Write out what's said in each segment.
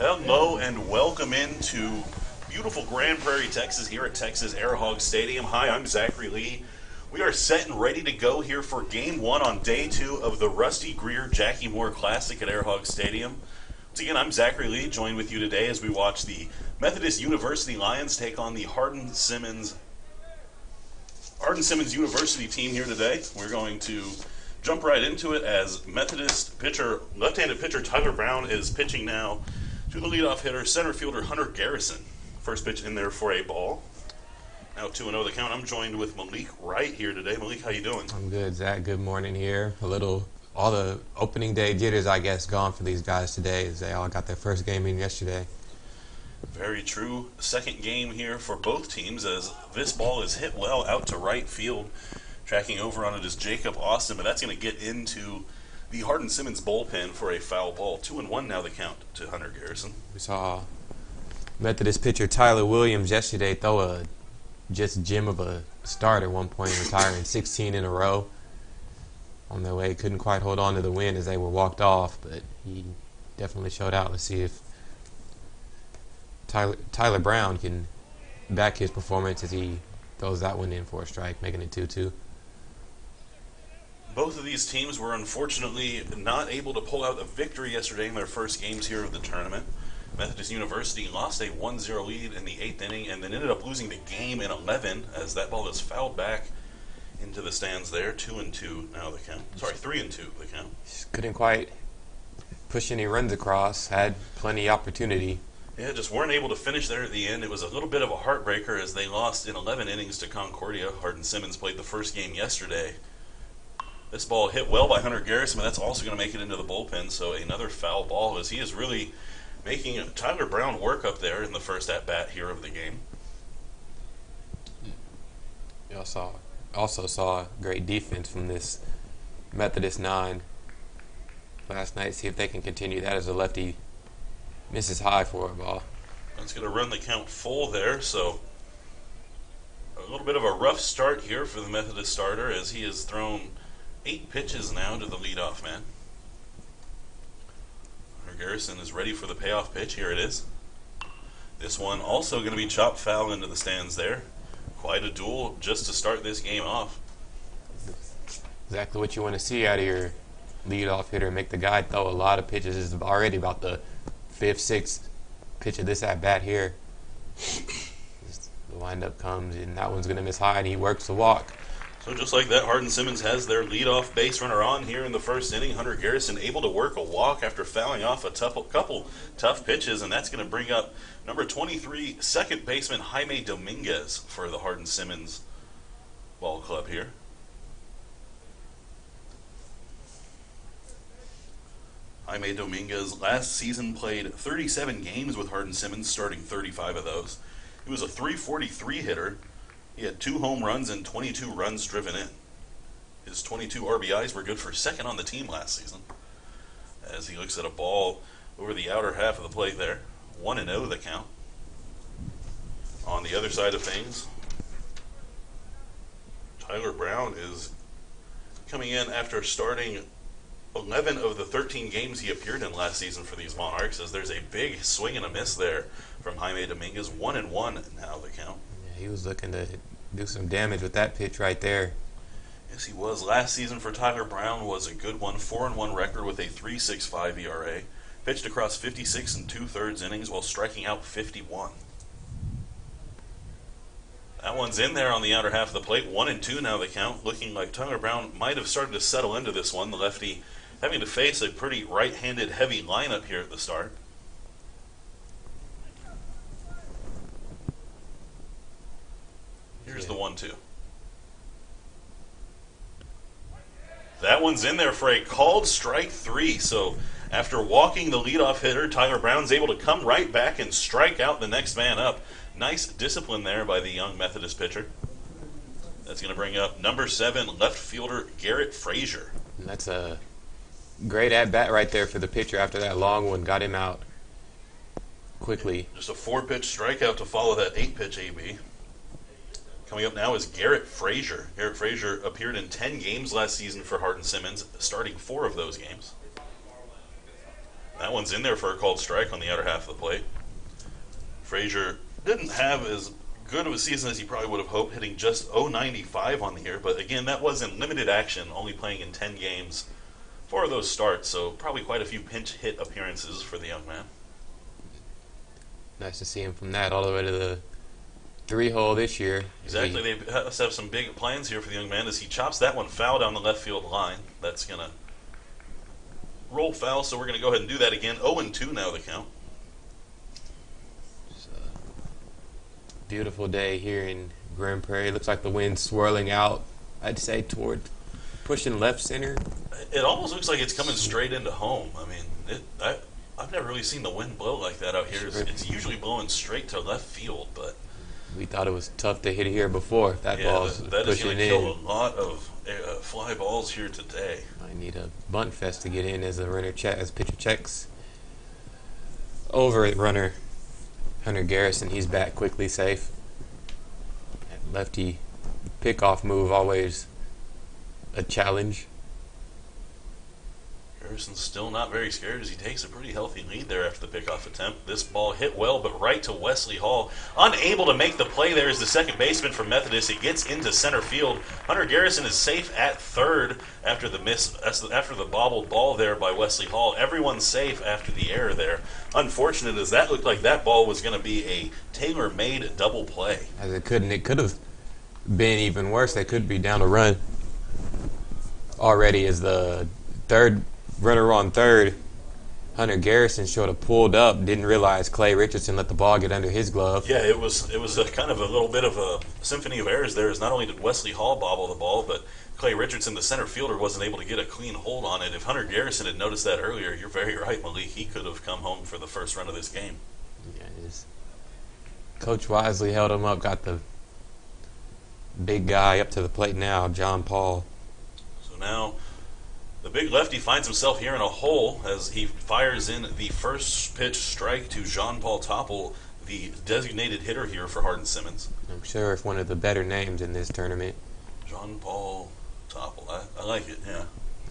Hello and welcome into beautiful Grand Prairie, Texas, here at Texas Air Hog Stadium. Hi, I'm Zachary Lee. We are set and ready to go here for Game 1 on Day 2 of the Rusty Greer Jackie Moore Classic at Air Hog Stadium. Once again, I'm Zachary Lee, joined with you today as we watch the Methodist University Lions take on the Hardin-Simmons University team here today. We're going to jump right into it as Methodist pitcher, left-handed pitcher Tyler Brown is pitching now to the leadoff hitter, center fielder Hunter Garrison. First pitch in there for a ball. Now 2-0 the count. I'm joined with Malik Wright here today. Malik, how you doing? I'm good, Zach. Good morning here. All the opening day jitters, I guess, gone for these guys today as they all got their first game in yesterday. Very true. Second game here for both teams as this ball is hit well out to right field. Tracking over on it is Jacob Austin, but that's going to get into the Hardin-Simmons bullpen for a foul ball. 2-1 now the count to Hunter Garrison. We saw Methodist pitcher Tyler Williams yesterday throw a just gem of a start at one point, retiring 16 in a row. On their way, couldn't quite hold on to the win as they were walked off, but he definitely showed out. Let's see if Tyler Brown can back his performance as he throws that one in for a strike, making it 2-2. Both of these teams were unfortunately not able to pull out a victory yesterday in their first games here of the tournament. Methodist University lost a 1-0 lead in the 8th inning and then ended up losing the game in 11 as that ball is fouled back into the stands there. 2-2 now the count. Sorry, 3-2 the count. Just couldn't quite push any runs across, had plenty of opportunity. Yeah, just weren't able to finish there at the end. It was a little bit of a heartbreaker as they lost in 11 innings to Concordia. Hardin-Simmons played the first game yesterday. This ball hit well by Hunter Garrison, but that's also going to make it into the bullpen, so another foul ball as he is really making Tyler Brown work up there in the first at-bat here of the game. You also saw great defense from this Methodist 9 last night. See if they can continue that as a lefty misses high for a ball. That's going to run the count full there, so a little bit of a rough start here for the Methodist starter as he has thrown 8 pitches now to the leadoff man. Hunter Garrison is ready for the payoff pitch. Here it is. This one also going to be chopped foul into the stands there. Quite a duel just to start this game off. Exactly what you want to see out of your leadoff hitter. Make the guy throw a lot of pitches. This is already about the 5th, 6th pitch of this at-bat here. The windup comes, and that one's going to miss high, and he works the walk. So just like that, Hardin-Simmons has their leadoff base runner on here in the first inning. Hunter Garrison able to work a walk after fouling off a couple tough pitches, and that's going to bring up number 23, second baseman Jaime Dominguez for the Hardin-Simmons ball club here. Jaime Dominguez last season played 37 games with Hardin-Simmons, starting 35 of those. He was a .343 hitter. He had 2 home runs and 22 runs driven in. His 22 RBIs were good for second on the team last season. As he looks at a ball over the outer half of the plate there. 1-0 the count. On the other side of things, Tyler Brown is coming in after starting 11 of the 13 games he appeared in last season for these Monarchs, as there's a big swing and a miss there from Jaime Dominguez. 1-1 now the count. Yeah, he was looking to do some damage with that pitch right there. Yes, he was. Last season for Tyler Brown was a good one. 4-1 record with a 3.65 ERA. Pitched across 56 and 2/3 innings while striking out 51. That one's in there on the outer half of the plate. 1-2 now the count. Looking like Tyler Brown might have started to settle into this one. The lefty having to face a pretty right-handed heavy lineup here at the start. Here's the 1-2. That one's in there for a called strike 3. So after walking the leadoff hitter, Tyler Brown's able to come right back and strike out the next man up. Nice discipline there by the young Methodist pitcher. That's going to bring up number 7 left fielder Garrett Frazier. And that's a great at-bat right there for the pitcher after that long one. Got him out quickly. Just a 4-pitch strikeout to follow that 8-pitch AB. Coming up now is Garrett Frazier. Garrett Frazier appeared in 10 games last season for Hardin-Simmons, starting 4 of those games. That one's in there for a called strike on the outer half of the plate. Frazier didn't have as good of a season as he probably would have hoped, hitting just .095 on the year. But again, that was in limited action, only playing in 10 games for those starts. So probably quite a few pinch hit appearances for the young man. Nice to see him from that all the way to the 3-hole this year. Exactly. They have some big plans here for the young man as he chops that one foul down the left field line. That's going to roll foul, so we're going to go ahead and do that again. 0-2 now the count. It's a beautiful day here in Grand Prairie. Looks like the wind's swirling out, I'd say, toward pushing left center. It almost looks like it's coming straight into home. I mean, I've never really seen the wind blow like that out here. It's usually blowing straight to left field, but we thought it was tough to hit here before. That ball's that is pushing going to in. kill a lot of fly balls here today. I need a bunt fest to get in as pitcher checks over at runner Hunter Garrison. He's back quickly, safe. That lefty pickoff move always a challenge. Harrison's still not very scared as he takes a pretty healthy lead there after the pickoff attempt. This ball hit well, but right to Wesley Hall. Unable to make the play there is the second baseman from Methodist. It gets into center field. Hunter Garrison is safe at third after the bobbled ball there by Wesley Hall. Everyone's safe after the error there. Unfortunate as that looked like that ball was going to be a tailor-made double play. As it could have been even worse. They could be down a run already as the third runner on third. Hunter Garrison should have pulled up, didn't realize Clay Richardson let the ball get under his glove. Yeah, it was a kind of a little bit of a symphony of errors there, as not only did Wesley Hall bobble the ball, but Clay Richardson, the center fielder, wasn't able to get a clean hold on it. If Hunter Garrison had noticed that earlier, you're very right, Malik. He could have come home for the first run of this game. Yeah, it is. Coach wisely held him up, got the big guy up to the plate now, John Paul. So now the big lefty finds himself here in a hole as he fires in the first pitch strike to Jean-Paul Topple, the designated hitter here for Hardin-Simmons. I'm sure it's one of the better names in this tournament. Jean-Paul Topple. I like it, yeah.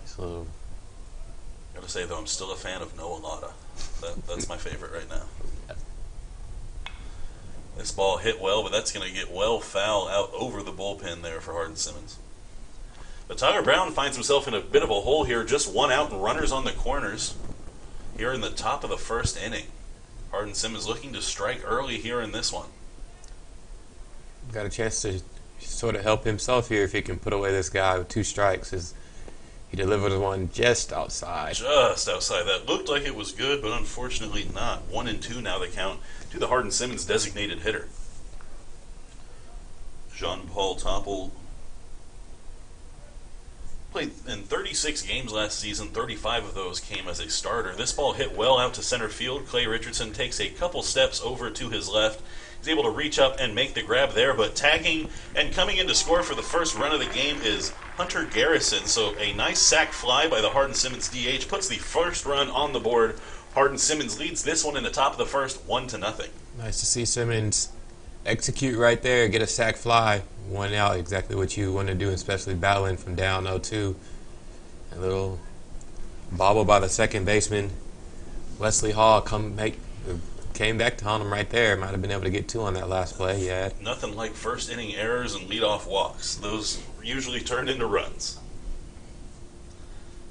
So, Gotta say, though, I'm still a fan of Noah Lotta. That's my favorite right now. This ball hit well, but that's going to get well foul out over the bullpen there for Hardin-Simmons. But Tyler Brown finds himself in a bit of a hole here, just one out and runners on the corners here in the top of the first inning. Hardin-Simmons looking to strike early here in this one. Got a chance to sort of help himself here if he can put away this guy with 2 strikes. As he delivers one just outside. Just outside. That looked like it was good, but unfortunately not. 1-2 now the count to the Hardin-Simmons designated hitter. Jean-Paul Topple played in 36 games last season. 35 of those came as a starter. This ball hit well out to center field. Clay Richardson takes a couple steps over to his left. He's able to reach up and make the grab there, but tagging and coming in to score for the first run of the game is Hunter Garrison. So a nice sac fly by the Hardin-Simmons DH puts the first run on the board. Hardin-Simmons leads this one in the top of the first, 1-0. Nice to see Simmons execute right there, get a sac fly, 1 out, exactly what you want to do, especially battling from down 0-2. A little bobble by the second baseman. Wesley Hall came back to him right there. Might have been able to get 2 on that last play. Yeah. Nothing like first inning errors and leadoff walks. Those usually turned into runs.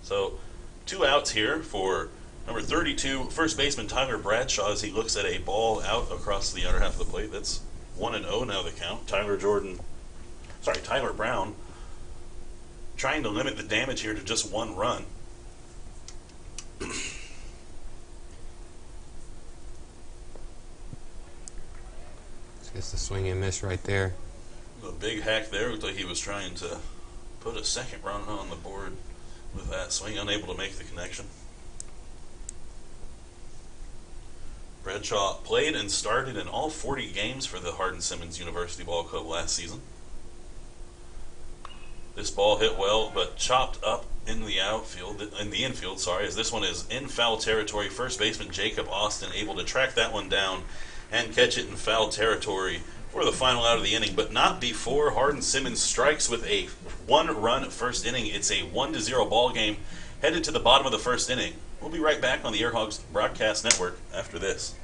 So 2 outs here for number 32, first baseman Tyler Bradshaw, as he looks at a ball out across the outer half of the plate. That's 1-0 now the count. Tyler Brown trying to limit the damage here to just 1 run. It's the swing and miss right there. A big hack there. Looked like he was trying to put a second run on the board with that swing, unable to make the connection. Bradshaw played and started in all 40 games for the Hardin-Simmons University Ball Club last season. This ball hit well, but chopped up in the infield, as this one is in foul territory. First baseman Jacob Austin able to track that one down and catch it in foul territory for the final out of the inning, but not before Hardin-Simmons strikes with a 1-run first inning. It's a 1-0 ball game headed to the bottom of the first inning. We'll be right back on the Airhogs Broadcast Network after this.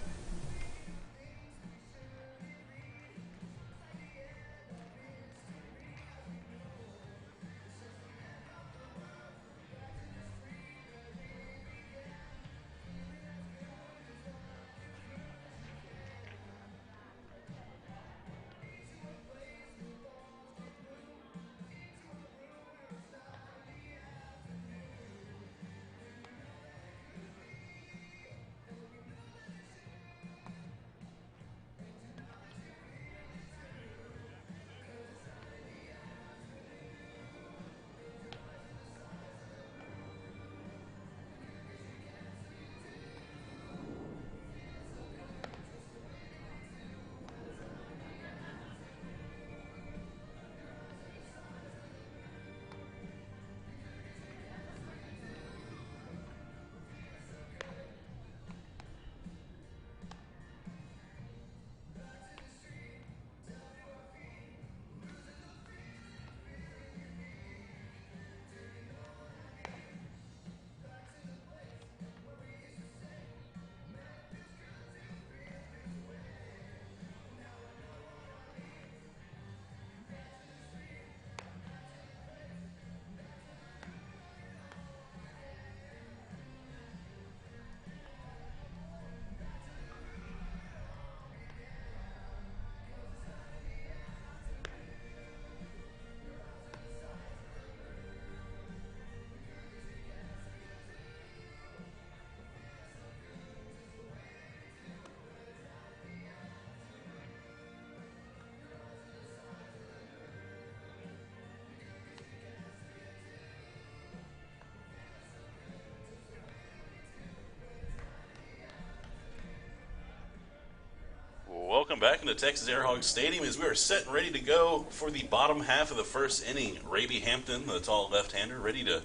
Welcome back into Texas Airhogs Stadium as we are set and ready to go for the bottom half of the first inning. Raby Hampton, the tall left-hander, ready to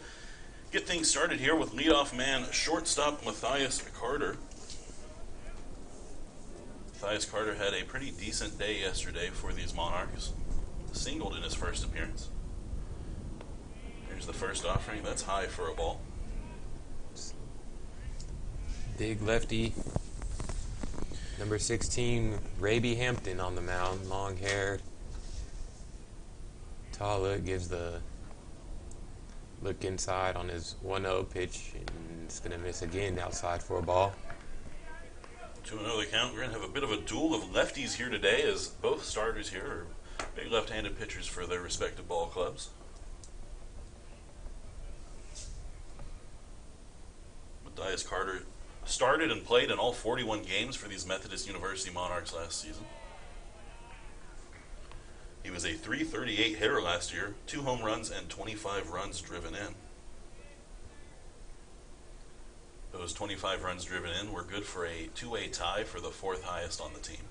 get things started here with leadoff man shortstop Matthias Carter. Matthias Carter had a pretty decent day yesterday for these Monarchs. Singled in his first appearance. Here's the first offering. That's high for a ball. Big lefty. Number 16, Raby Hampton on the mound, long-haired. Tall look, gives the look inside on his 1-0 pitch, and it's going to miss again outside for a ball. 2-0 the count. We're going to have a bit of a duel of lefties here today as both starters here are big left-handed pitchers for their respective ball clubs. Matthias Carter started and played in all 41 games for these Methodist University Monarchs last season. He was a .338 hitter last year, 2 home runs and 25 runs driven in. Those 25 runs driven in were good for a two-way tie for the 4th highest on the team.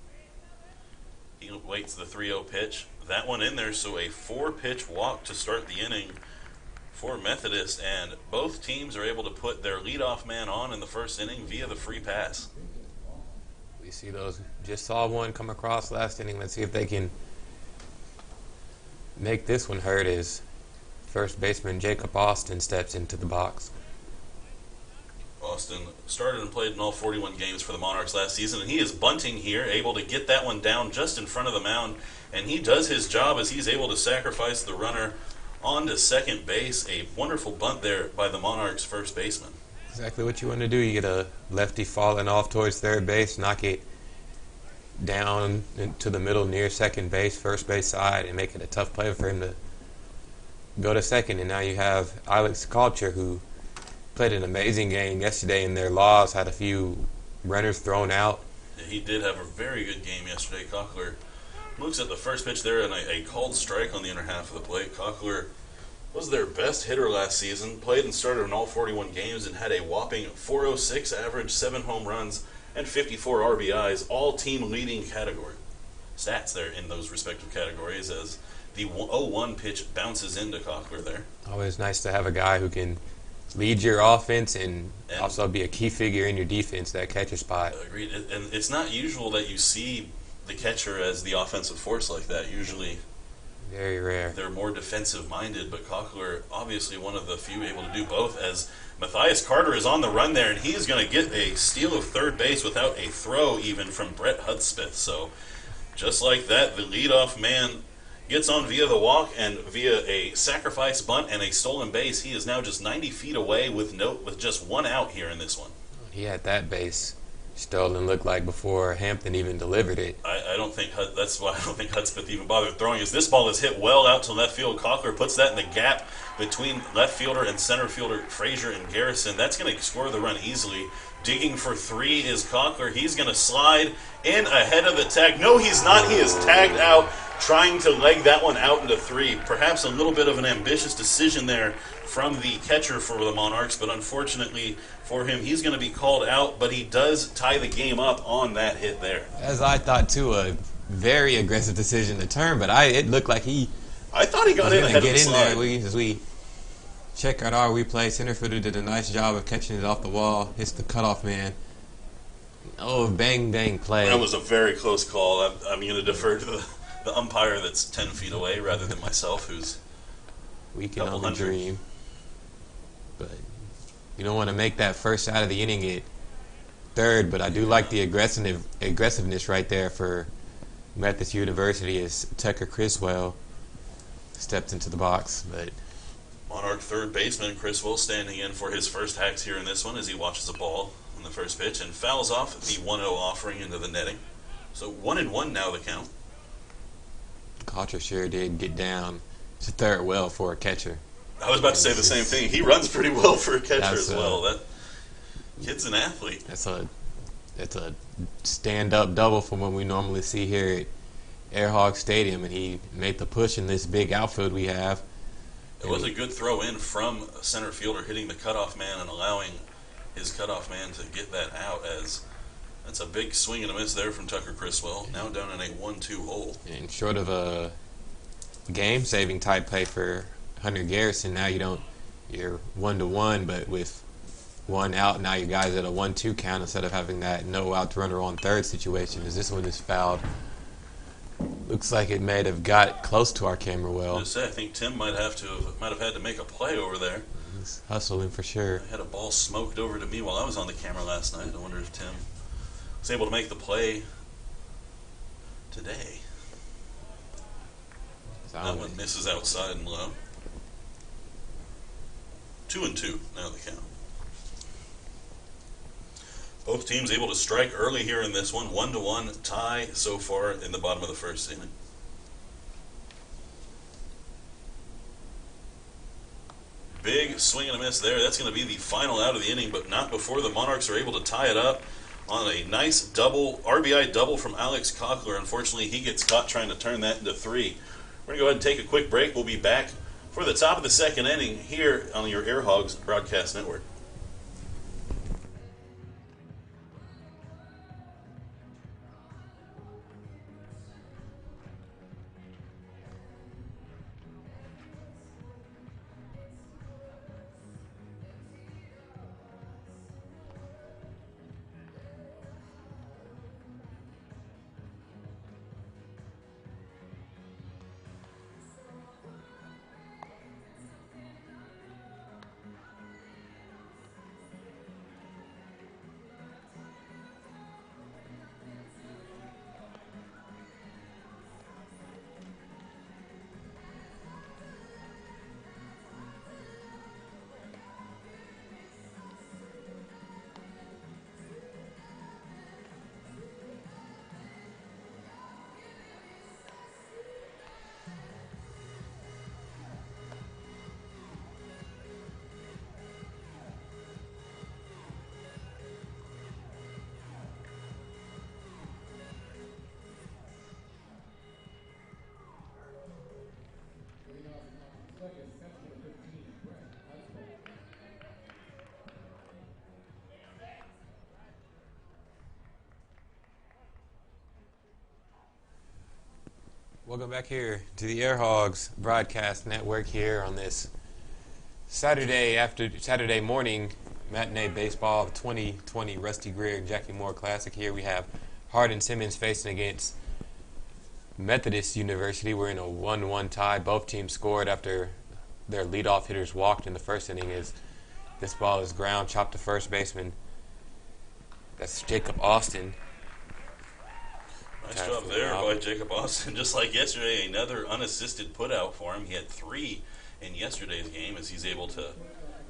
He waits the 3-0 pitch. That one in there, so a 4-pitch walk to start the inning for Methodist, and both teams are able to put their leadoff man on in the first inning via the free pass. We see those. Just saw one come across last inning. Let's see if they can make this one hurt as first baseman Jacob Austin steps into the box. Austin started and played in all 41 games for the Monarchs last season, and he is bunting here, able to get that one down just in front of the mound, and he does his job as he's able to sacrifice the runner on to second base. A wonderful bunt there by the Monarchs' first baseman. Exactly what you want to do. You get a lefty falling off towards third base, knock it down into the middle near second base, first base side, and make it a tough play for him to go to second. And now you have Alex Culture, who played an amazing game yesterday in their loss, had a few runners thrown out. Yeah, he did have a very good game yesterday. Cochler looks at the first pitch there and a called strike on the inner half of the plate. Cochler was their best hitter last season, played and started in all 41 games, and had a whopping .406 average, 7 home runs, and 54 RBIs, all team leading category stats there in those respective categories as the 0-1 pitch bounces into Cochler there. Always nice to have a guy who can lead your offense and also be a key figure in your defense, that catcher spot. Agreed. And it's not usual that you see the catcher as the offensive force like that. Usually Very rare. They're more defensive-minded, but Cochler obviously one of the few able to do both, as Matthias Carter is on the run there, and he is going to get a steal of third base without a throw even from Brett Hudspeth. So just like that, the leadoff man gets on via the walk and via a sacrifice bunt and a stolen base. He is now just 90 feet away with just one out here in this one. He had that base stolen, looked like, before Hampton even delivered it. I don't think that's why I don't think Hudspeth even bothered throwing. As this ball is hit well out to left field, Cochler puts that in the gap between left fielder and center fielder Frazier and Garrison. That's going to score the run easily. Digging for three is Cochler. He's going to slide in ahead of the tag. No, he's not. He is tagged out, trying to leg that one out into three. Perhaps a little bit of an ambitious decision there from the catcher for the Monarchs, but unfortunately for him, he's going to be called out, but he does tie the game up on that hit there. As I thought, too, a very aggressive decision to turn, but it looked like I thought he got in ahead of the slide. There. As we check out our replay, center fielder did a nice job of catching it off the wall, hits the cutoff man. Oh, bang, bang play. That was a very close call. I'm going to defer to the umpire that's 10 feet away rather than myself, who's we can only dream. But you don't want to make that first out of the inning at third, but I do like the aggressiveness right there for Methodist University as Tucker Criswell stepped into the box. But Monarch third baseman Criswell standing in for his first hacks here in this one as he watches the ball on the first pitch and fouls off the 1-0 offering into the netting. So 1-1 now the count. Cochler sure did get down to third well for a catcher. I was about to say the same thing. He runs pretty well for a catcher as well. That kid's an athlete. That's a stand-up double from what we normally see here at Airhawk Stadium, and he made the push in this big outfield we have. It was a good throw in from a center fielder hitting the cutoff man and allowing his cutoff man to get that out, as that's a big swing and a miss there from Tucker Criswell. Now down in a 1-2 hole. And short of a game-saving type play for Hunter Garrison, now you're 1-1, but with one out, now you guys at a 1-2 count instead of having that no out runner on third situation, as this one is fouled. Looks like it may have got close to our camera well. I think Tim might have had to make a play over there. He's hustling for sure. I had a ball smoked over to me while I was on the camera last night. I wonder if Tim was able to make the play today. That one misses outside and low. 2-2 now the count. Both teams able to strike early here in this one. 1-1 tie so far in the bottom of the first inning. Big swing and a miss there. That's going to be the final out of the inning, but not before the Monarchs are able to tie it up on a nice RBI double from Alex Cochler. Unfortunately, he gets caught trying to turn that into three. We're going to go ahead and take a quick break. We'll be back for the top of the second inning here on your Air Hogs Broadcast Network. Welcome back here to the Air Hogs Broadcast Network here on this Saturday morning matinee baseball 2020 Rusty Greer Jackie Moore Classic. Here we have Hardin-Simmons facing against Methodist University were in a 1-1 tie. Both teams scored after their leadoff hitters walked in the first inning. As this ball is ground, chopped to first baseman. That's Jacob Austin. Nice job there by Jacob Austin. Just like yesterday, another unassisted putout for him. He had 3 in yesterday's game as he's able to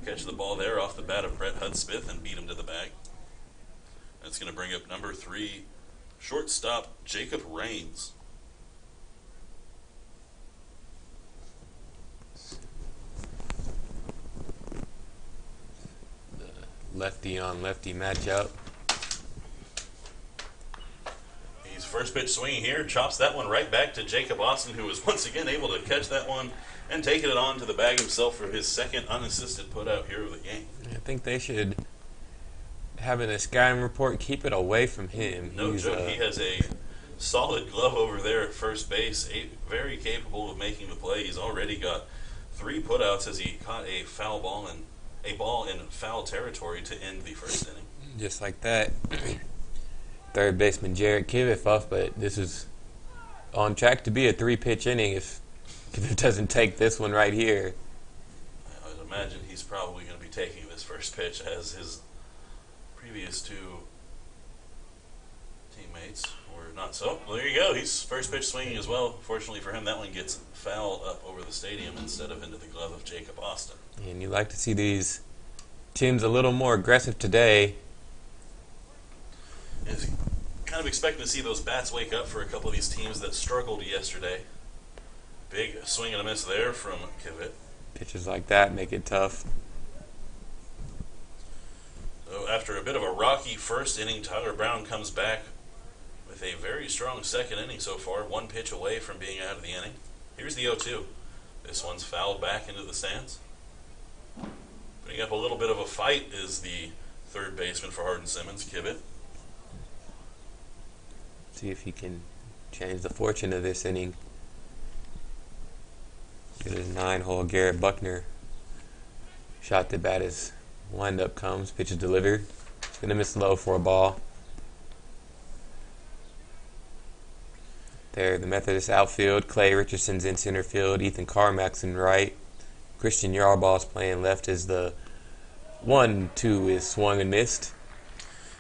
catch the ball there off the bat of Brett Hudspeth and beat him to the bag. That's going to bring up number 3, shortstop Jacob Raines. Lefty on lefty matchup. He's first pitch swinging here, chops that one right back to Jacob Austin, who was once again able to catch that one and taking it on to the bag himself for his second unassisted putout here of the game. I think they should, having a scouting report, keep it away from him. No joke, he has a solid glove over there at first base, very capable of making the play. He's already got 3 putouts as he caught a ball in foul territory to end the first inning. Just like that. Third baseman Jared Kivett off, but this is on track to be a 3-pitch inning if it doesn't take this one right here. I would imagine he's probably going to be taking this first pitch as his previous 2 teammates were not so. Well, there you go. He's first pitch swinging as well. Fortunately for him, that one gets foul up over the stadium instead of into the glove of Jacob Austin. And you like to see these teams a little more aggressive today. Is kind of expecting to see those bats wake up for a couple of these teams that struggled yesterday. Big swing and a miss there from Kivett. Pitches like that make it tough. So after a bit of a rocky first inning, Tyler Brown comes back with a very strong second inning so far, 1 pitch away from being out of the inning. Here's the 0-2. This one's fouled back into the stands. Putting up a little bit of a fight is the third baseman for Hardin-Simmons, Kivett. See if he can change the fortune of this inning. Get his 9-hole Garrett Buckner shot to bat as windup comes. Pitch is delivered. It's going to miss low for a ball. There, the Methodist outfield. Clay Richardson's in center field. Ethan Carmack's in right. Christian Yarbaugh's playing left as the 1-2 is swung and missed.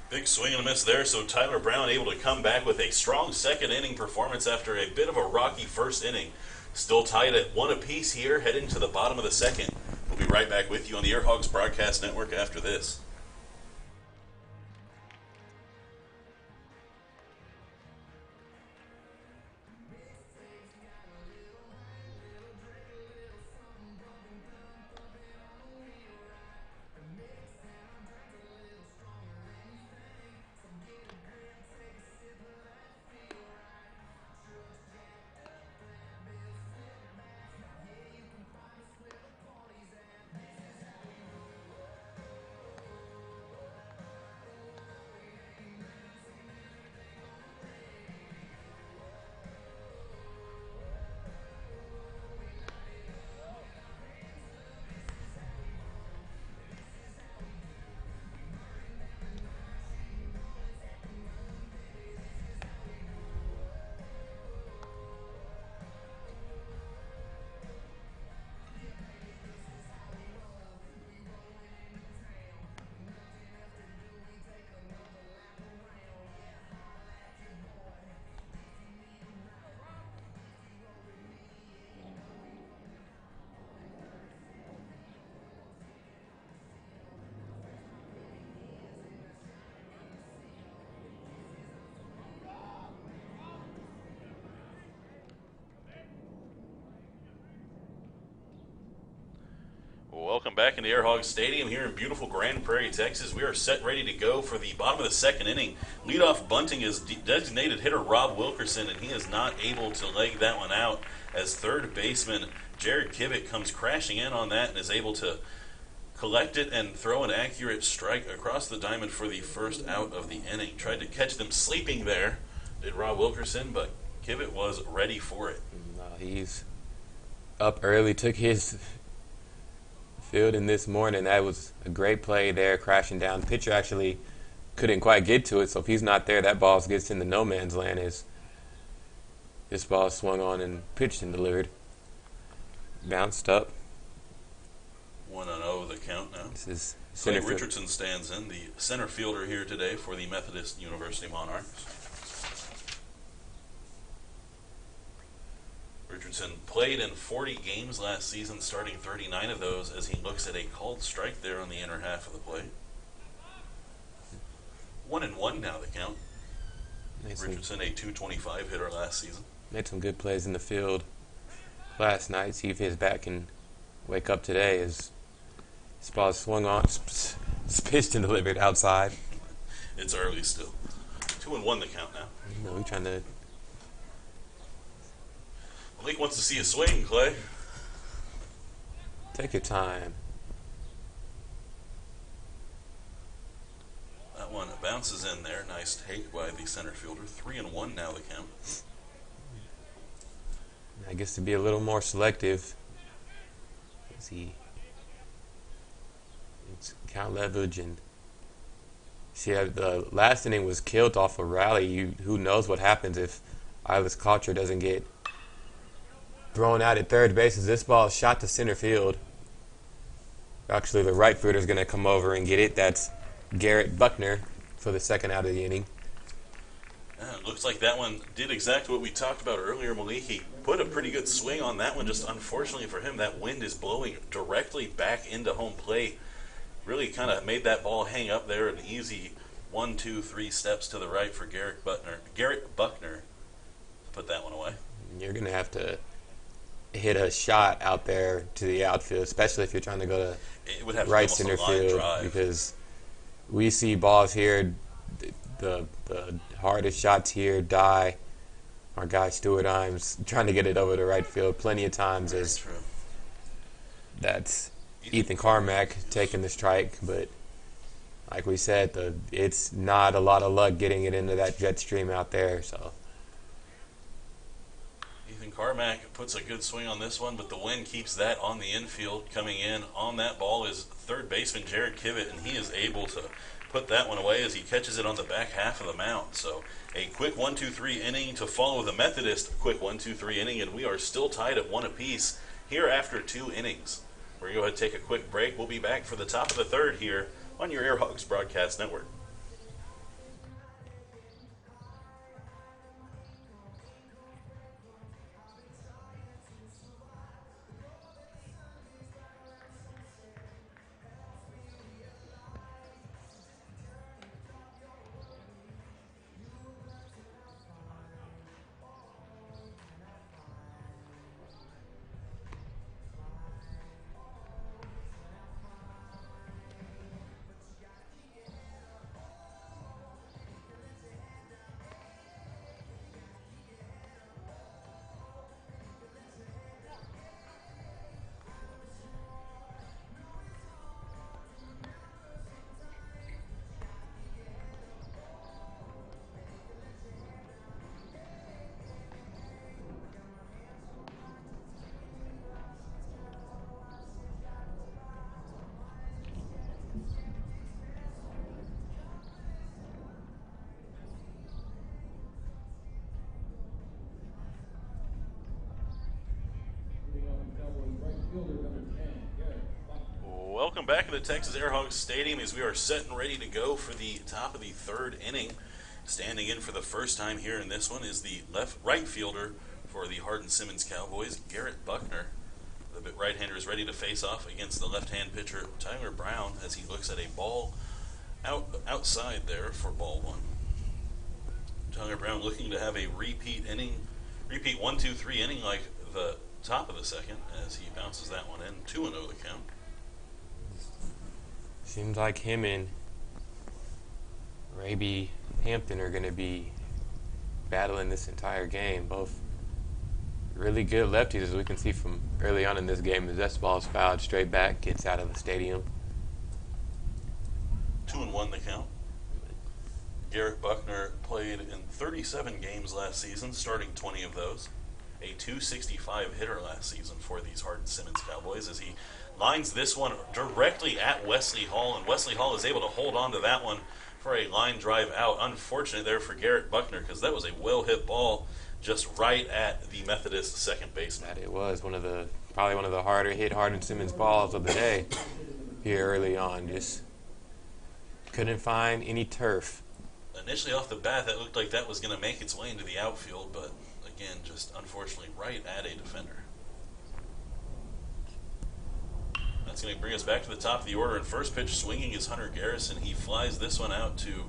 Big swing and a miss there, so Tyler Brown able to come back with a strong second inning performance after a bit of a rocky first inning. Still tied at 1 apiece here, heading to the bottom of the second. We'll be right back with you on the Air Hogs Broadcast Network after this. Welcome back into Air Hogs Stadium here in beautiful Grand Prairie, Texas. We are set ready to go for the bottom of the second inning. Leadoff bunting is designated hitter Rob Wilkerson, and he is not able to leg that one out as third baseman Jared Kivett comes crashing in on that and is able to collect it and throw an accurate strike across the diamond for the first out of the inning. Tried to catch them sleeping there, did Rob Wilkerson, but Kivett was ready for it. He's up early, took his fielding this morning. That was a great play there, crashing down. The pitcher actually couldn't quite get to it, so if he's not there, that ball gets into no man's land as This ball swung on and pitched and delivered. Bounced up. 1-0 the count now. This is Clay Richardson stands in, the center fielder here today for the Methodist University Monarchs. Richardson played in 40 games last season, starting 39 of those as he looks at a called strike there on the inner half of the plate. 1-1 now the count. Richardson, a .225 hitter last season. Made some good plays in the field last night. See if his bat can wake up today as this ball swung on, pitched and delivered outside. It's early still. 2-1 the count now. No, we're trying to. Malik wants to see a swing, Clay. Take your time. That one bounces in there. Nice take by the center fielder. 3-1 now the count. I guess to be a little more selective. It's count leverage and see the last inning was killed off a rally. Who knows what happens if Ilis Cotcher doesn't get thrown out at third base as this ball is shot to center field. Actually, the right fielder is going to come over and get it. That's Garrett Buckner for the second out of the inning. It looks like that one did exactly what we talked about earlier, Malik. He put a pretty good swing on that one. Just unfortunately for him, that wind is blowing directly back into home plate. Really kind of made that ball hang up there. An easy 1, 2, 3 steps to the right for Garrett Buckner to put that one away. You're going to have to hit a shot out there to the outfield, especially if you're trying to go to right center field, because we see balls here, the hardest shots here die. Our guy Stuart Imes trying to get it over to right field plenty of times. That's Ethan Carmack taking the strike, but like we said, it's not a lot of luck getting it into that jet stream out there. So Ethan Carmack puts a good swing on this one, but the wind keeps that on the infield. Coming in on that ball is third baseman Jared Kivett, and he is able to put that one away as he catches it on the back half of the mound. So a quick 1-2-3 inning to follow the Methodist quick 1-2-3 inning, and we are still tied at 1 apiece here after 2 innings. We're going to go ahead and take a quick break. We'll be back for the top of the third here on your Airhogs Broadcast Network. Welcome back to the Texas Airhogs Stadium as we are set and ready to go for the top of the third inning. Standing in for the first time here in this one is the right fielder for the Hardin-Simmons Cowboys, Garrett Buckner. The right-hander is ready to face off against the left-hand pitcher, Tyler Brown, as he looks at a ball outside there for ball 1. Tyler Brown looking to have a repeat 1-2-3 inning like the top of the second as he bounces that one in. 2-0 the count. Seems like him and Raby Hampton are going to be battling this entire game. Both really good lefties, as we can see from early on in this game. As that ball is fouled straight back, gets out of the stadium. 2-1 the count. Garrett Buckner played in 37 games last season, starting 20 of those. A .265 hitter last season for these Hardin-Simmons Cowboys as he lines this one directly at Wesley Hall, and Wesley Hall is able to hold on to that one for a line drive out. Unfortunate there for Garrett Buckner because that was a well-hit ball just right at the Methodist second baseman. That it was probably one of the harder hit Hardin-Simmons balls of the day here early on. Just couldn't find any turf. Initially off the bat, that looked like that was going to make its way into the outfield, but again, just unfortunately right at a defender. That's going to bring us back to the top of the order. And first pitch swinging is Hunter Garrison. He flies this one out to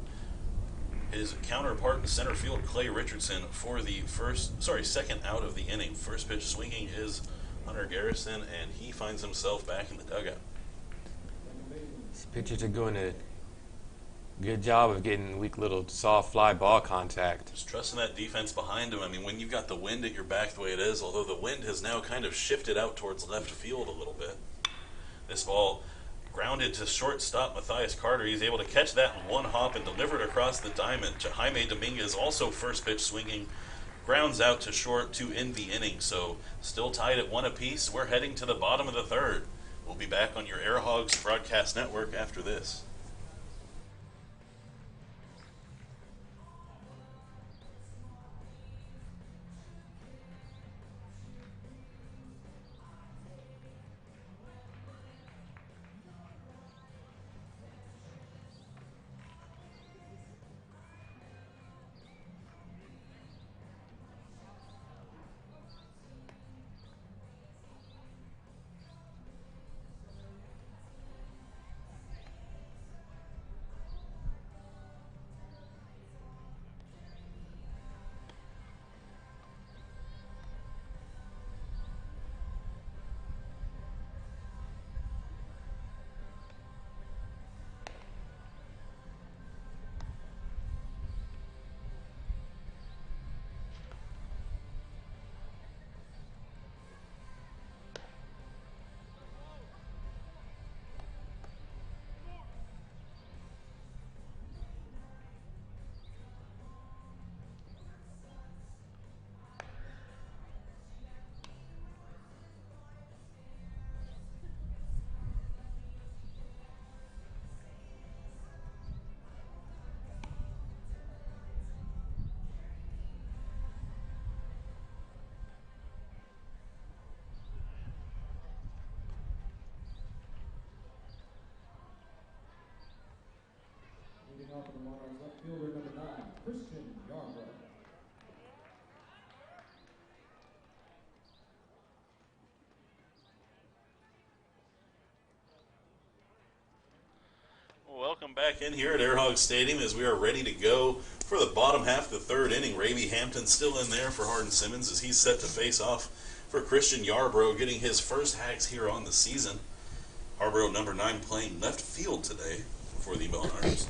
his counterpart in center field, Clay Richardson, for the second out of the inning. First pitch swinging is Hunter Garrison, and he finds himself back in the dugout. These pitchers are doing a good job of getting weak little soft fly ball contact. Just trusting that defense behind him. I mean, when you've got the wind at your back the way it is, although the wind has now kind of shifted out towards left field a little bit. This ball grounded to shortstop Matthias Carter. He's able to catch that in one hop and deliver it across the diamond. Jaime Dominguez, also first pitch swinging, grounds out to short to end the inning. So still tied at 1 apiece. We're heading to the bottom of the third. We'll be back on your Air Hogs broadcast network after this. Off of the Monarchs left fielder number 9, Christian Yarbrough. Welcome back in here at Air Hogs Stadium as we are ready to go for the bottom half of the third inning. Raby Hampton still in there for Hardin-Simmons as he's set to face off for Christian Yarbrough, getting his first hacks here on the season. Yarbrough, number 9, playing left field today for the Monarchs.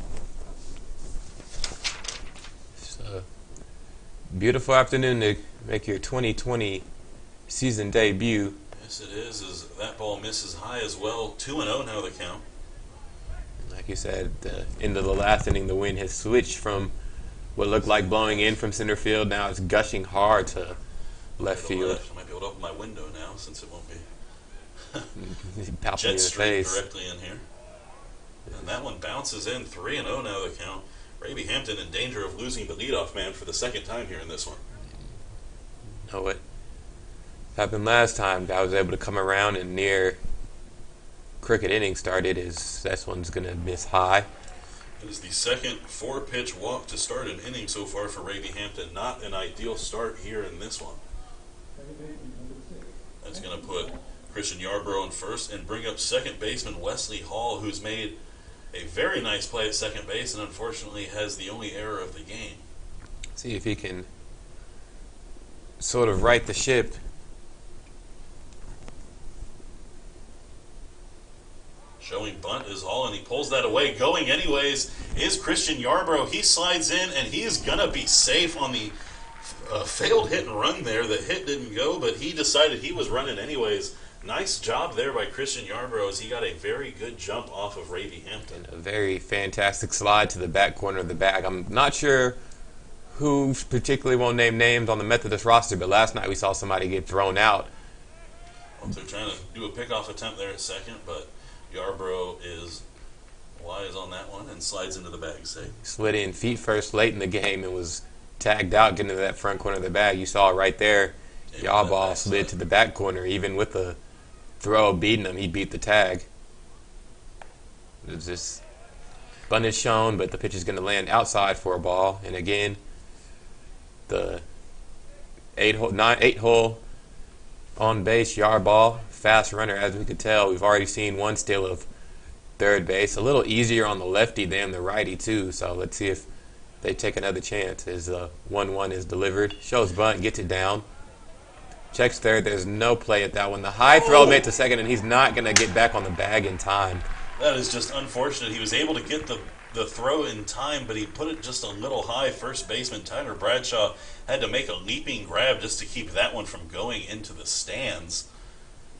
Beautiful afternoon to make your 2020 season debut. Yes, it is. As that ball misses high as well. 2-0 now the count. Like you said, the end of the last inning, the wind has switched from what looked like blowing in from center field. Now it's gushing hard to left field. I might be able to open my window now since it won't be Popping you in jet the stream face. directly in here. And that one bounces in. 3-0 now the count. Raby Hampton in danger of losing the leadoff man for the second time here in this one. Know what happened last time? I was able to come around and near cricket inning started. This one's gonna miss high. It is the second 4-pitch walk to start an inning so far for Raby Hampton. Not an ideal start here in this one. That's going to put Christian Yarbrough in first and bring up second baseman Wesley Hall, who's made a very nice play at second base and unfortunately has the only error of the game. See if he can sort of right the ship. Showing bunt is Hall, and he pulls that away. Going anyways is Christian Yarbrough. He slides in, and he is going to be safe on the failed hit and run there. The hit didn't go, but he decided he was running anyways. Nice job there by Christian Yarbrough as he got a very good jump off of Raby Hampton. And a very fantastic slide to the back corner of the bag. I'm not sure who particularly won't name names on the Methodist roster, but last night we saw somebody get thrown out. Well, they're trying to do a pickoff attempt there at second, but Yarbrough is Wise on that one and slides into the bag safe. Slid in feet first late in the game and was tagged out getting into that front corner of the bag. You saw it right there. Yaw ball slid to the back corner. Even with the throw beating him, he beat the tag. It was just bunt is shown, but the pitch is going to land outside for a ball. And again, the 8-hole on base yard ball, fast runner. As we could tell, we've already seen one steal of third base. A little easier on the lefty than the righty too. So let's see if they take another chance. As 1-1 is delivered, shows bunt, gets it down. Checks third. There's no play at that one. The high throw made to second, and he's not going to get back on the bag in time. That is just unfortunate. He was able to get the throw in time, but he put it just a little high. First baseman Tyler Bradshaw had to make a leaping grab just to keep that one from going into the stands.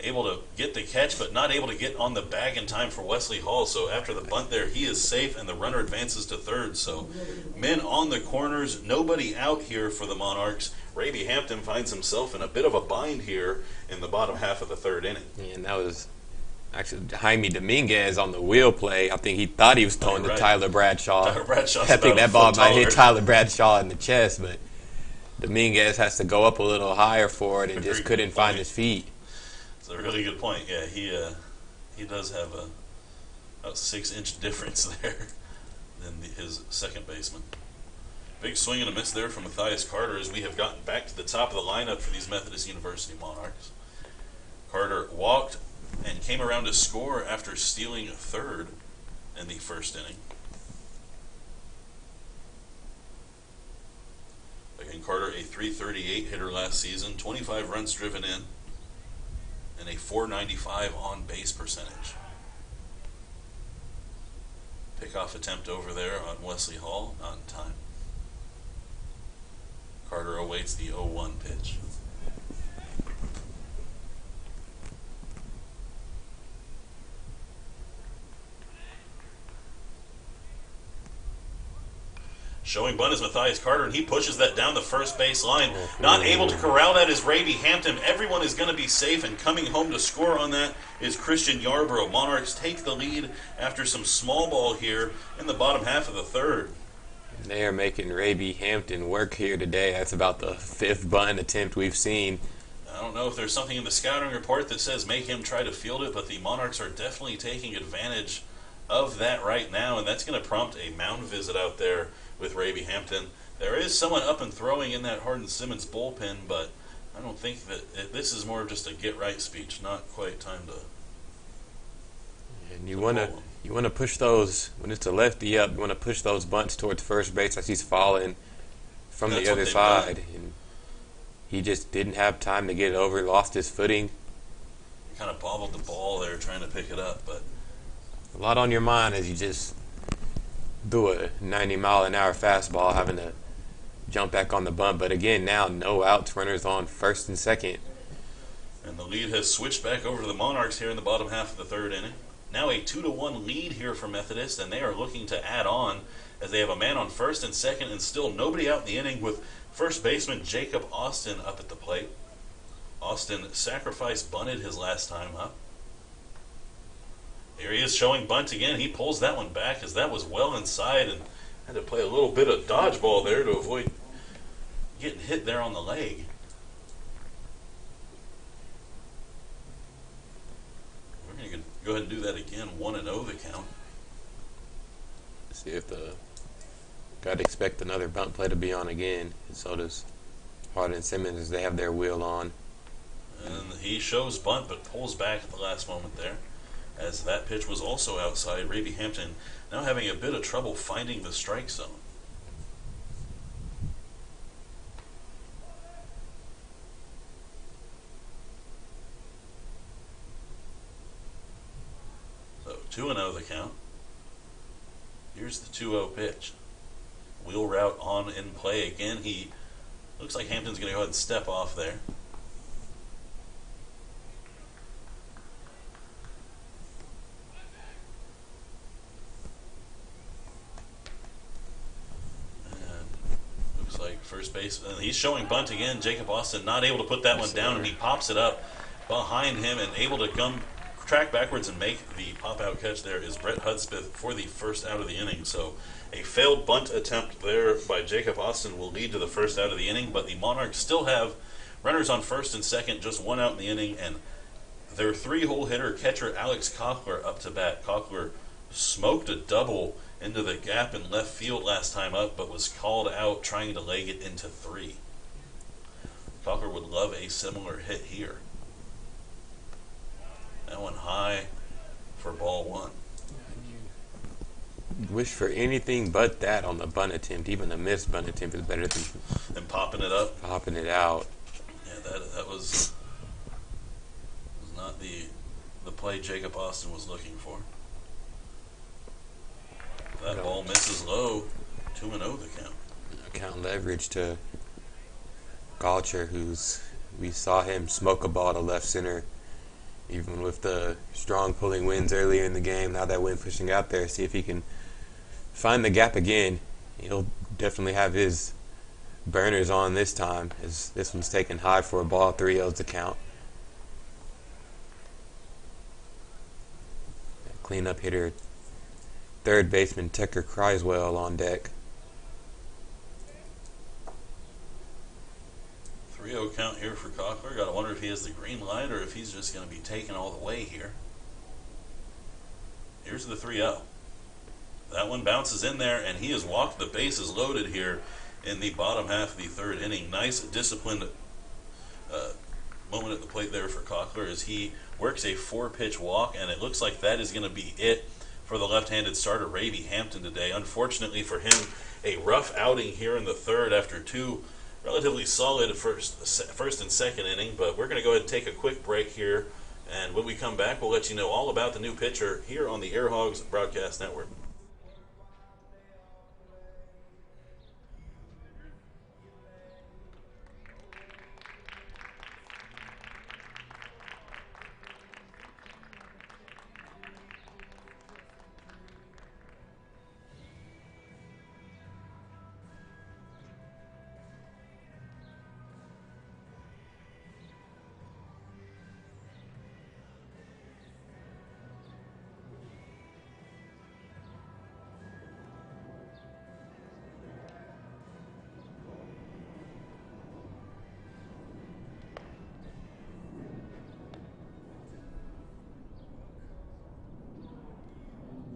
Able to get the catch, but not able to get on the bag in time for Wesley Hall. So after the bunt there, he is safe, and the runner advances to third. So men on the corners, nobody out here for the Monarchs. Raby Hampton finds himself in a bit of a bind here in the bottom half of the third inning. And that was actually Jaime Dominguez on the wheel play. I think he thought he was throwing to Tyler Bradshaw. Tyler Bradshaw's I think that ball might hit taller. Tyler Bradshaw in the chest, but Dominguez has to go up a little higher for it and just couldn't find his feet. It's a really good point. Yeah, he does have a 6-inch difference there than his second baseman. Big swing and a miss there from Matthias Carter as we have gotten back to the top of the lineup for these Methodist University Monarchs. Carter walked and came around to score after stealing third in the first inning. Again, Carter, a .338 hitter last season, 25 runs driven in, and a .495 on base percentage. Pickoff attempt over there on Wesley Hall, not in time. Carter awaits the 0-1 pitch. Showing bunt is Matthias Carter, and he pushes that down the first base line. Not able to corral that is Raby Hampton. Everyone is going to be safe, and coming home to score on that is Christian Yarborough. Monarchs take the lead after some small ball here in the bottom half of the third. They are making Raby Hampton work here today. That's about the fifth bunt attempt we've seen. I don't know if there's something in the scouting report that says make him try to field it, but the Monarchs are definitely taking advantage of that right now, and that's going to prompt a mound visit out there with Raby Hampton. There is someone up and throwing in that Hardin-Simmons bullpen, but I don't think that this is more of just a get-right speech, not quite time to... And you want to push those, when it's a lefty up, you want to push those bunts towards first base as he's falling from the other side. And he just didn't have time to get it over, lost his footing. He kind of bobbled the ball there trying to pick it up, but... A lot on your mind as you just do a 90-mile-an-hour fastball, having to jump back on the bunt. But again, now no outs, runners on first and second. And the lead has switched back over to the Monarchs here in the bottom half of the third inning. Now a 2-1 lead here for Methodist, and they are looking to add on as they have a man on first and second and still nobody out in the inning with first baseman Jacob Austin up at the plate. Austin sacrifice bunted his last time up. Here he is showing bunt again. He pulls that one back as that was well inside and had to play a little bit of dodgeball there to avoid getting hit there on the leg. We're going to go ahead and do that again. 1-0 the count. See if got to expect another bunt play to be on again. And so does Hardin-Simmons as they have their wheel on. And he shows bunt but pulls back at the last moment there, as that pitch was also outside. Raby Hampton now having a bit of trouble finding the strike zone. So 2-0 the count. Here's the 2-0 pitch. Wheel route on in play again. He looks like Hampton's going to go ahead and step off there. First base, he's showing bunt again. Jacob Austin not able to put that one down, and he pops it up behind him and able to come track backwards and make the pop-out catch there is Brett Hudspeth for the first out of the inning. So a failed bunt attempt there by Jacob Austin will lead to the first out of the inning, but the Monarchs still have runners on first and second, just one out in the inning, and their three-hole hitter, catcher Alex Cochler, up to bat. Cochler smoked a double into the gap in left field last time up, but was called out trying to leg it into three. Cochler would love a similar hit here. That one high for ball one. Wish for anything but that on the bunt attempt. Even a missed bunt attempt is better And popping it up. popping it out. Yeah, that was not the play Jacob Austin was looking for. That ball misses low. 2-0 the count. Count leverage to Galcher, we saw him smoke a ball to left center, even with the strong pulling winds earlier in the game. Now that wind pushing out there, see if he can find the gap again. He'll definitely have his burners on this time, as this one's taken high for a ball. 3-0's the count. Cleanup hitter, third baseman Tucker Criswell on deck. 3-0 count here for Cochler. Got to wonder if he has the green light or if he's just going to be taken all the way here. Here's the 3-0. That one bounces in there, and he has walked the bases loaded here in the bottom half of the third inning. Nice, disciplined moment at the plate there for Cochler as he works a 4-pitch walk, and it looks like that is going to be it for the left-handed starter, Ravy Hampton, today. Unfortunately for him, a rough outing here in the third after two relatively solid first and second inning, but we're going to go ahead and take a quick break here, and when we come back, we'll let you know all about the new pitcher here on the Air Hogs Broadcast Network.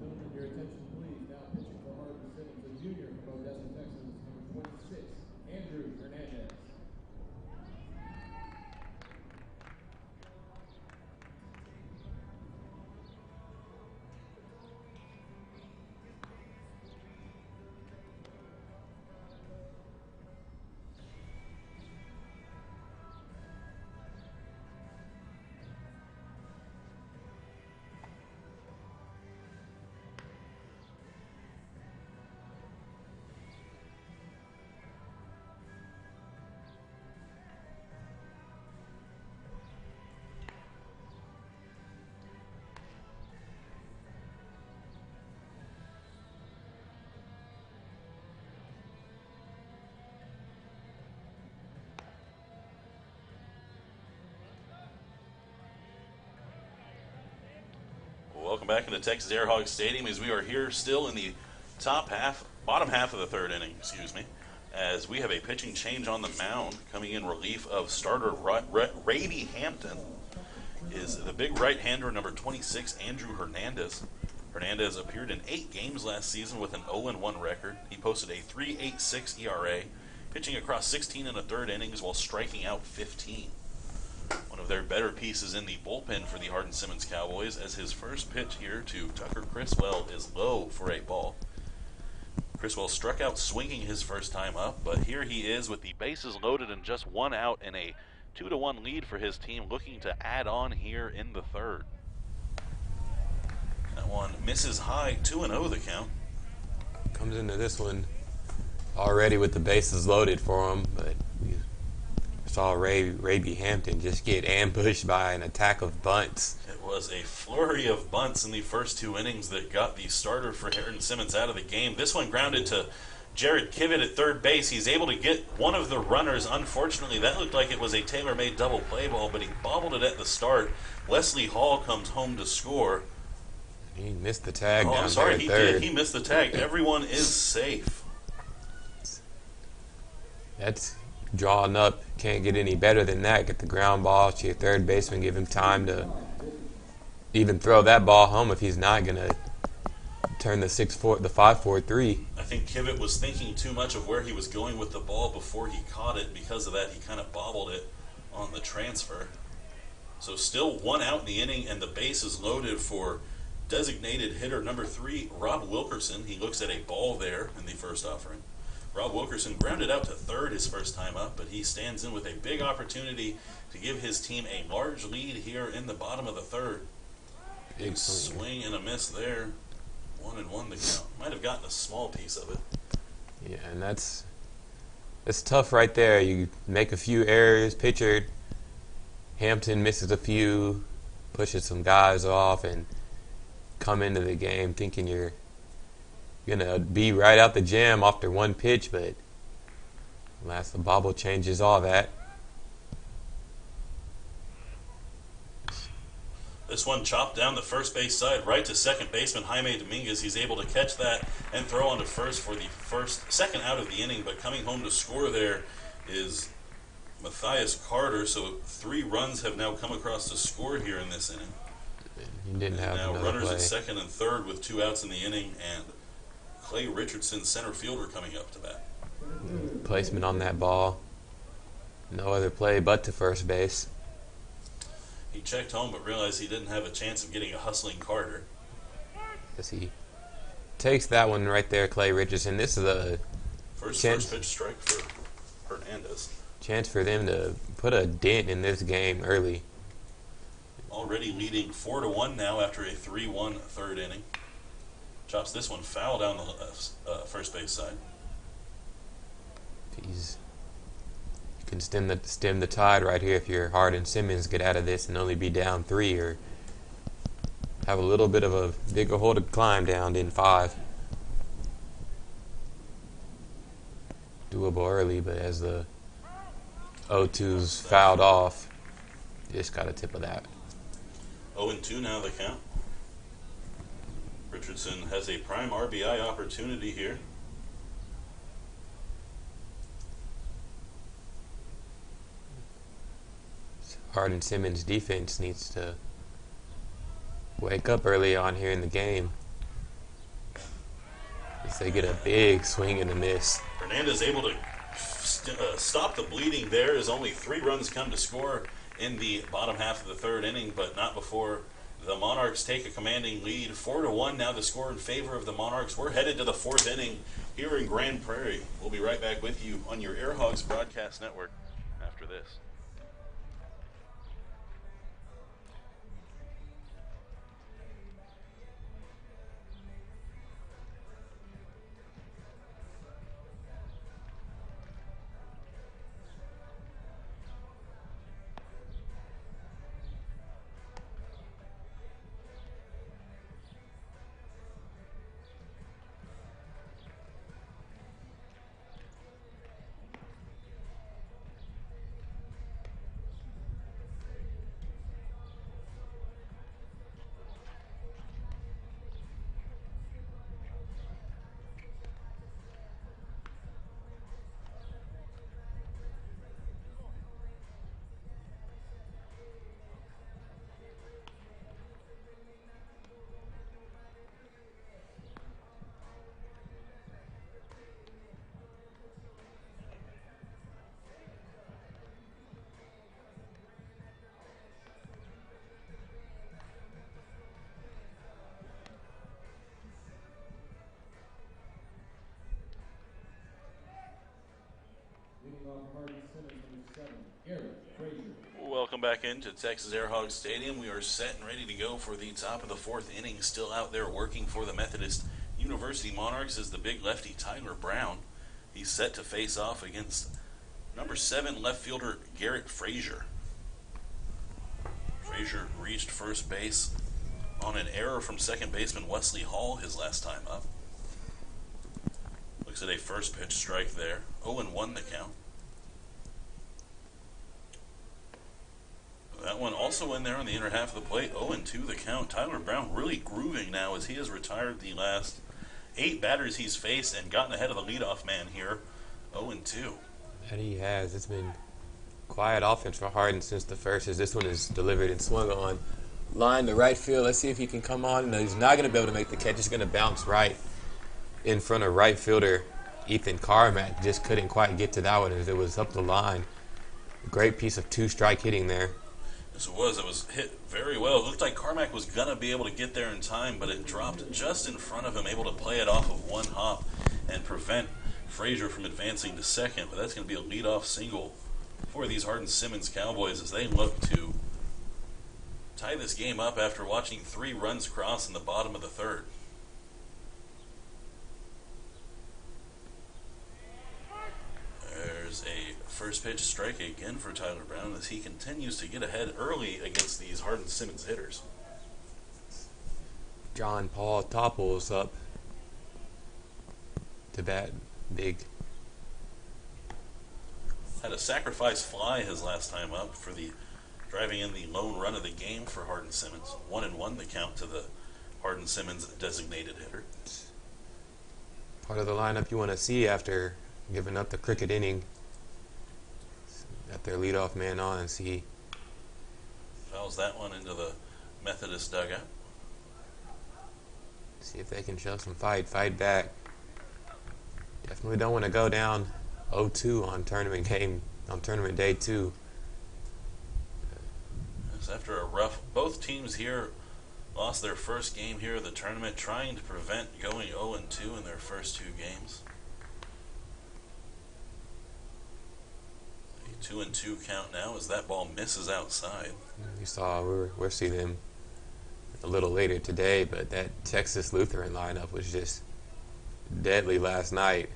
Gentlemen, your attention please. Now pitching for Hardin-Simmons, a junior from Odessa, Texas, number 26, Andrew Hernandez. Welcome back into Texas Air Hogs Stadium as we are here still in the bottom half of the third inning, as we have a pitching change on the mound. Coming in relief of starter Ravy Hampton is the big right-hander, number 26, Andrew Hernandez. Hernandez appeared in 8 games last season with an 0-1 record. He posted a 3.86 ERA, pitching across 16 1/3 innings while striking out 15. One of their better pieces in the bullpen for the Hardin-Simmons Cowboys, as his first pitch here to Tucker Criswell is low for a ball. Criswell struck out swinging his first time up, but here he is with the bases loaded and just one out in a 2-1 lead for his team, looking to add on here in the third. That one misses high, 2-0 the count. Comes into this one already with the bases loaded for him, but we saw Ravy Hampton just get ambushed by an attack of bunts. It was a flurry of bunts in the first 2 innings that got the starter for Hardin-Simmons out of the game. This one grounded to Jared Kivett at third base. He's able to get one of the runners. Unfortunately, that looked like it was a tailor-made double play ball, but he bobbled it at the start. Wesley Hall comes home to score. He missed the tag. Oh, down I'm sorry, there he at third. did. He missed the tag. Everyone is safe. That's drawing up. Can't get any better than that. Get the ground ball to your third baseman. Give him time to even throw that ball home if he's not going to turn the 5-4-3. I think Kivett was thinking too much of where he was going with the ball before he caught it. Because of that, he kind of bobbled it on the transfer. So still one out in the inning, and the base is loaded for designated hitter number 3, Rob Wilkerson. He looks at a ball there in the first offering. Rob Wilkerson grounded out to third his first time up, but he stands in with a big opportunity to give his team a large lead here in the bottom of the third. Big swing and a miss there. 1-1 to count. Might have gotten a small piece of it. Yeah, and it's tough right there. You make a few errors. Pitcher Hampton misses a few, pushes some guys off, and come into the game thinking you're gonna be right out the jam after one pitch, but alas, the bobble changes all that. This one chopped down the first base side right to second baseman Jaime Dominguez. He's able to catch that and throw on to first for the second out of the inning, but coming home to score there is Matthias Carter. So 3 runs have now come across to score here in this inning. He didn't have now another runners play. at second and third with 2 outs in the inning, and Clay Richardson, center fielder, coming up to bat. Placement on that ball. No other play but to first base. He checked home but realized he didn't have a chance of getting a hustling Carter. As he takes that one right there, Clay Richardson. This is a First pitch strike for Hernandez. chance for them to put a dent in this game early. Already leading 4-1 now after a 3-1 third inning. Chops this one foul down the first base side. You can stem the tide right here if you're Hardin-Simmons, get out of this and only be down 3, or have a little bit of a bigger hole to climb down in 5. Doable early, but as the 0-2's fouled off, you just got a tip of that. 0-2 now the count. Richardson has a prime RBI opportunity here. Hardin-Simmons defense needs to wake up early on here in the game. As they get a big swing and a miss. Hernandez able to stop the bleeding there as only 3 runs come to score in the bottom half of the third inning, but not before the Monarchs take a commanding lead. 4-1 now the score in favor of the Monarchs. We're headed to the 4th inning here in Grand Prairie. We'll be right back with you on your Air Hogs broadcast network after this. Leading off Hardin-Simmons, number 7, Garrett Frazier. Welcome back into Texas Air Hogs Stadium. We are set and ready to go for the top of the 4th inning. Still out there working for the Methodist University Monarchs is the big lefty Tyler Brown. He's set to face off against number 7 left fielder Garrett Frazier. Frazier reached first base on an error from second baseman Wesley Hall his last time up. Looks at a first pitch strike there. 0-1 the count. That one also in there on the inner half of the plate. 0-2 the count. Tyler Brown really grooving now as he has retired the last 8 batters he's faced and gotten ahead of the leadoff man here. 0-2. That he has. It's been quiet offense for Hardin since the first, as this one is delivered and swung on. Line to right field. Let's see if he can come on. No, he's not going to be able to make the catch. He's going to bounce right in front of right fielder Ethan Carmack. Just couldn't quite get to that one as it was up the line. Great piece of 2-strike hitting there. Yes, it was. It was hit very well. It looked like Carmack was going to be able to get there in time, but it dropped just in front of him, able to play it off of one hop and prevent Frazier from advancing to second. But that's going to be a leadoff single for these Hardin-Simmons Cowboys as they look to tie this game up after watching 3 runs cross in the bottom of the third. There's a first pitch strike again for Tyler Brown as he continues to get ahead early against these Hardin-Simmons hitters. John Paul topples up to bat big. Had a sacrifice fly his last time up for the driving in the lone run of the game for Hardin-Simmons. 1-1 the count to the Hardin-Simmons designated hitter. Part of the lineup you want to see after giving up the cricket inning. Got their leadoff man on and see. Fouls that one into the Methodist dugout. See if they can show some fight back. Definitely don't want to go down 0-2 on tournament day 2. Yes, after a rough, both teams here lost their first game here of the tournament, trying to prevent going 0-2 in their first 2 games. A 2-2 count now as that ball misses outside. You saw we'll see them a little later today, but that Texas Lutheran lineup was just deadly last night.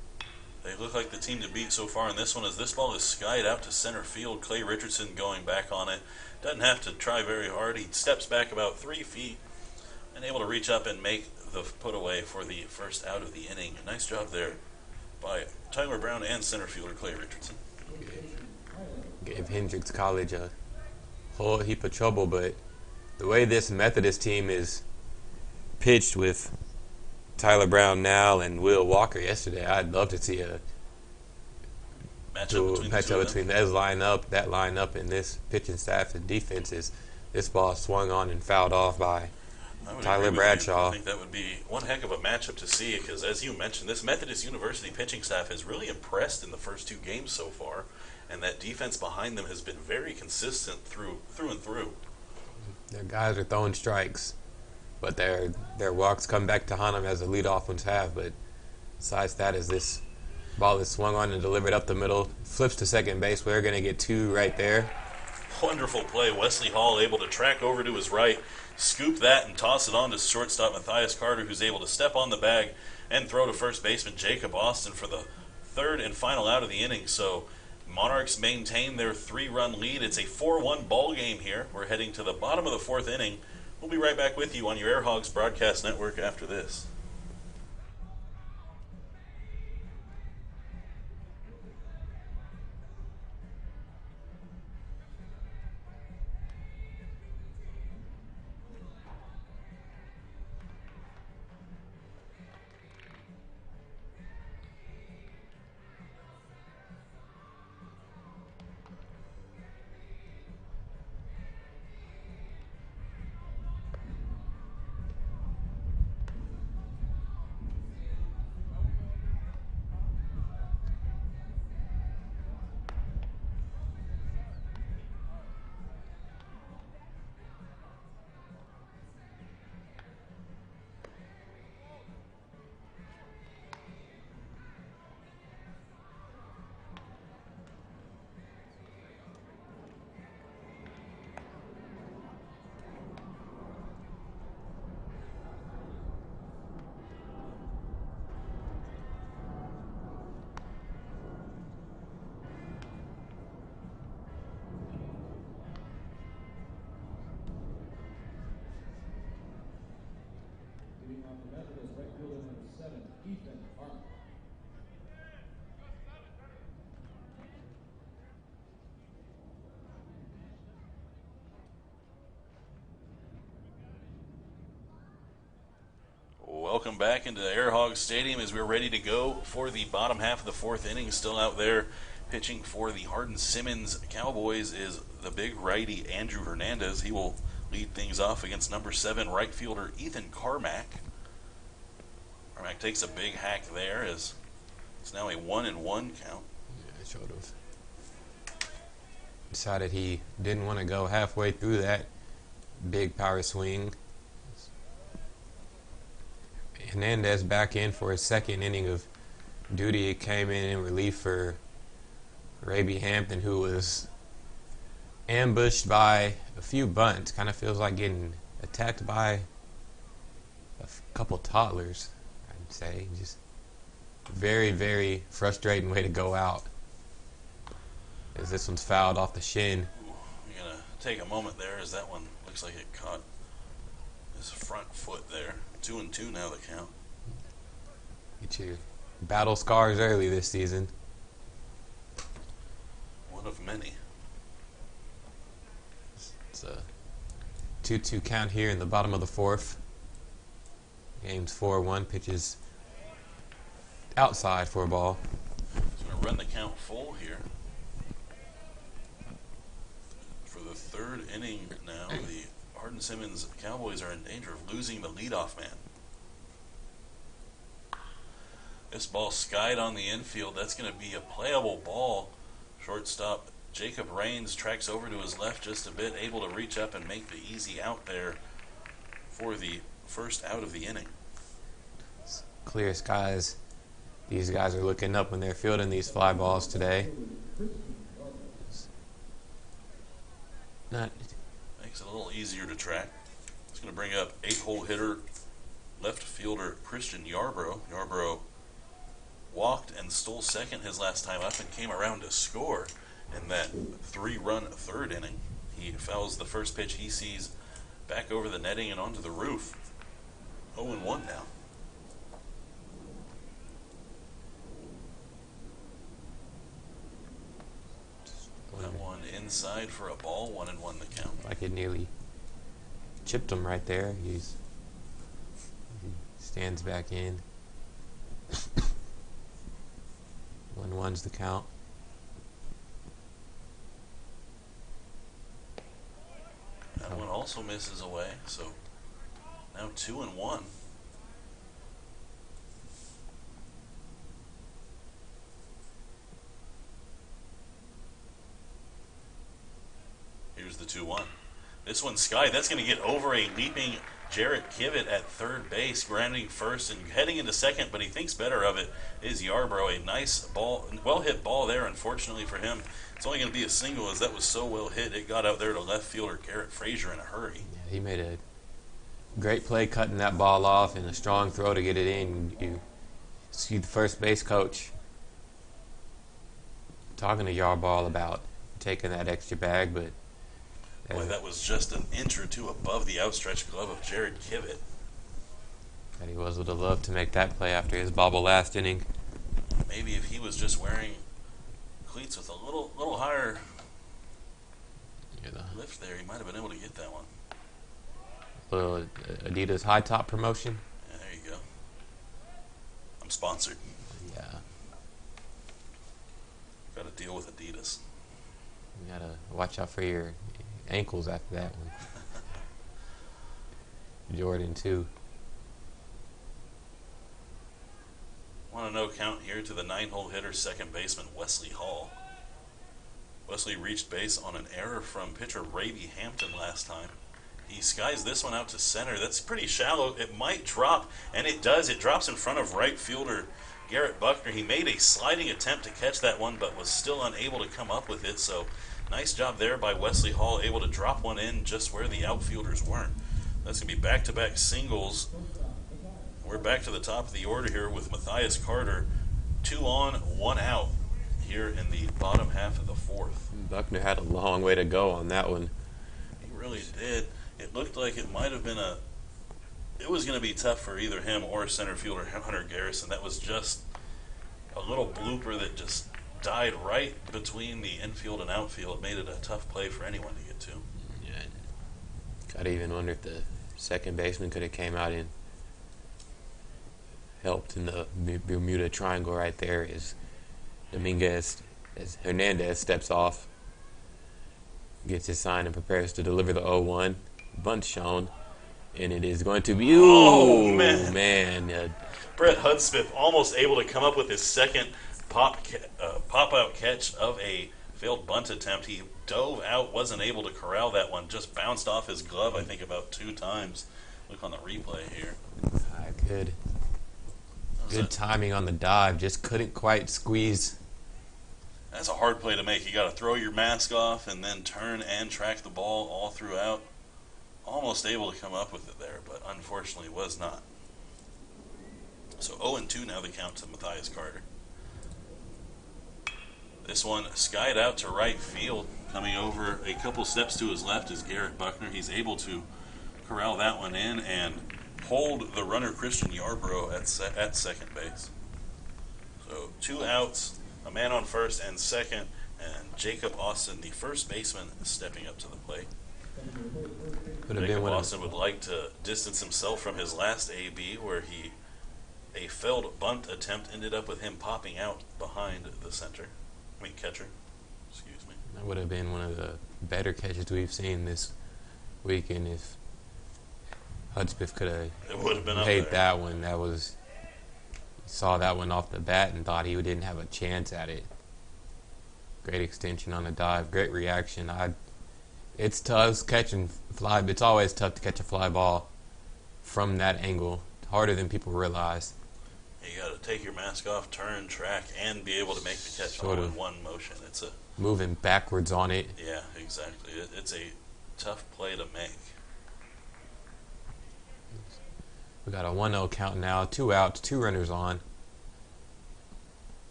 They look like the team to beat so far in this one as this ball is skied out to center field. Clay Richardson going back on it. Doesn't have to try very hard. He steps back about 3 feet and able to reach up and make the put away for the first out of the inning. Nice job there by Tyler Brown and center fielder Clay Richardson. Gave Hendrix College a whole heap of trouble, but the way this Methodist team is pitched with Tyler Brown now and Will Walker yesterday, I'd love to see a matchup between that lineup and this pitching staff and defenses. This ball swung on and fouled off by Tyler Bradshaw. I think that would be one heck of a matchup to see because, as you mentioned, this Methodist University pitching staff has really impressed in the first 2 games so far, and that defense behind them has been very consistent through and through. Their guys are throwing strikes, but their walks come back to haunt them as the leadoff ones have. But besides that, as this ball is swung on and delivered up the middle, flips to second base, we're going to get 2 right there. Wonderful play. Wesley Hall able to track over to his right, scoop that, and toss it on to shortstop Matthias Carter, who's able to step on the bag and throw to first baseman Jacob Austin for the 3rd and final out of the inning. So Monarchs maintain their 3-run lead. It's a 4-1 ball game here. We're heading to the bottom of the 4th inning. We'll be right back with you on your Air Hogs broadcast network after this. Leading off the Methodist, right fielder number 7, Ethan Carmack. Welcome back into Air Hogs Stadium as we're ready to go for the bottom half of the fourth inning. Still out there pitching for the Hardin-Simmons Cowboys is the big righty Andrew Hernandez. He will lead things off against number 7 right fielder Ethan Carmack. Carmack takes a big hack there as it's now a 1-1 count. Yeah, it should have. Decided he didn't want to go halfway through that big power swing. Hernandez back in for his second inning of duty. It came in relief for Raby Hampton, who was ambushed by a few bunts. Kind of feels like getting attacked by a couple toddlers, I'd say. Just very, very frustrating way to go out, as this one's fouled off the shin. Ooh, you're going to take a moment there as that one looks like it caught his front foot there. 2-2 now the count. Get your battle scars early this season. One of many. It's a 2-2 count here in the bottom of the fourth. Game's 4-1. Pitches outside for a ball. He's going to run the count full here. For the third inning now, the Hardin-Simmons Cowboys are in danger of losing the leadoff man. This ball skied on the infield. That's going to be a playable ball. Shortstop Jacob Raines tracks over to his left just a bit, able to reach up and make the easy out there for the first out of the inning. Clear skies. These guys are looking up when they're fielding these fly balls today. Not Makes it a little easier to track. It's going to bring up 8-hole hitter, left fielder Christian Yarbrough. Yarbrough walked and stole second his last time up and came around to score in that 3-run third inning. He fouls the first pitch he sees back over the netting and onto the roof. 0-1 now. That one inside for a ball, 1-1 the count. like it nearly chipped him right there. He stands back in. 1-1's the count. That one also misses away, so now 2-1. Here's the 2-1. This one's sky. That's going to get over a leaping Jarrett Kivett at third base, grounding first and heading into second, but he thinks better of it is Yarbrough. A nice ball, well-hit ball there, unfortunately for him. It's only going to be a single as that was so well hit. It got out there to left fielder Garrett Frazier in a hurry. Yeah, he made a great play cutting that ball off and a strong throw to get it in. You see the first base coach talking to Yarbrough about taking that extra bag, but Boy, that was just an inch or two above the outstretched glove of Jared Kivett. that he would have loved to make that play after his bobble last inning. Maybe if he was just wearing cleats with a little higher lift there, he might have been able to get that one. Little Adidas high top promotion. Yeah, there you go. I'm sponsored. Yeah, Got to deal with Adidas. you gotta watch out for your ankles after that one. Jordan too. 1-0 count here to the 9-hole hitter, second baseman Wesley Hall. Wesley reached base on an error from pitcher Raby Hampton last time. He skies this one out to center. That's pretty shallow. It might drop, and it does. It drops in front of right fielder Garrett Buckner. He made a sliding attempt to catch that one, but was still unable to come up with it. So nice job there by Wesley Hall, able to drop one in just where the outfielders weren't. That's going to be back-to-back singles. We're back to the top of the order here with Matthias Carter. 2 on, 1 out here in the bottom half of the fourth. Buckner had a long way to go on that one. He really did. It looked like it might have been it was going to be tough for either him or center fielder Hunter Garrison. That was just a little blooper that just died right between the infield and outfield. It made it a tough play for anyone to get to. Yeah. Gotta even wonder if the second baseman could have came out in helped in the Bermuda Triangle right there is Dominguez, as Hernandez steps off, gets his sign and prepares to deliver the 0-1. Bunt shown, and it is going to be, Oh, ooh, man. man. Brett Hudspeth almost able to come up with his second pop-out catch of a failed bunt attempt. He dove out, wasn't able to corral that one, just bounced off his glove, I think, about 2 times. Look on the replay here. Good timing on the dive, just couldn't quite squeeze. That's a hard play to make. You got to throw your mask off and then turn and track the ball all throughout. Almost able to come up with it there, but unfortunately was not. So 0-2 now the count to Matthias Carter. This one skied out to right field. Coming over a couple steps to his left is Garrett Buckner. He's able to corral that one in and hold the runner Christian Yarbrough at second base. So 2 outs, a man on first and second, and Jacob Austin, the first baseman, stepping up to the plate. Jacob Austin would like to distance himself from his last AB, where a failed bunt attempt ended up with him popping out behind the catcher. Excuse me. That would have been one of the better catches we've seen this weekend if Hudspeth could have made that one. Saw that one off the bat and thought he didn't have a chance at it. Great extension on the dive. Great reaction. It's tough catching fly. It's always tough to catch a fly ball from that angle. Harder than people realize. You got to take your mask off, turn, track, and be able to make the catch all in one motion. It's moving backwards on it. Yeah, exactly. It's a tough play to make. We got a 1-0 count now. 2 outs, 2 runners on.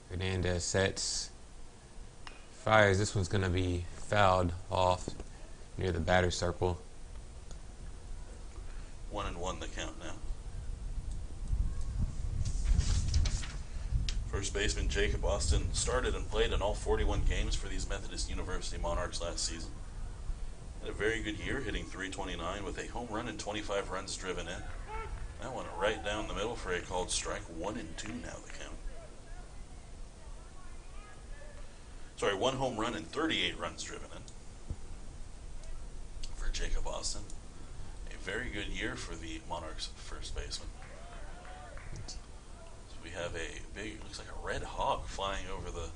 Hernandez sets, fires. This one's going to be fouled off near the batter's circle. 1-1 the count now. First baseman Jacob Austin started and played in all 41 games for these Methodist University Monarchs last season. Had a very good year, hitting .329 with a home run and 25 runs driven in. That one right down the middle for a called strike. 1-2 now the count. Sorry, 1 home run and 38 runs driven in for Jacob Austin. A very good year for the Monarchs first baseman. So we have a big, looks like a red hawk flying over the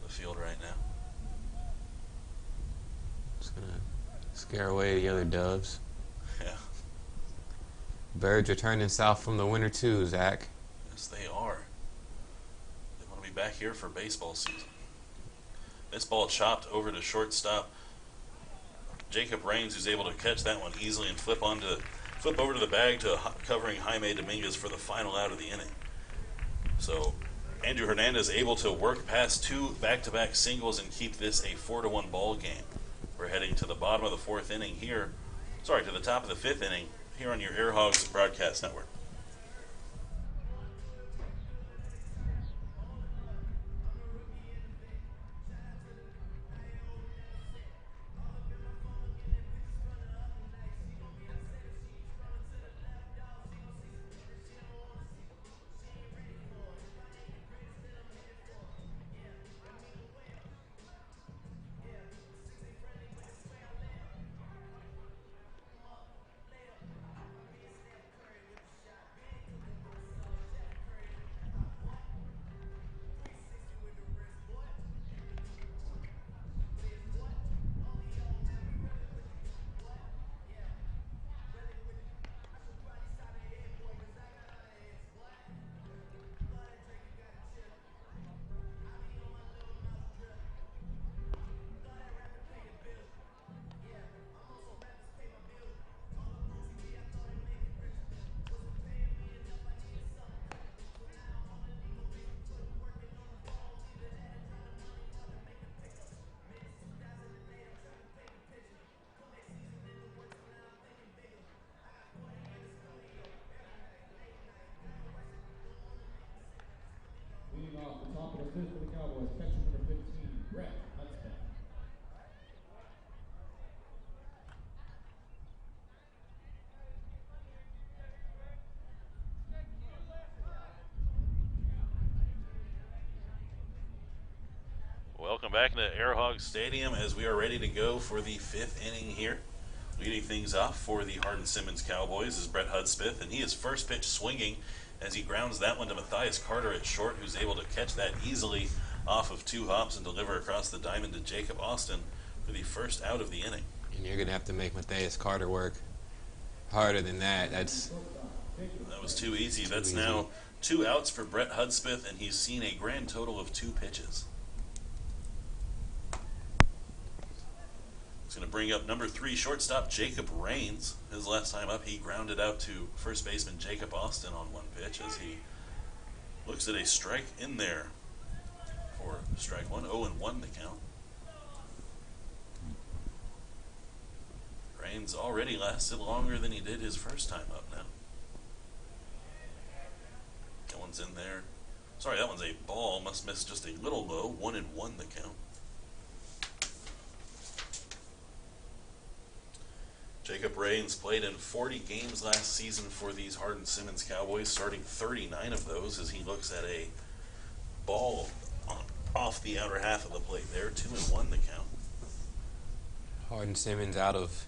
field right now. It's going to scare away the other doves. Yeah. Birds are turning south from the winter too, Zach. Yes, they are. They want to be back here for baseball season. This ball chopped over to shortstop. Jacob Raines, who's able to catch that one easily and flip over to the bag to covering Jaime Dominguez for the final out of the inning. So Andrew Hernandez able to work past 2 back-to-back singles and keep this a 4-1 ball game. We're heading to the bottom of the 4th inning here. Sorry, to the top of the 5th inning here on your Air Hogs Broadcast Network. Welcome back to Air Hog Stadium as we are ready to go for the 5th inning here. Leading things off for the Hardin-Simmons Cowboys is Brett Hudspeth, and he is first pitch swinging as he grounds that one to Matthias Carter at short, who's able to catch that easily off of 2 hops and deliver across the diamond to Jacob Austin for the first out of the inning. And you're going to have to make Matthias Carter work harder than that. That was too easy. That's now 2 outs for Brett Hudspeth, and he's seen a grand total of 2 pitches. He's going to bring up number 3 shortstop Jacob Rains. His last time up, he grounded out to first baseman Jacob Austin on 1 pitch as he looks at a strike in there for strike 1. 0-1 the count. Rains already lasted longer than he did his first time up now. That one's in there. Sorry, that one's a ball. Must miss just a little low. 1-1 the count. Jacob Rains played in 40 games last season for these Hardin-Simmons Cowboys, starting 39 of those as he looks at a ball off the outer half of the plate there. 2-1 the count. Hardin-Simmons out of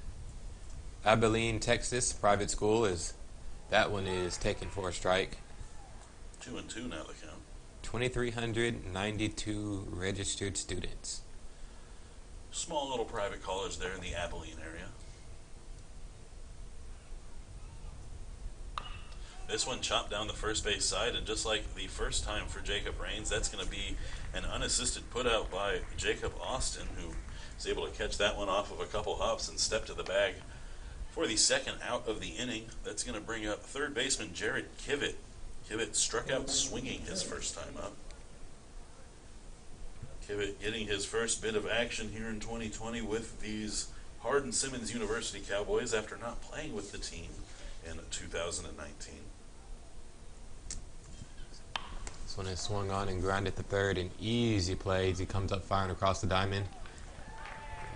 Abilene, Texas, private school, that one is taken for a strike. 2-2 now the count. 2,392 registered students. Small little private college there in the Abilene area. This one chopped down the first base side, and just like the first time for Jacob Rains, that's going to be an unassisted putout by Jacob Austin, who is able to catch that one off of a couple hops and step to the bag for the second out of the inning. That's going to bring up third baseman Jared Kivett. Kivett struck out swinging his first time up. Kivett getting his first bit of action here in 2020 with these Hardin-Simmons University Cowboys after not playing with the team in 2019. This one is swung on and grounded to third. An easy play as he comes up firing across the diamond.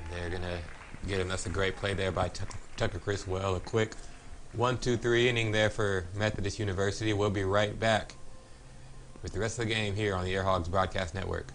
And they're going to get him. That's a great play there by Tucker Criswell. A quick 1-2-3 inning there for Methodist University. We'll be right back with the rest of the game here on the Air Hogs Broadcast Network.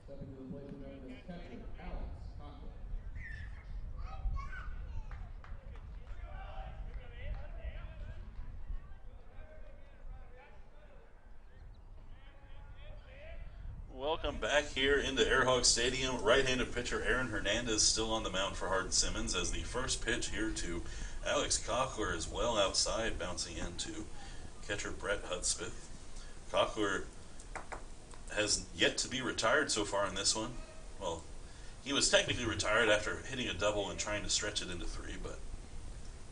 Stepping to the plate tonight is catcher Alex Cochran. Welcome back here into Air Hog Stadium. Right-handed pitcher Aaron Hernandez still on the mound for Hardin-Simmons as the first pitch here to Alex Cochler is well outside, bouncing into catcher Brett Hudspeth. Cochler has yet to be retired so far in this one. Well, he was technically retired after hitting a double and trying to stretch it into 3, but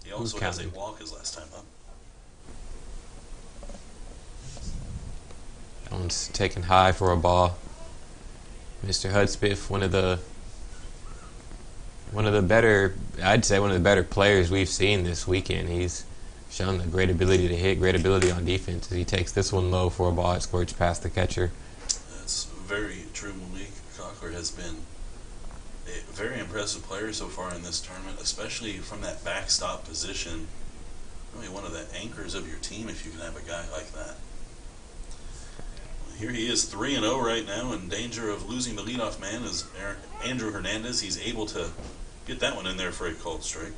he also has a walk his last time up. That one's taken high for a ball. Mr. Hudspeth, one of the better, I'd say one of the better players we've seen this weekend. He's shown a great ability to hit, great ability on defense. He takes this one low for a ball. It squirts past the catcher. That's very true, Malik. Cochler has been a very impressive player so far in this tournament, especially from that backstop position. Really one of the anchors of your team if you can have a guy like that. Here he is 3-0 right now, in danger of losing the leadoff man is Andrew Hernandez. He's able to get that one in there for a called strike.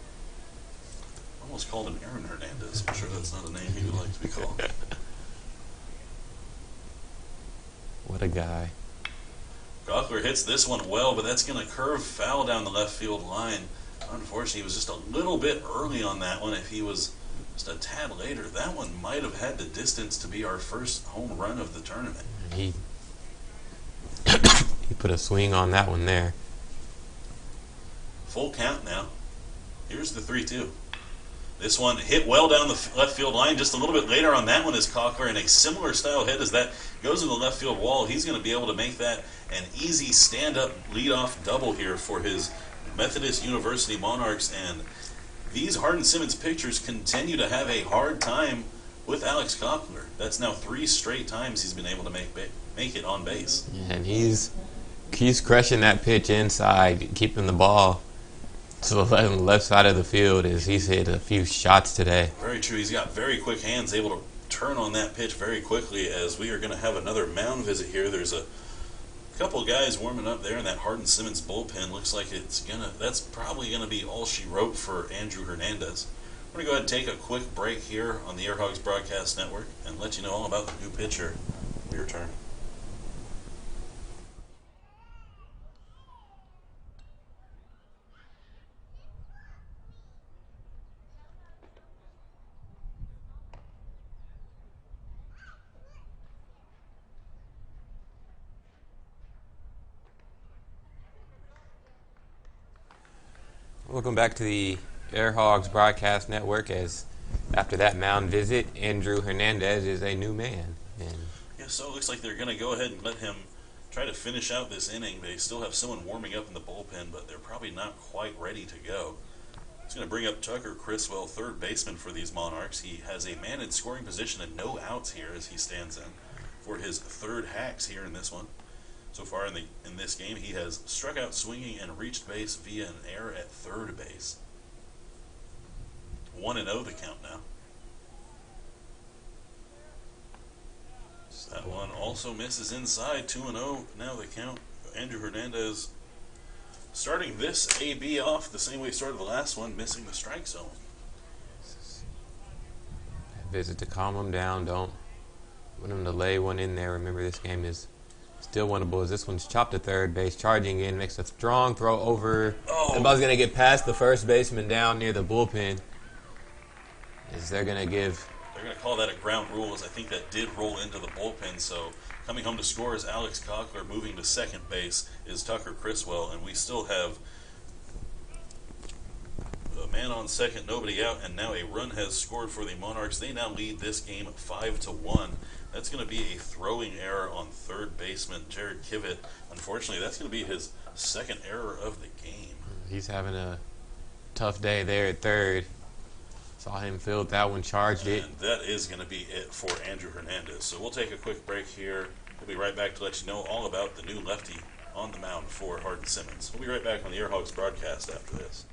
Almost called him Aaron Hernandez. I'm sure that's not a name he would like to be called. What a guy. Gockler hits this one well, but that's going to curve foul down the left field line. Unfortunately, he was just a little bit early on that one. If he was just a tad later, that one might have had the distance to be our first home run of the tournament. He put a swing on that one there. Full count now. Here's the 3-2. This one hit well down the left field line. Just a little bit later on that one is Cochler, and a similar style hit as that goes in the left field wall. He's going to be able to make that an easy stand-up leadoff double here for his Methodist University Monarchs. And these Hardin-Simmons pitchers continue to have a hard time with Alex Cochler. That's now 3 straight times he's been able to make it on base. And he's crushing that pitch inside, keeping the ball to the left side of the field as he's hit a few shots today. Very true. He's got very quick hands, able to turn on that pitch very quickly. As we are going to have another mound visit here. There's a couple guys warming up there in that Hardin-Simmons bullpen. Looks like that's probably gonna be all she wrote for Andrew Hernandez. We're gonna go ahead and take a quick break here on the Air Hogs Broadcast Network and let you know all about the new pitcher. We return. Welcome back to the Air Hogs Broadcast Network. As after that mound visit, Andrew Hernandez is a new man. And yeah, so it looks like they're going to go ahead and let him try to finish out this inning. They still have someone warming up in the bullpen, but they're probably not quite ready to go. He's going to bring up Tucker Criswell, third baseman for these Monarchs. He has a man in scoring position and no outs here as he stands in for his third hacks here in this one. So far in this game, he has struck out swinging and reached base via an error at third base. 1-0 the count now. That one also misses inside. 2-0 now the count. Andrew Hernandez starting this AB off the same way he started the last one, missing the strike zone. visit to calm him down. Don't want him to lay one in there. Remember, this game is still winnable as this one's chopped to third base, charging in, makes a strong throw over. The ball's going to get past the first baseman down near the bullpen. They're going to call that a ground rule, as I think that did roll into the bullpen. So coming home to score is Alex Cochler. Moving to second base is Tucker Criswell, and we still have a man on second, nobody out, and now a run has scored for the Monarchs. They now lead this game 5-1. That's going to be a throwing error on third baseman Jared Kivett. Unfortunately, that's going to be his second error of the game. He's having a tough day there at third. Saw him field that one, charged it. And that is going to be it for Andrew Hernandez. So we'll take a quick break here. We'll be right back to let you know all about the new lefty on the mound for Hardin-Simmons. We'll be right back on the Air Hogs broadcast after this.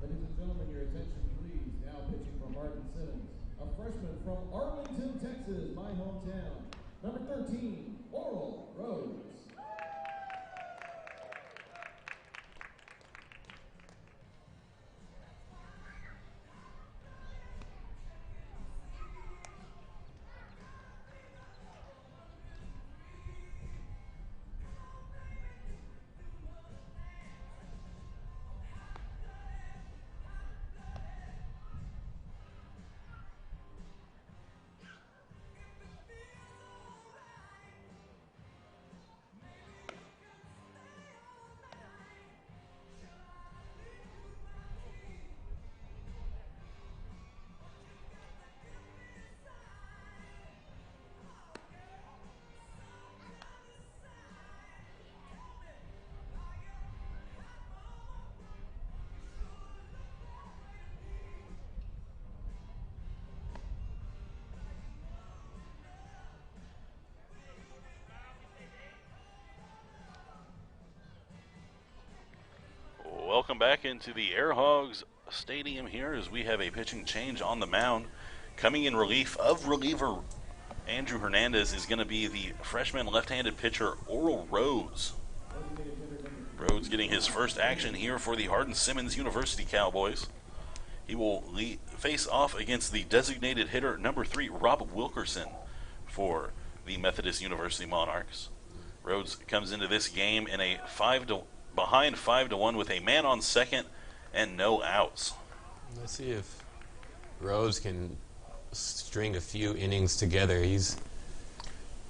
Ladies and gentlemen, your attention please. Now pitching for Hardin-Simmons, a freshman from Arlington, Texas, my hometown. Number 13, Laurel Rose. back into the Air Hogs Stadium here as we have a pitching change on the mound. Coming in relief of reliever Andrew Hernandez is going to be the freshman left-handed pitcher Oral Rhodes. Rhodes getting his first action here for the Hardin-Simmons University Cowboys. He will face off against the designated hitter number 3, Rob Wilkerson, for the Methodist University Monarchs. Rhodes comes into this game in a behind 5-1 with a man on second and no outs. Let's see if Rhodes can string a few innings together. He's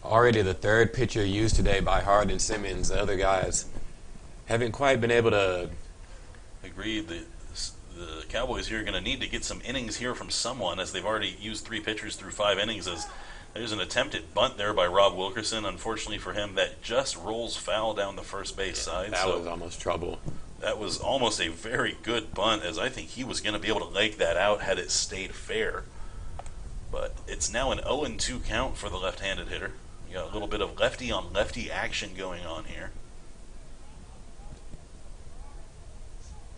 already the third pitcher used today by Hardin-Simmons. The other guys haven't quite been able to. Agreed. The Cowboys here are going to need to get some innings here from someone, as they've already used 3 pitchers through 5 innings. As there's an attempted bunt there by Rob Wilkerson. Unfortunately for him, that just rolls foul down the first base side. That was almost trouble. That was almost a very good bunt, as I think he was going to be able to leg that out had it stayed fair. But it's now an 0-2 count for the left-handed hitter. You got a little bit of lefty-on-lefty action going on here.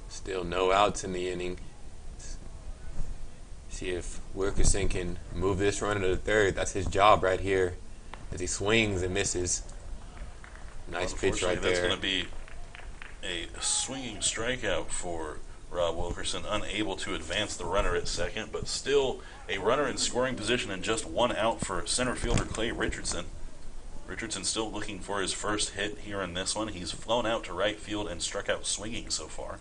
Still no outs in the inning. See if Wilkerson can move this runner to the third. That's his job right here, as he swings and misses. Nice pitch right there. That's going to be a swinging strikeout for Rob Wilkerson, unable to advance the runner at second, but still a runner in scoring position and just 1 out for center fielder Clay Richardson. Richardson still looking for his first hit here in this one. He's flown out to right field and struck out swinging so far.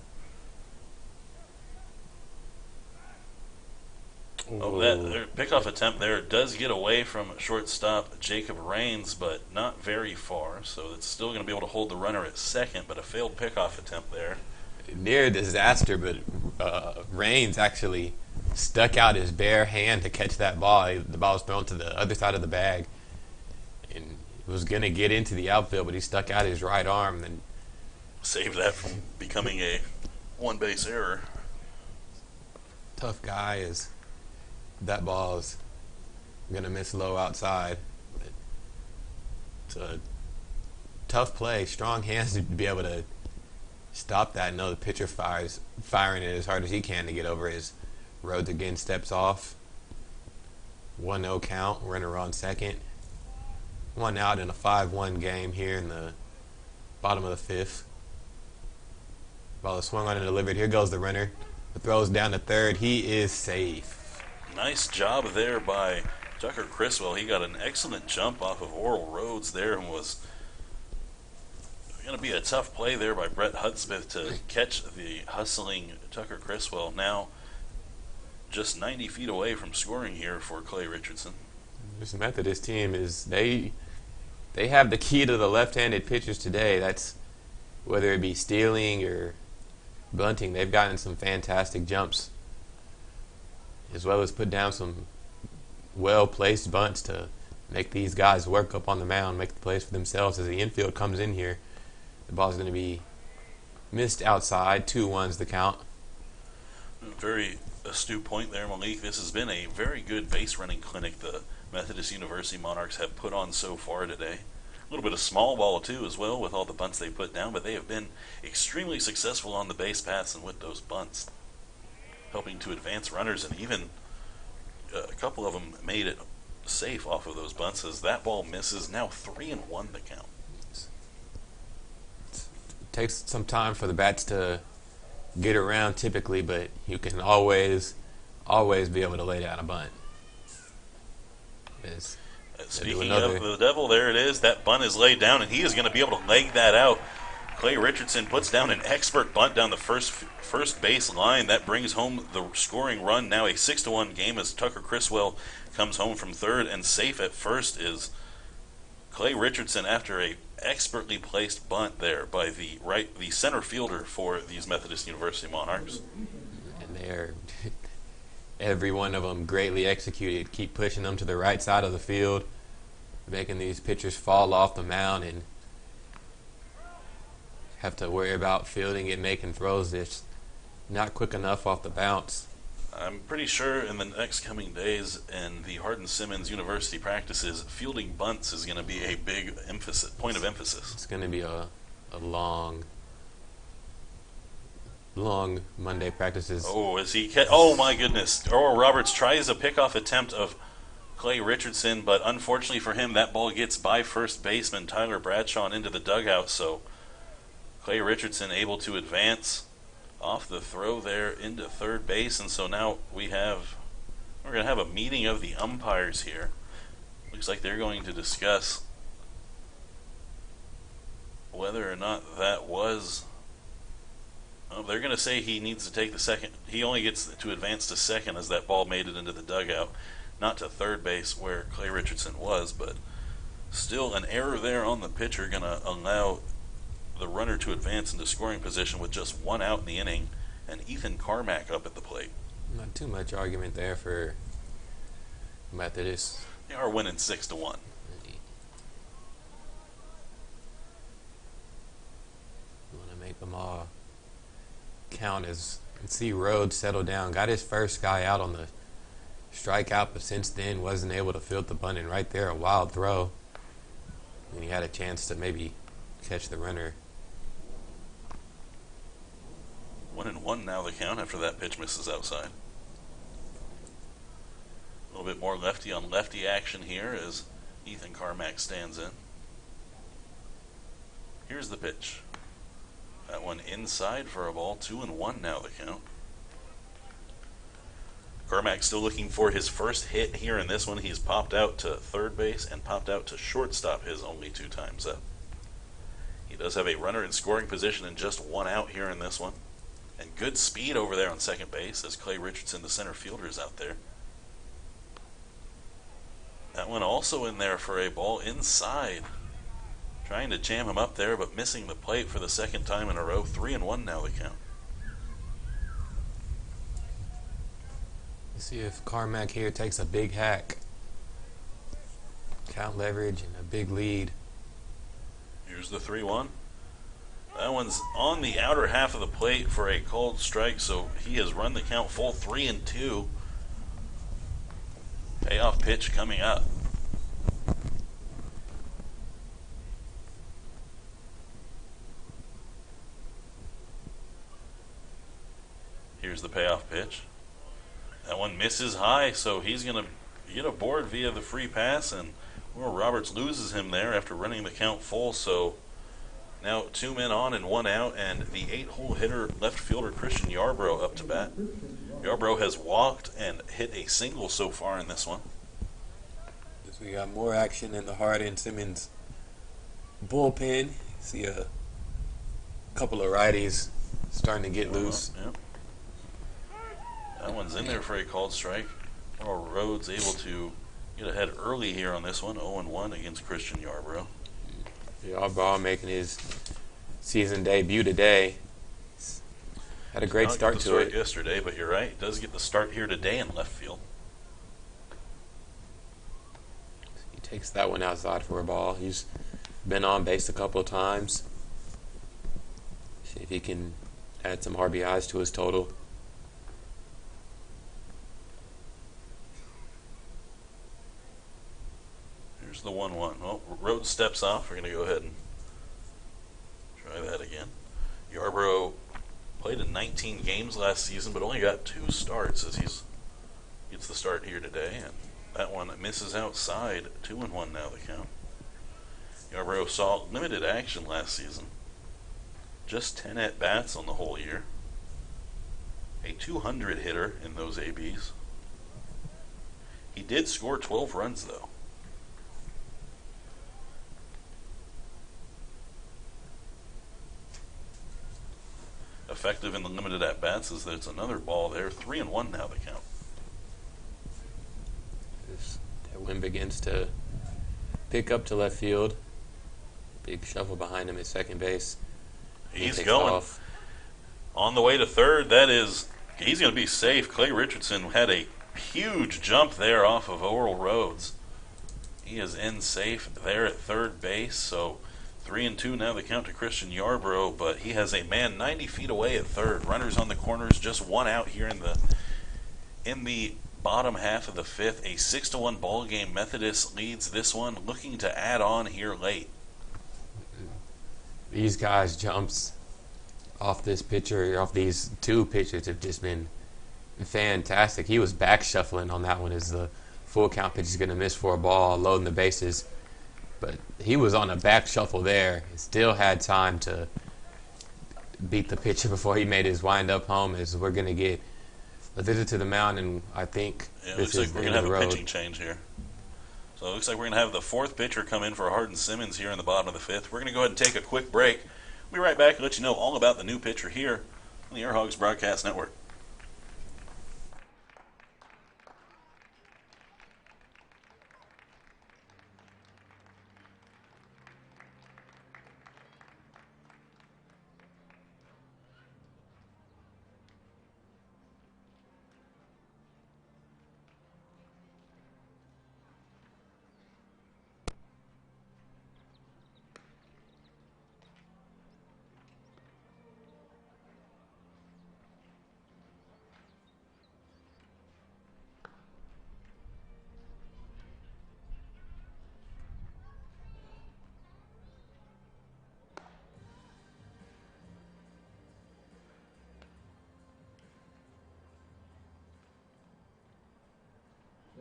Oh, that pickoff attempt there does get away from shortstop Jacob Raines, but not very far. So it's still going to be able to hold the runner at second, but a failed pickoff attempt there. Near disaster, but Raines actually stuck out his bare hand to catch that ball. The ball was thrown to the other side of the bag, and it was going to get into the outfield, but he stuck out his right arm and saved that from becoming a one-base error. Tough guy is. That ball is going to miss low outside. It's a tough play. Strong hands to be able to stop that. Know the pitcher firing it as hard as he can to get over his. Rhodes again steps off. 1-0 count. Runner on second. 1 out in a 5-1 game here in the bottom of the 5th. Ball is swung on and delivered. Here goes the runner. The throws down to third. He is safe. Nice job there by Tucker Criswell. He got an excellent jump off of Oral Rhodes there and was going to be a tough play there by Brett Hudsmith to catch the hustling Tucker Criswell. Now just 90 feet away from scoring here for Clay Richardson. This Methodist team is they have the key to the left-handed pitchers today. That's whether it be stealing or bunting. They've gotten some fantastic jumps, as well as put down some well-placed bunts to make these guys work up on the mound, make the plays for themselves. As the infield comes in here, the ball's going to be missed outside. 2-1's the count. Very astute point there, Malik. This has been a very good base running clinic the Methodist University Monarchs have put on so far today. A little bit of small ball, too, as well, with all the bunts they put down, but they have been extremely successful on the base paths and with those bunts, helping to advance runners, and even a couple of them made it safe off of those bunts as that ball misses. Now 3-1 the count. It takes some time for the bats to get around typically, but you can always be able to lay down a bunt. Speaking of the devil, there it is. That bunt is laid down, and he is going to be able to leg that out. Clay Richardson puts down an expert bunt down the first base line. That brings home the scoring run. Now a 6-1 game as Tucker Criswell comes home from third, and safe at first is Clay Richardson after a expertly placed bunt there by the center fielder for these Methodist University Monarchs. And they're every one of them greatly executed. Keep pushing them to the right side of the field, making these pitchers fall off the mound and have to worry about fielding it, making throws that's not quick enough off the bounce. I'm pretty sure in the next coming days in the Hardin-Simmons University practices, fielding bunts is going to be a big point of emphasis. It's going to be a long long Monday practices. Oh, oh my goodness. Oral Roberts tries a pickoff attempt of Clay Richardson, but unfortunately for him, that ball gets by first baseman Tyler Bradshaw into the dugout, so Clay Richardson able to advance off the throw there into third base, and so now we're going to have a meeting of the umpires here. Looks like they're going to discuss whether or not that was... Oh, they're going to say he needs to take the second. He only gets to advance to second as that ball made it into the dugout, not to third base where Clay Richardson was, but still an error there on the pitcher going to allow the runner to advance into scoring position with just one out in the inning, and Ethan Carmack up at the plate. Not too much argument there for Methodist. They are winning 6-1. You want to make them all count as see Rhodes settle down. Got his first guy out on the strikeout, but since then wasn't able to field the bunt, and right there a wild throw. And he had a chance to maybe catch the runner. 1-1 now the count after that pitch misses outside. A little bit more lefty on lefty action here as Ethan Carmack stands in. Here's the pitch. That one inside for a ball. 2-1 now the count. Carmack still looking for his first hit here in this one. He's popped out to third base and popped out to shortstop his only 2 times up. He does have a runner in scoring position and just 1 out here in this one. And good speed over there on second base as Clay Richardson, the center fielder, is out there. That one also in there for a ball inside. Trying to jam him up there, but missing the plate for the second time in a row. 3-1 now the count. Let's see if Carmack here takes a big hack. Count leverage and a big lead. Here's the 3-1. That one's on the outer half of the plate for a called strike, so he has run the count full. 3-2. Payoff pitch coming up. Here's the payoff pitch. That one misses high, so he's going to get aboard via the free pass, and Will Roberts loses him there after running the count full. So now 2 men on and 1 out, and the 8-hole hitter left fielder Christian Yarbrough up to bat. Yarbrough has walked and hit a single so far in this one. We got more action in the Hardin-Simmons bullpen. See a couple of righties starting to get loose. Yeah. That one's in there for a called strike. Rhodes able to get ahead early here on this one. 0-1 against Christian Yarbrough. Yarbrough making his season debut today. Had a great start to it yesterday, but you're right. Does get the start here today in left field. He takes that one outside for a ball. He's been on base a couple of times. See if he can add some RBIs to his total. Here's the 1-1. Well, Rhodes steps off. We're going to go ahead and try that again. Yarbrough played in 19 games last season, but only got 2 starts as he gets the start here today. And that one misses outside. 2-1 now the count. Yarbrough saw limited action last season. Just 10 at-bats on the whole year. A 200 hitter in those ABs. He did score 12 runs, though. Effective in the limited at-bats as there's another ball there. 3-1 now the count. That wind begins to pick up to left field. Big shuffle behind him at second base. He's going. Off. On the way to third, he's going to be safe. Clay Richardson had a huge jump there off of Oral Rhodes. He is in safe there at third base, so 3-2 now the count to Christian Yarbrough, but he has a man 90 feet away at third. Runners on the corners, just 1 out here in the bottom half of the 5th. A 6-1 ball game. Methodist leads this one, looking to add on here late. These guys' jumps off this pitcher, off these two pitchers have just been fantastic. He was back shuffling on that one as the full count pitch is going to miss for a ball, loading the bases. But he was on a back shuffle there. Still had time to beat the pitcher before he made his wind-up home, as we're going to get a visit to the mound, and I think this is we're going to have a pitching change here. So it looks like we're going to have the fourth pitcher come in for Hardin-Simmons here in the bottom of the fifth. We're going to go ahead and take a quick break. We'll be right back and let you know all about the new pitcher here on the Air Hogs Broadcast Network.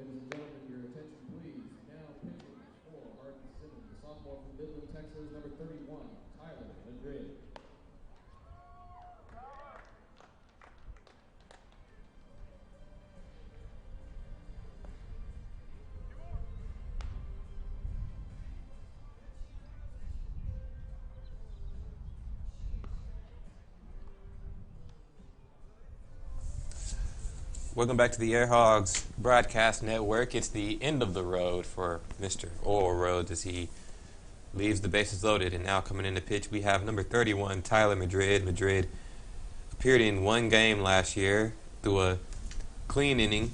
Ladies and gentlemen, your attention please. Now pitching for Hardin-Simmons, the sophomore from Midland, Texas, number 31, Tyler Madrid. Welcome back to the Air Hogs Broadcast Network. It's the end of the road for Mr. Oral Rhodes as he leaves the bases loaded. And now coming in to pitch, we have number 31, Tyler Madrid. Madrid appeared in one game last year through a clean inning,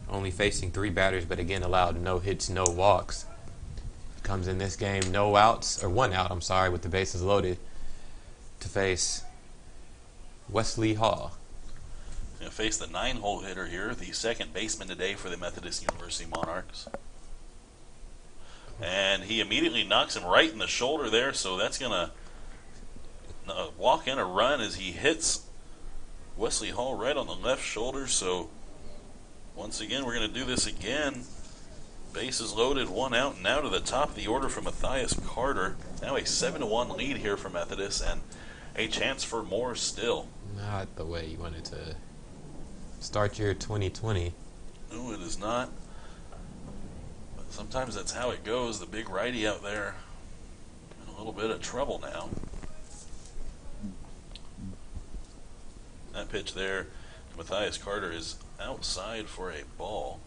only facing 3 batters, but again allowed no hits, no walks. Comes in this game, no outs, or 1 out, with the bases loaded to face Wesley Hall. Going to face the 9-hole hitter here, the second baseman today for the Methodist University Monarchs. And he immediately knocks him right in the shoulder there, so that's going to walk in a run as he hits Wesley Hall right on the left shoulder. So once again, we're going to do this again. Bases loaded, 1 out, and now to the top of the order for Matthias Carter. Now a 7-1 lead here for Methodist, and a chance for more still. Not the way you wanted to start your 2020. No, it is not. But sometimes that's how it goes. The big righty out there in a little bit of trouble now. That pitch there to Matthias Carter is outside for a ball.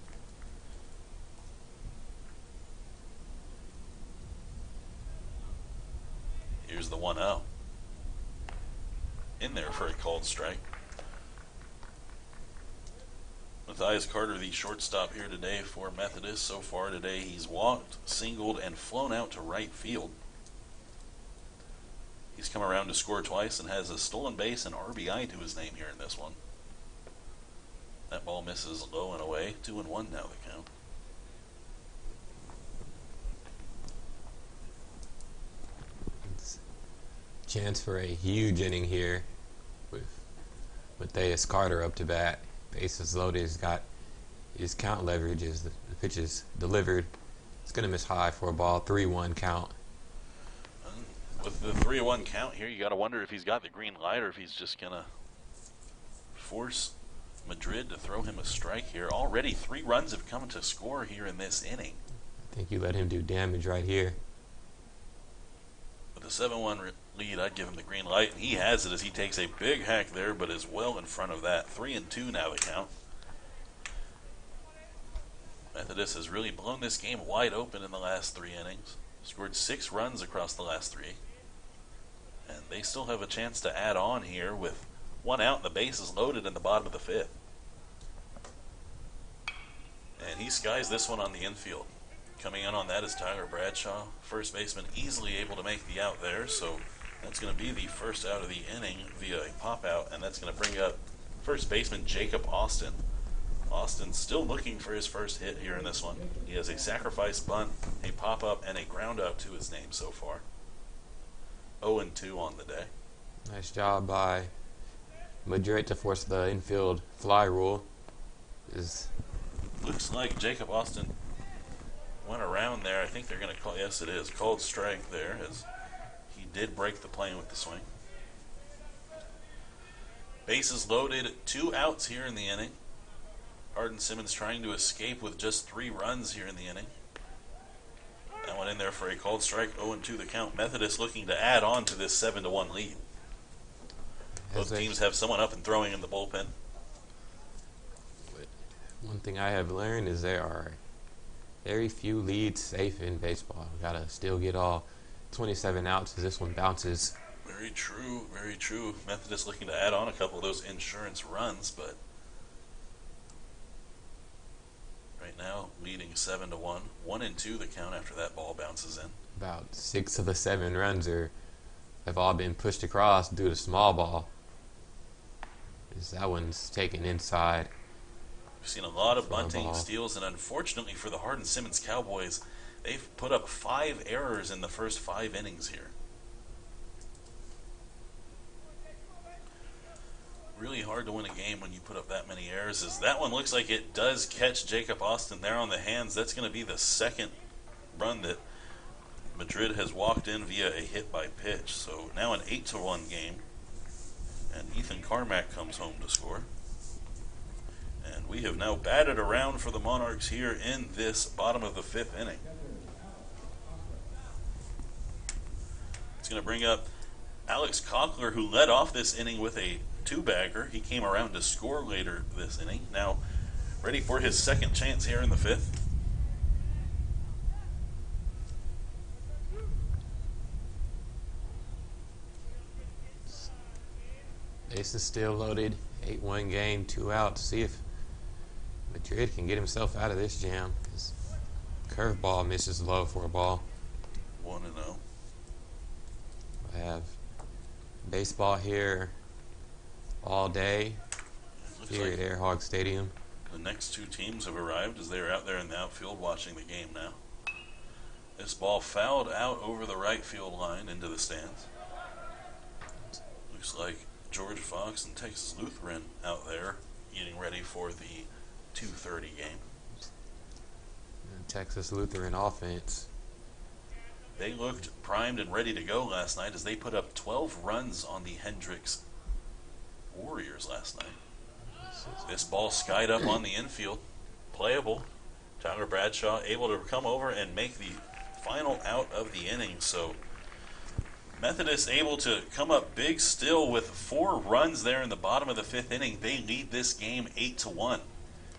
Here's the 1-0. In there for a called strike. Matthias Carter, the shortstop here today for Methodist. So far today, he's walked, singled, and flown out to right field. He's come around to score twice and has a stolen base and RBI to his name here in this one. That ball misses low and away. 2-1 now the count. Chance for a huge inning here with Matthias Carter up to bat. Bases loaded. He's got his count leverage as the pitch is delivered. It's going to miss high for a ball. 3-1 count. With the 3-1 count here, you got to wonder if he's got the green light or if he's just going to force Madrid to throw him a strike here. Already 3 runs have come to score here in this inning. I think you let him do damage right here. With a 7-1 lead, I'd give him the green light, and he has it as he takes a big hack there, but is well in front of that. 3-2 now the count. Methodist has really blown this game wide open in the last 3 innings. Scored 6 runs across the last 3. And they still have a chance to add on here with 1 out and the bases loaded in the bottom of the 5th. And he skies this one on the infield. Coming in on that is Tyler Bradshaw, first baseman, easily able to make the out there. So that's going to be the first out of the inning via a pop out, and that's going to bring up first baseman Jacob Austin. Austin still looking for his first hit here in this one. He has a sacrifice bunt, a pop up, and a ground out to his name so far. 0-2 on the day. Nice job by Madrid to force the infield fly rule. Is Looks like Jacob Austin went around there. I think they're going to call, yes it is, called strike there as he did break the plane with the swing. Bases loaded, 2 outs here in the inning. Hardin-Simmons trying to escape with just 3 runs here in the inning. That one in there for a called strike, 0-2 the count. Methodist looking to add on to this 7-1 lead. Both teams have someone up and throwing in the bullpen. one thing I have learned is there are very few leads safe in baseball. We gotta still get all 27 outs as this one bounces. Very true, very true. Methodist looking to add on a couple of those insurance runs, but right now leading 7-1. 1-2 the count after that ball bounces in. About 6 of the 7 runs have all been pushed across due to small ball. That one's taken inside. We've seen a lot of bunting, steals, and unfortunately for the Hardin-Simmons Cowboys, they've put up 5 errors in the first 5 innings here. Really hard to win a game when you put up that many errors. As that one looks like it does catch Jacob Austin there on the hands. That's going to be the second run that Madrid has walked in via a hit by pitch. So now an 8-1 game. And Ethan Carmack comes home to score. And we have now batted around for the Monarchs here in this bottom of the 5th inning. It's going to bring up Alex Cochler, who led off this inning with a 2-bagger. He came around to score later this inning. Now ready for his second chance here in the 5th. Bases still loaded. 8-1 game, 2 outs. See if Madrid can get himself out of this jam. His curveball misses low for a ball. 1-0. I have baseball here all day here at Air Hog Stadium. The next 2 teams have arrived as they are out there in the outfield watching the game now. This ball fouled out over the right field line into the stands. Looks like George Fox and Texas Lutheran out there getting ready for the 2:30 game. And Texas Lutheran offense. They looked primed and ready to go last night as they put up 12 runs on the Hendricks Warriors last night. This ball skied up on the infield. Playable. Tyler Bradshaw able to come over and make the final out of the inning. So Methodist able to come up big still with 4 runs there in the bottom of the 5th inning. They lead this game 8-1.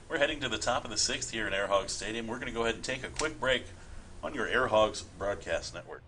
We're heading to the top of the 6th here at Air Hogs Stadium. We're going to go ahead and take a quick break on your Air Hogs broadcast network.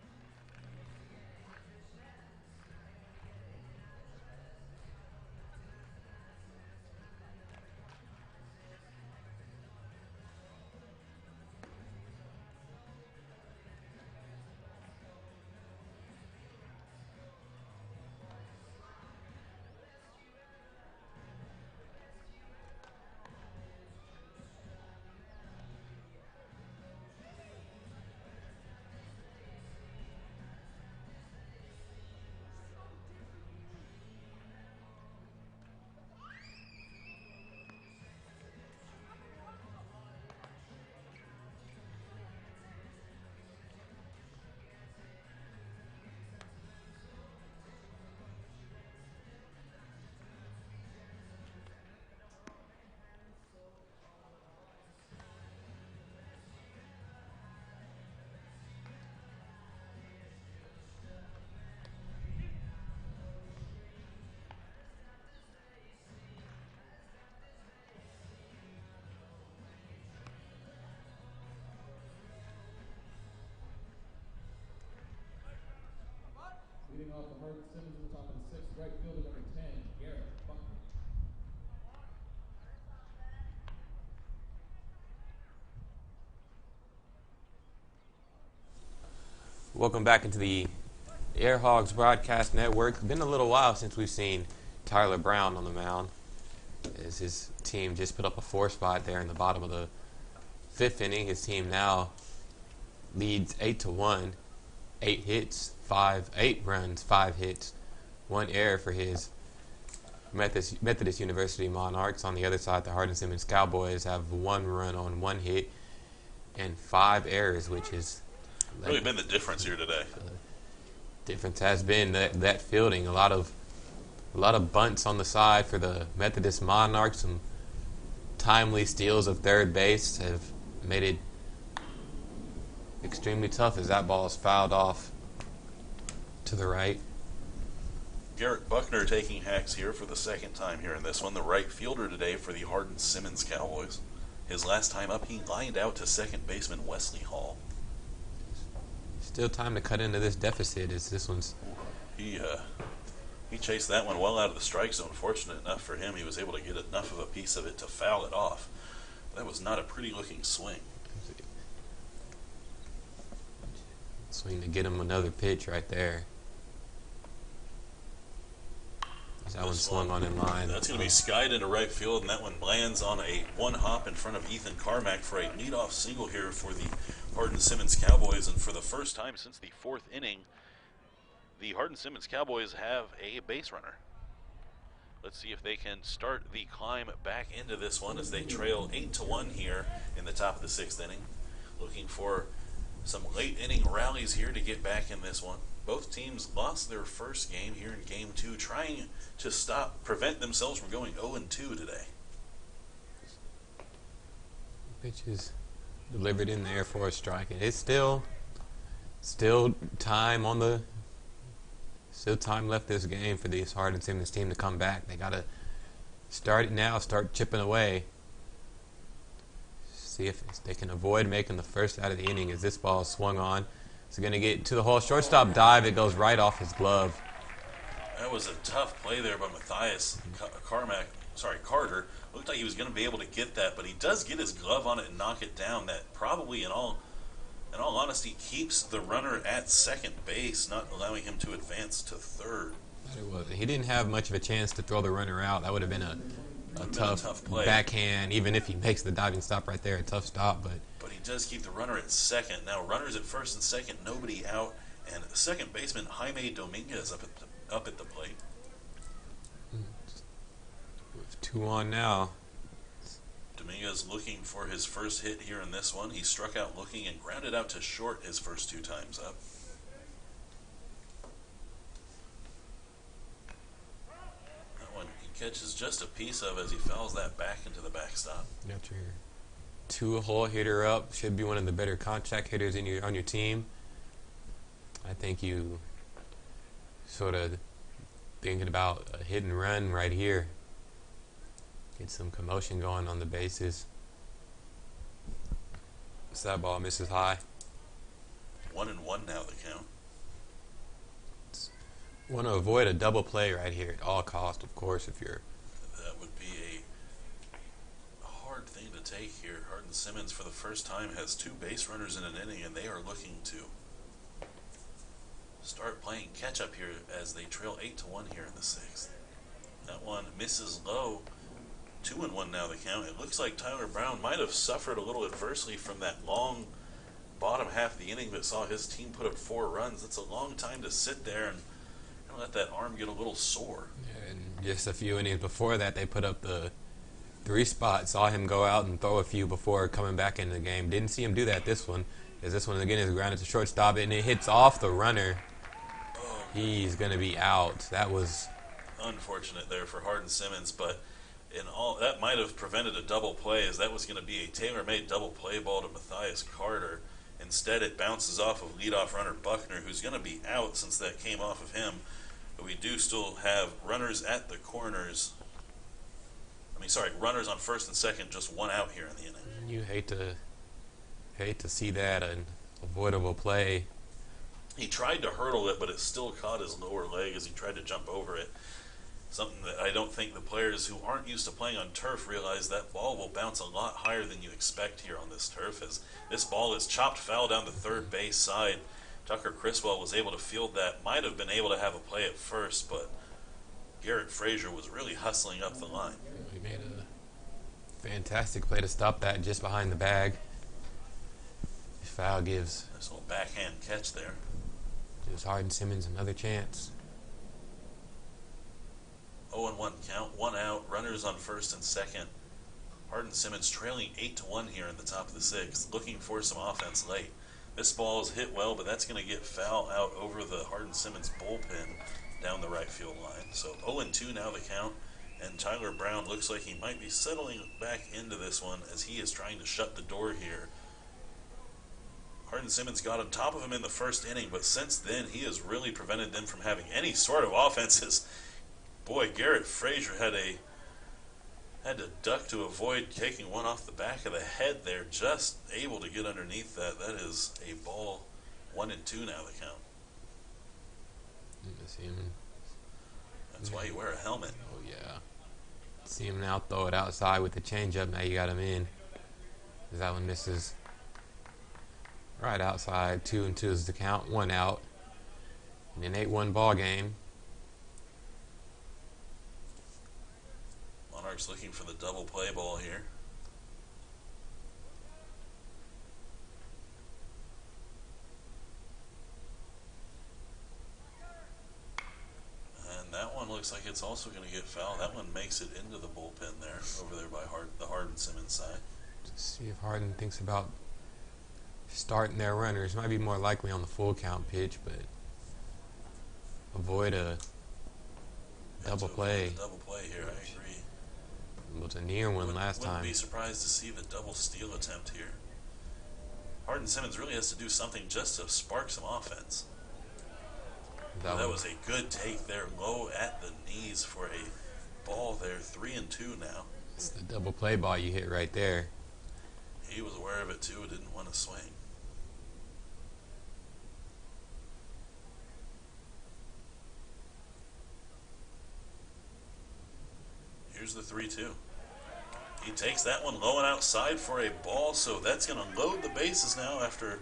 Leading off the Hardin-Simmons in the top of the 6th, right fielder number 10, Garrett Buckner. Welcome back into the Air Hogs Broadcast Network. It's been a little while since we've seen Tyler Brown on the mound, as his team just put up a 4 spot there in the bottom of the 5th inning. His team now leads 8-1, 8 hits, 8 runs, 5 hits, one error for his Methodist University Monarchs. On the other side, the Hardin-Simmons Cowboys have 1 run on 1 hit and 5 errors, which is Really been the difference here today. Difference has been that fielding. A lot of bunts on the side for the Methodist Monarchs. Some timely steals of third base have made it extremely tough as that ball is fouled off to the right. Garrett Buckner taking hacks here for the second time here in this one. The right fielder today for the Hardin-Simmons Cowboys. His last time up, he lined out to second baseman Wesley Hall. Still time to cut into this deficit as this one's... He chased that one well out of the strike zone. Fortunate enough for him, he was able to get enough of a piece of it to foul it off. That was not a pretty looking swing. Swing to get him another pitch right there. That one swung on in line. That's going to be skied into right field, and that one lands on a one hop in front of Ethan Carmack for a leadoff single here for the Hardin-Simmons Cowboys. And for the first time since the 4th inning, the Hardin-Simmons Cowboys have a base runner. Let's see if they can start the climb back into this one as they trail 8-1 here in the top of the 6th inning. Looking for some late inning rallies here to get back in this one. Both teams lost their first game here in Game 2, trying to prevent themselves from going 0-2 today. Pitch is delivered in there for a strike. And it's still time left this game for this Hardin-Simmons team to come back. They got to start it now, start chipping away. See if they can avoid making the first out of the inning as this ball is swung on. It's going to get to the hole. Shortstop dive. It goes right off his glove. That was a tough play there by Carter. Looked like he was going to be able to get that, but he does get his glove on it and knock it down. That probably, in all honesty, keeps the runner at second base, not allowing him to advance to third. He didn't have much of a chance to throw the runner out. That would have been a tough play. Backhand. Even if he makes the diving stop right there, a tough stop, but he does keep the runner at second. Now runners at first and second, nobody out, and second baseman Jaime Dominguez up at the plate. With 2 on now. Dominguez looking for his first hit here in this one. He struck out looking and grounded out to short his first 2 times up. That one he catches just a piece of as he fouls that back into the backstop. Got your 2-hole hitter up. Should be one of the better contact hitters on your team. I think you sort of thinking about a hit and run right here. Get some commotion going on the bases. That ball misses high. 1-1 now the count. Want to avoid a double play right here at all costs, of course, if you're... That would be a hard thing to take here. Hardin-Simmons for the first time has 2 base runners in an inning, and they are looking to start playing catch up here as they trail 8-1 here in the 6th. That one misses low. 2-1 now the count. It looks like Tyler Brown might have suffered a little adversely from that long bottom half of the inning that saw his team put up 4 runs. That's a long time to sit there and let that arm get a little sore. Yeah, and just a few innings before that, they put up the 3 spot. Saw him go out and throw a few before coming back into the game. Didn't see him do that this one, as this one again is grounded to shortstop, and it hits off the runner. He's going to be out. That was unfortunate there for Hardin-Simmons, but that might have prevented a double play, as that was going to be a tailor-made double play ball to Matthias Carter. Instead, it bounces off of leadoff runner Buckner, who's going to be out since that came off of him. But we do still have runners at the corners. Runners on first and second, just 1 out here in the inning. You hate to see that, an avoidable play. He tried to hurdle it, but it still caught his lower leg as he tried to jump over it. Something that I don't think the players who aren't used to playing on turf realize that ball will bounce a lot higher than you expect here on this turf, as this ball is chopped foul down the third base side. Tucker Criswell was able to field that, might have been able to have a play at first, but Garrett Frazier was really hustling up the line. He made a fantastic play to stop that just behind the bag. Foul gives this little backhand catch there. Gives Hardin-Simmons another chance. 0-1 count, 1 out, runners on first and second. Hardin-Simmons trailing 8-1 here in the top of the sixth, looking for some offense late. This ball is hit well, but that's going to get foul out over the Hardin-Simmons bullpen down the right field line. So 0-2 now the count, and Tyler Brown looks like he might be settling back into this one as he is trying to shut the door here. Hardin-Simmons got on top of him in the first inning, but since then he has really prevented them from having any sort of offenses. Boy, Garrett Frazier had to duck to avoid taking one off the back of the head there, just able to get underneath that. That is a ball. 1-2 now the count. See him. That's why you wear a helmet. Oh, yeah. See him now throw it outside with the changeup. Now you got him in. That one misses. Right outside. 2-2 is the count. 1 out. In an 8-1 ball game. Monarchs looking for the double play ball here. And that one looks like it's also going to get fouled. That one makes it into the bullpen there, over there by the Hardin-Simmons side. Just see if Hardin thinks about starting their runners. Might be more likely on the full count pitch, but avoid a double play. Double play here, I agree. It was a near one last time. Wouldn't be surprised to see the double steal attempt here. Hardin-Simmons really has to do something just to spark some offense. That was a good take there, low at the knees for a ball there. 3-2 now. It's the double play ball you hit right there. He was aware of it too, didn't want to swing. Here's the 3-2. He takes that one low and outside for a ball, so that's going to load the bases now after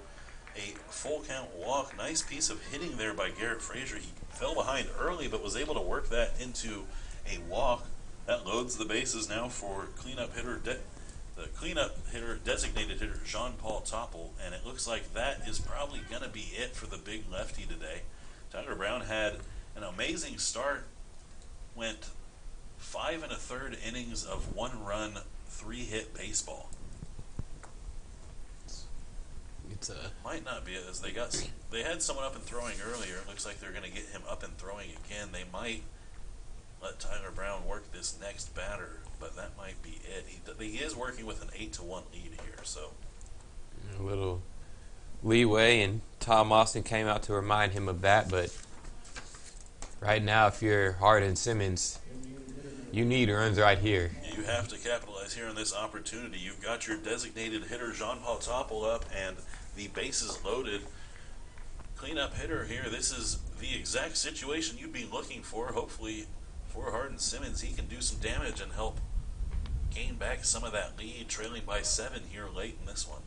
a full count walk. Nice piece of hitting there by Garrett Frazier. He fell behind early but was able to work that into a walk. That loads the bases now for the cleanup hitter, designated hitter, Jean-Paul Toppel, and it looks like that is probably going to be it for the big lefty today. Tyler Brown had an amazing start, went 5 1/3 innings of 1-run, 3-hit baseball. Might not be it, as they had someone up and throwing earlier. It looks like they're going to get him up and throwing again. They might let Tyler Brown work this next batter, but that might be it. He is working with an 8-1 lead here, so a little leeway, and Tom Austin came out to remind him of that. But right now, if you're Hardin-Simmons, you need runs right here. You have to capitalize here on this opportunity. You've got your designated hitter, Jean-Paul Toppel, up, and the bases loaded. Cleanup hitter here. This is the exact situation you'd be looking for. Hopefully, for Hardin-Simmons, he can do some damage and help gain back some of that lead, trailing by 7 here late in this one.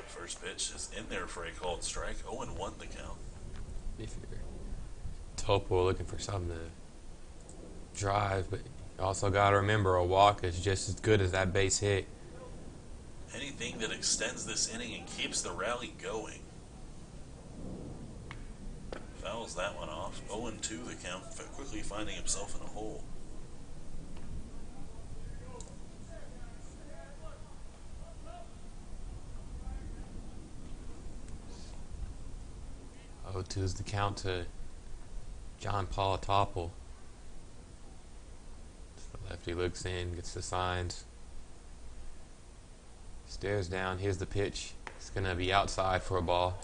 First pitch is in there for a called strike. 0-1 the count. If you're Topo looking for something to drive, but you also got to remember a walk is just as good as that base hit. Anything that extends this inning and keeps the rally going. Fouls that one off. 0-2 the count, quickly finding himself in a hole. Oh, 2 is the count to Jean-Paul Toppel. The lefty looks in, gets the signs, stares down. Here's the pitch. It's going to be outside for a ball.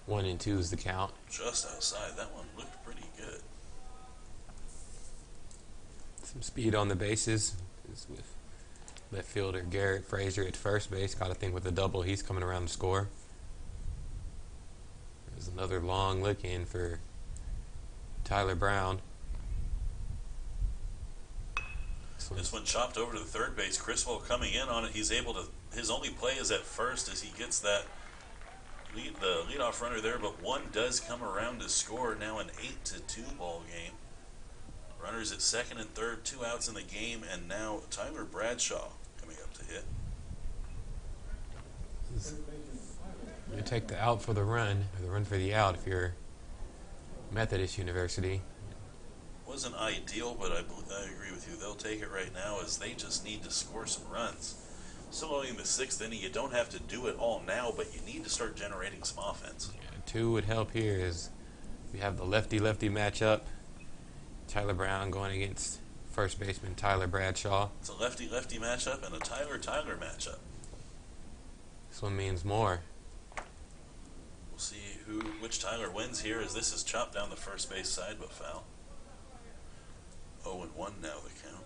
1-2 is the count. Just outside. That one looked pretty good. Some speed on the bases. It's with left fielder Garrett Frazier at first base. Got to think with a double, he's coming around to score. There's another long look in for Tyler Brown. This one chopped over to the third base. Criswell coming in on it. He's able to. His only play is at first as he gets that the leadoff runner there, but one does come around to score. Now an 8-2 ball game. Runners at second and third, 2 outs in the game, and now Tyler Bradshaw coming up to hit. You take the out for the run, or the run for the out if you're Methodist University. Wasn't ideal, but I agree with you. They'll take it right now as they just need to score some runs. Still only in the 6th inning. You don't have to do it all now, but you need to start generating some offense. Yeah, 2 would help here as we have the lefty-lefty matchup. Tyler Brown going against first baseman Tyler Bradshaw. It's a lefty-lefty matchup and a Tyler-Tyler matchup. This one means more. We'll see which Tyler wins here as this is chopped down the first base side but foul. 0-1 now the count.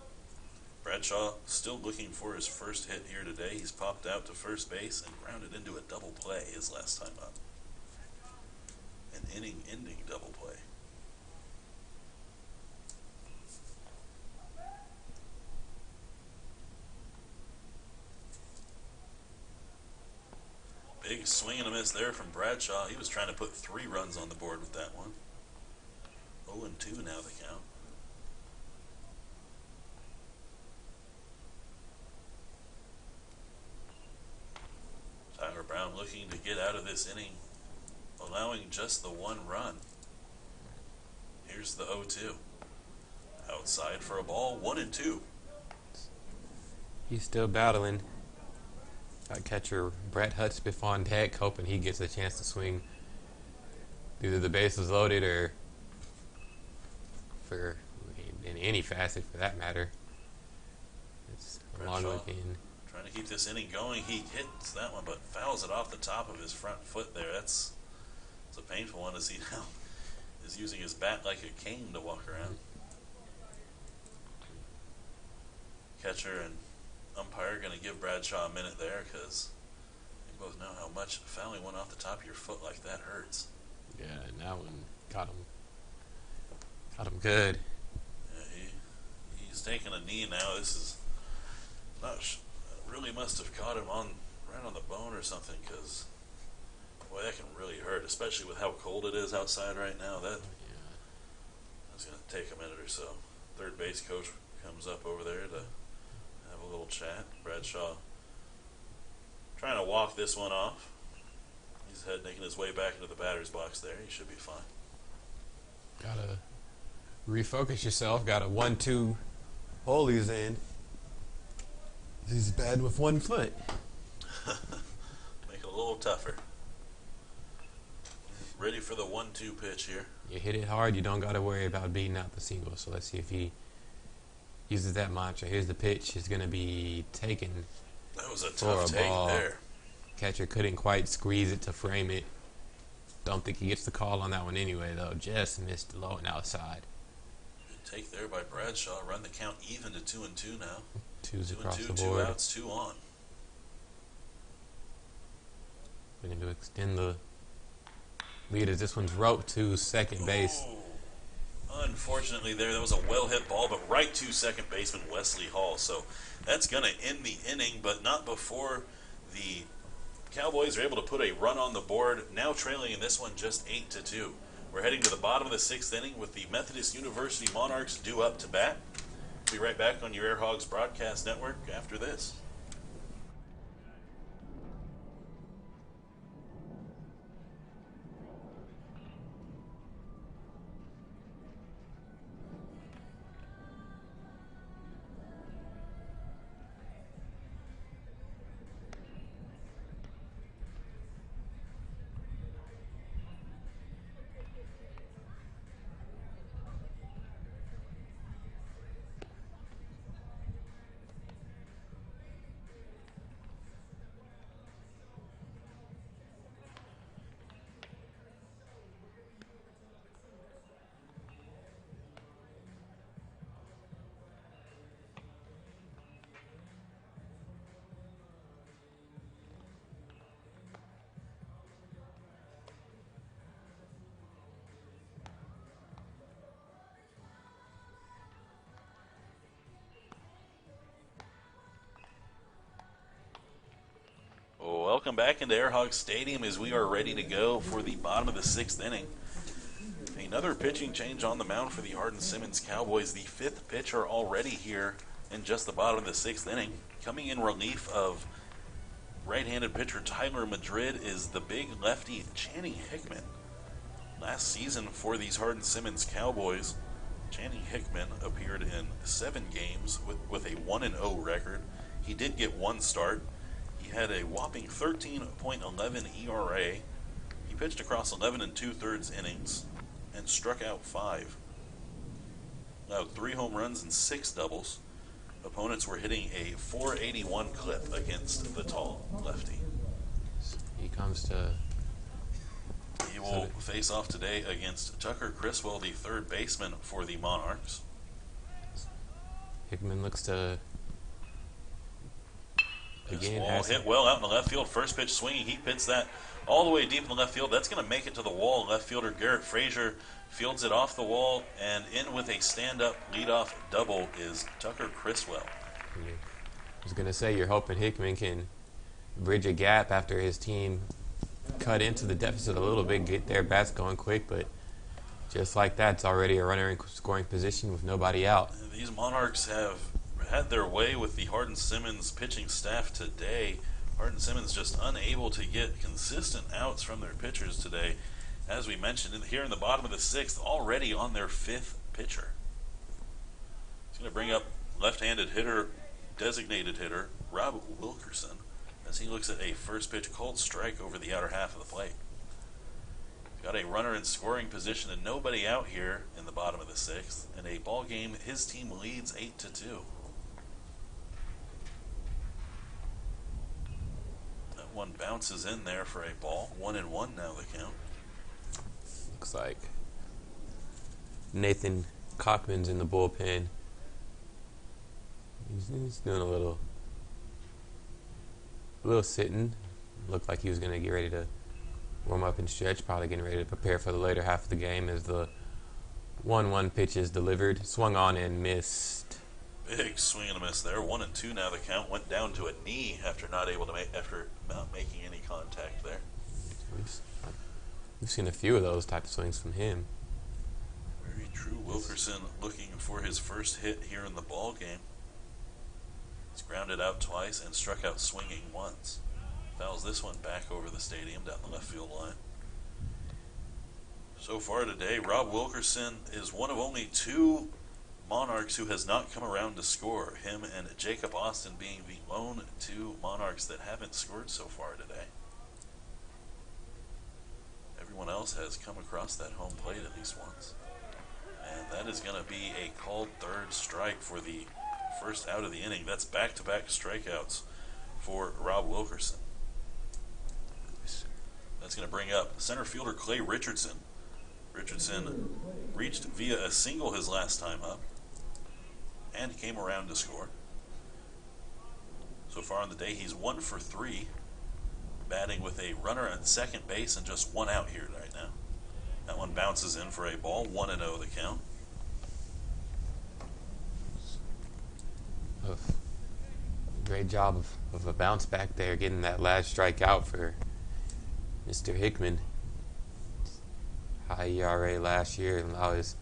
Bradshaw still looking for his first hit here today. He's popped out to first base and grounded into a double play his last time up. An inning-ending double play. Big swing and a miss there from Bradshaw. He was trying to put 3 runs on the board with that one. 0-2 now the count. Tyler Brown looking to get out of this inning, allowing just the 1 run. Here's the 0-2. Outside for a ball, 1-2. He's still battling. Got catcher Brett Hudspeth on deck, hoping he gets a chance to swing either the bases loaded or for in any facet for that matter. It's a long looking. Trying to keep this inning going. He hits that one, but fouls it off the top of his front foot there. It's a painful one as he now is using his bat like a cane to walk around. Catcher and umpire going to give Bradshaw a minute there because they both know how much fouling one off the top of your foot like that hurts. Yeah, and that one got him good. Yeah, he's taking a knee now. This is really must have caught him right on the bone or something because boy, that can really hurt, especially with how cold it is outside right now. That's going to take a minute or so. Third base coach comes up over there to have a little chat. Bradshaw trying to walk this one off. He's making his way back into the batter's box there. He should be fine. Gotta refocus yourself. Got a 1-2 hole he's in. He's bad with 1 foot. Make it a little tougher. Ready for the 1-2 pitch here. You hit it hard, you don't got to worry about beating out the single. So let's see if he uses that mantra. Here's the pitch. It's going to be taken. That was a tough take there. Catcher couldn't quite squeeze it to frame it. Don't think he gets the call on that one anyway, though. Just missed low and outside. Good take there by Bradshaw. Run the count even to 2-2 now. 2's across the 2 board. 2 outs, 2 on. Looking to extend the lead as this one's roped to second base. Unfortunately, there was a well-hit ball, but right to second baseman Wesley Hall. So that's going to end the inning, but not before the Cowboys are able to put a run on the board, now trailing in this one just 8-2. We're heading to the bottom of the 6th inning with the Methodist University Monarchs due up to bat. We'll be right back on your Air Hogs broadcast network after this. Welcome back into Air Hogs Stadium as we are ready to go for the bottom of the 6th inning. Another pitching change on the mound for the Hardin-Simmons Cowboys. The 5th pitcher already here in just the bottom of the 6th inning. Coming in relief of right-handed pitcher Tyler Madrid is the big lefty Channing Hickman. Last season for these Hardin-Simmons Cowboys, Channing Hickman appeared in 7 games with a 1-0 record. He did get 1 start. He had a whopping 13.11 ERA. He pitched across 11 2/3 innings and struck out 5. Allowed 3 home runs and 6 doubles. Opponents were hitting a .481 clip against the tall lefty. He comes to. He will face off today against Tucker Criswell, the third baseman for the Monarchs. Hickman looks to. This ball hit well out in the left field. First pitch swinging. He hits that all the way deep in the left field. That's going to make it to the wall. Left fielder Garrett Frazier fields it off the wall, and in with a stand-up leadoff double is Tucker Criswell. I was going to say, you're hoping Hickman can bridge a gap after his team cut into the deficit a little bit, get their bats going quick, but just like that, it's already a runner in scoring position with nobody out. These Monarchs have had their way with the Hardin-Simmons pitching staff today. Hardin-Simmons just unable to get consistent outs from their pitchers today. As we mentioned, here in the bottom of the 6th, already on their 5th pitcher. He's going to bring up left-handed hitter, designated hitter, Rob Wilkerson, as he looks at a first pitch called strike over the outer half of the plate. Got a runner in scoring position and nobody out here in the bottom of the 6th. In a ball game, his team leads 8-2. That one bounces in there for a ball. 1-1 now the count. Looks like Nathan Cockman's in the bullpen. He's doing a little sitting. Looked like he was going to get ready to warm up and stretch, probably getting ready to prepare for the later half of the game as the 1-1 pitch is delivered. Swung on and missed. Big swing and a miss there. 1-2 now the count. Went down to a knee after not making any contact there. We've seen a few of those type of swings from him. Very true. Wilkerson looking for his first hit here in the ball game. He's grounded out twice and struck out swinging once. Fouls this one back over the stadium down the left field line. So far today, Rob Wilkerson is one of only 2 Monarchs who has not come around to score. Him and Jacob Austin being the lone 2 Monarchs that haven't scored so far today. Everyone else has come across that home plate at least once. And that is going to be a called third strike for the first out of the inning. That's back-to-back strikeouts for Rob Wilkerson. That's going to bring up center fielder Clay Richardson. Richardson reached via a single his last time up and came around to score. So far on the day, he's 1 for 3, batting with a runner at second base and just 1 out here right now. That one bounces in for a ball. 1-0 the count. Great job of a bounce back there, getting that last strike out for Mr. Hickman. High ERA last year, and allow his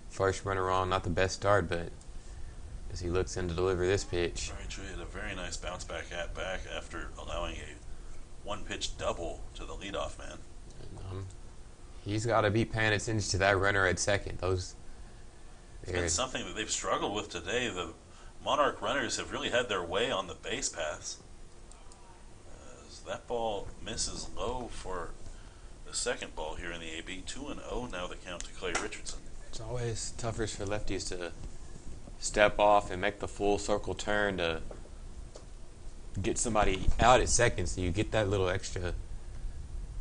first runner on. Not the best start, but as he looks in to deliver this pitch. Very true. He had a very nice bounce back at back after allowing a 1-pitch double to the leadoff man. And, he's got to be paying attention to that runner at second. It's something that they've struggled with today. The Monarch runners have really had their way on the base paths. As that ball misses low for the second ball here in the AB. 2-0 now the count to Clay Richardson. It's always tougher for lefties to step off and make the full circle turn to get somebody out at second, so you get that little extra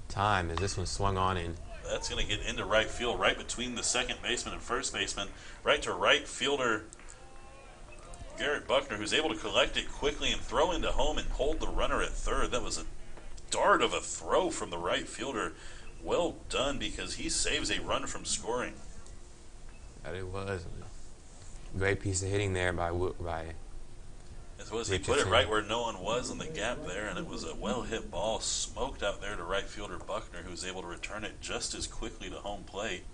time as this one swung on in. That's going to get into right field, right between the second baseman and first baseman, right to right fielder Garrett Buckner, who's able to collect it quickly and throw into home and hold the runner at third. That was a dart of a throw from the right fielder. Well done, because he saves a run from scoring. That it was. Great piece of hitting there by As well as he put it right where no one was in the gap there, and it was a well-hit ball, smoked out there to right fielder Buckner, who was able to return it just as quickly to home plate.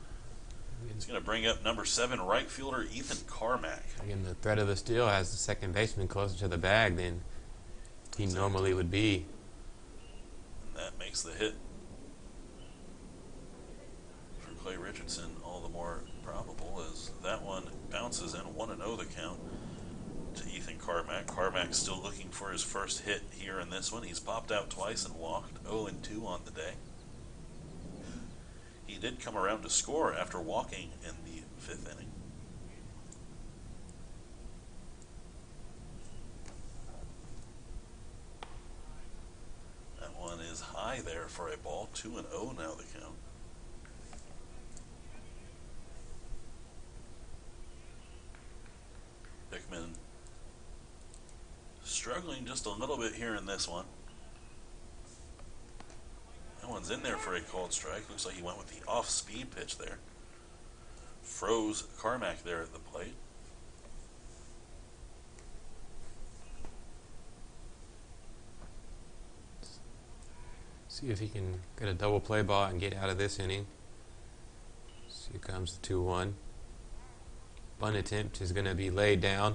He's going to bring up number 7 right fielder Ethan Carmack. Again, the threat of the steal has the second baseman closer to the bag than he normally would be. And that makes the hit for Clay Richardson all the more probable as that one bounces in 1-0 the count to Ethan Carmack. Carmack still looking for his first hit here in this one. He's popped out twice and walked, 0-2 on the day. He did come around to score after walking in the 5th inning. That one is high there for a ball, 2-0 now the count. Hickman struggling just a little bit here in this one. That one's in there for a called strike. Looks like he went with the off-speed pitch there. Froze Carmack there at the plate. See if he can get a double play ball and get out of this inning. So here comes the 2-1. Bunt attempt is going to be laid down.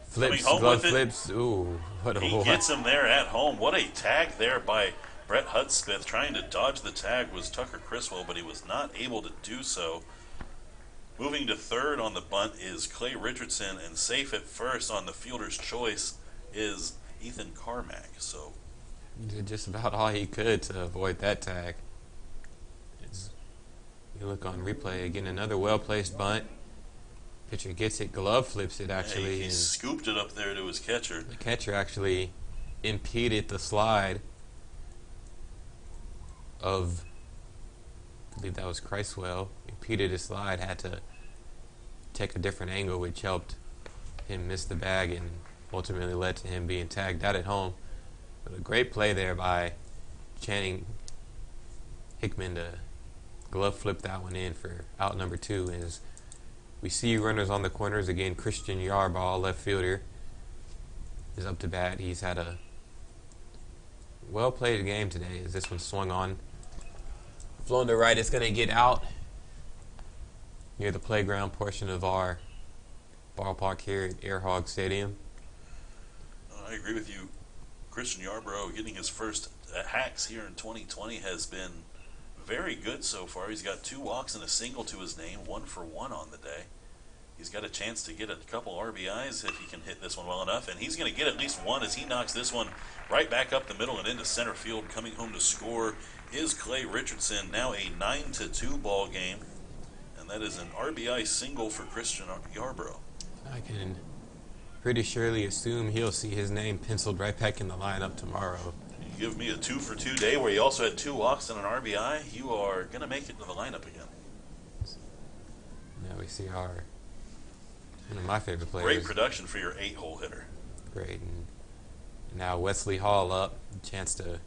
Flips, glove flips. Ooh, what a He gets him there at home. What a tag there by Brett Hudspeth. Trying to dodge the tag was Tucker Criswell, but he was not able to do so. Moving to third on the bunt is Clay Richardson, and safe at first on the fielder's choice is Ethan Carmack. So he did just about all he could to avoid that tag. You look on replay again, another well-placed bunt. Pitcher gets it, glove flips it actually. He scooped it up there to his catcher. The catcher actually impeded the slide of, I believe that was Criswell, impeded his slide, had to take a different angle, which helped him miss the bag and ultimately led to him being tagged out at home. But a great play there by Channing Hickman to glove flip that one in for out number 2. As we see runners on the corners again, Christian Yarbrough, left fielder, is up to bat. He's had a well-played game today as this one swung on. Flown to right, it's going to get out near the playground portion of our ballpark here at Air Hog Stadium. I agree with you. Christian Yarbrough getting his first hacks here in 2020 has been very good so far. He's got 2 walks and a single to his name, 1 for 1 on the day. He's got a chance to get a couple RBIs if he can hit this one well enough, and he's going to get at least one as he knocks this one right back up the middle and into center field. Coming home to score is Clay Richardson. Now a 9-2 ball game, and that is an RBI single for Christian Yarbrough. I can pretty surely assume he'll see his name penciled right back in the lineup tomorrow. You give me a 2-for-2 day where he also had 2 walks and an RBI, you are going to make it to the lineup again. Now we see one of my favorite players. Great production for your 8-hole hitter. Great. And now Wesley Hall up. Chance to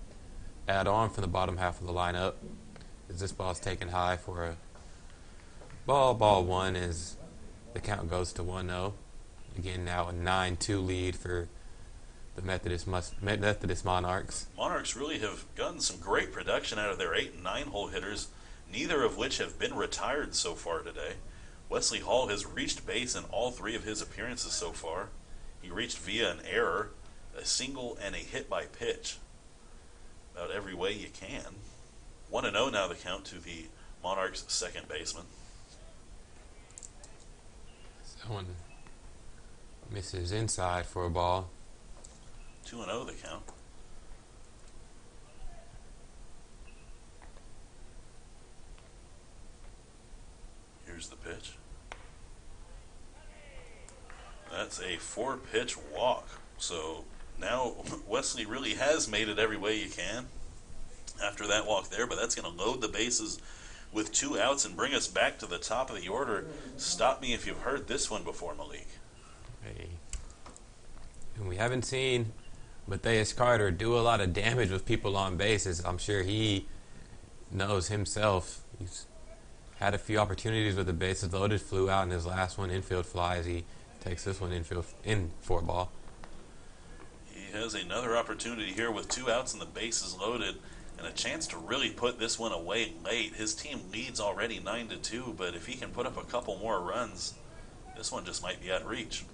add on from the bottom half of the lineup as this ball's taken high for a ball 1 as the count goes to 1-0. Again, now a 9-2 lead for the Methodist Monarchs. Monarchs really have gotten some great production out of their 8 and 9-hole hitters, neither of which have been retired so far today. Wesley Hall has reached base in all 3 of his appearances so far. He reached via an error, a single, and a hit by pitch. About every way you can. 1-0 now the count to the Monarchs' second baseman. Someone misses inside for a ball. 2-0 the count. Here's the pitch. That's a 4-pitch walk. So now Wesley really has made it every way you can after that walk there, but that's going to load the bases with 2 outs and bring us back to the top of the order. Stop me if you've heard this one before, Malik. Hey. And we haven't seen Matthias Carter do a lot of damage with people on bases. I'm sure he knows himself. He's had a few opportunities with the bases loaded, flew out in his last one, infield fly, as he takes this one in for a ball. He has another opportunity here with 2 outs and the bases loaded and a chance to really put this one away late. His team leads already 9-2, but if he can put up a couple more runs, this one just might be out of reach.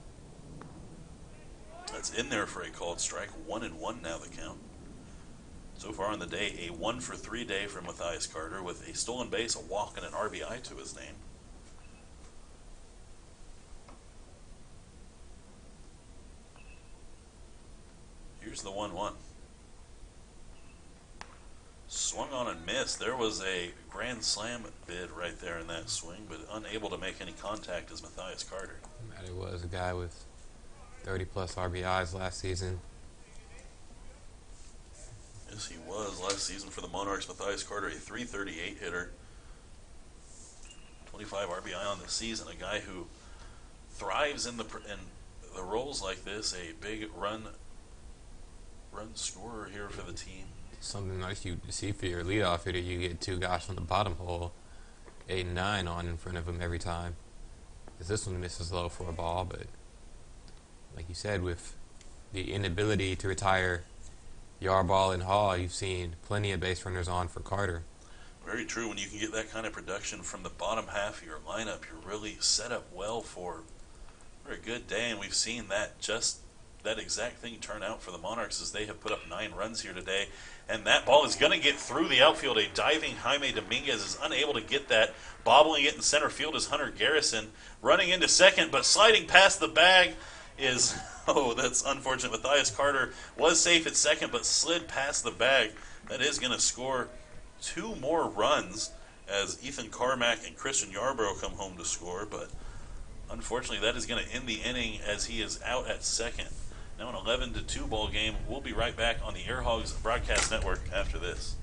That's in there for a called strike. 1-1 now the count. So far on the day, a 1-for-3 day for Matthias Carter with a stolen base, a walk, and an RBI to his name. Here's the 1-1. Swung on and missed. There was a grand slam bid right there in that swing, but unable to make any contact is Matthias Carter. It was a guy with 30-plus RBIs last season. Yes, he was last season for the Monarchs. Matthias Carter, a .338 hitter, 25 RBI on the season. A guy who thrives in the roles like this. A big run scorer here for the team. Something nice you see for your leadoff hitter. You get two guys from the bottom hole, 8 and 9 on in front of him every time. This one misses low for a ball, but like you said, with the inability to retire Yarball and Hall, you've seen plenty of base runners on for Carter. Very true. When you can get that kind of production from the bottom half of your lineup, you're really set up well for a good day, and we've seen that exact thing turn out for the Monarchs as they have put up 9 runs here today. And that ball is going to get through the outfield. A diving Jaime Dominguez is unable to get that. Bobbling it in center field is Hunter Garrison. Running into second, but sliding past the bag is, oh, that's unfortunate. Matthias Carter was safe at second, but slid past the bag. That is going to score 2 more runs as Ethan Carmack and Christian Yarbrough come home to score. But unfortunately, that is going to end the inning as he is out at second. Now an 11-2 ball game. We'll be right back on the Air Hogs Broadcast Network after this.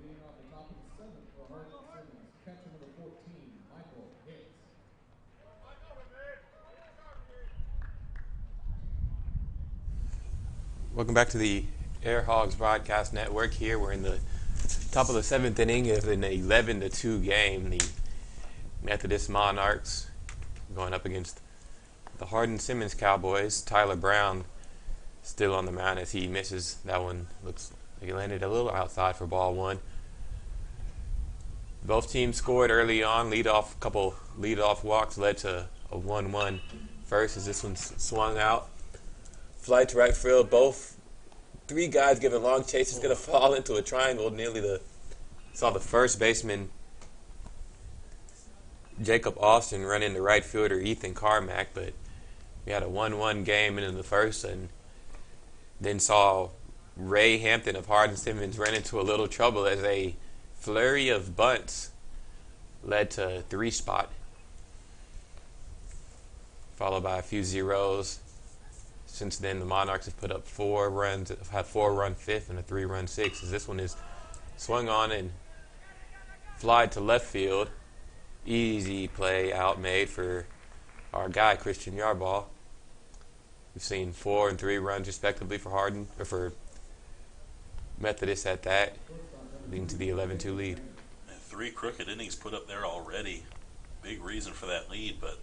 Leading off the top of the 7th for Hardin-Simmons, catcher number 14, Michael Hicks. Welcome back to the Air Hogs Broadcast Network. Here we're in the top of the 7th inning of an 11-2 game. The Methodist Monarchs going up against the Hardin-Simmons Cowboys. Tyler Brown still on the mound as he misses. That one looks like he landed a little outside for ball 1. Both teams scored early on. Couple leadoff walks led to a 1-1 first as this one swung out. Fly to right field. Both 3 guys giving long chases. Going to fall into a triangle. Saw the first baseman Jacob Austin run into right fielder Ethan Carmack, but we had a 1-1 game into the first, and then saw Ray Hampton of Hardin-Simmons run into a little trouble as a flurry of bunts led to 3 spot, followed by a few zeros. Since then, the Monarchs have put up 4 runs, have had 4-run 5th and a 3-run 6th. As this one is swung on and flied to left field. Easy play out made for our guy Christian Yarball. We've seen 4 and 3 runs respectively for Methodist at that, leading to the 11-2 lead. And 3 crooked innings put up there already. Big reason for that lead, but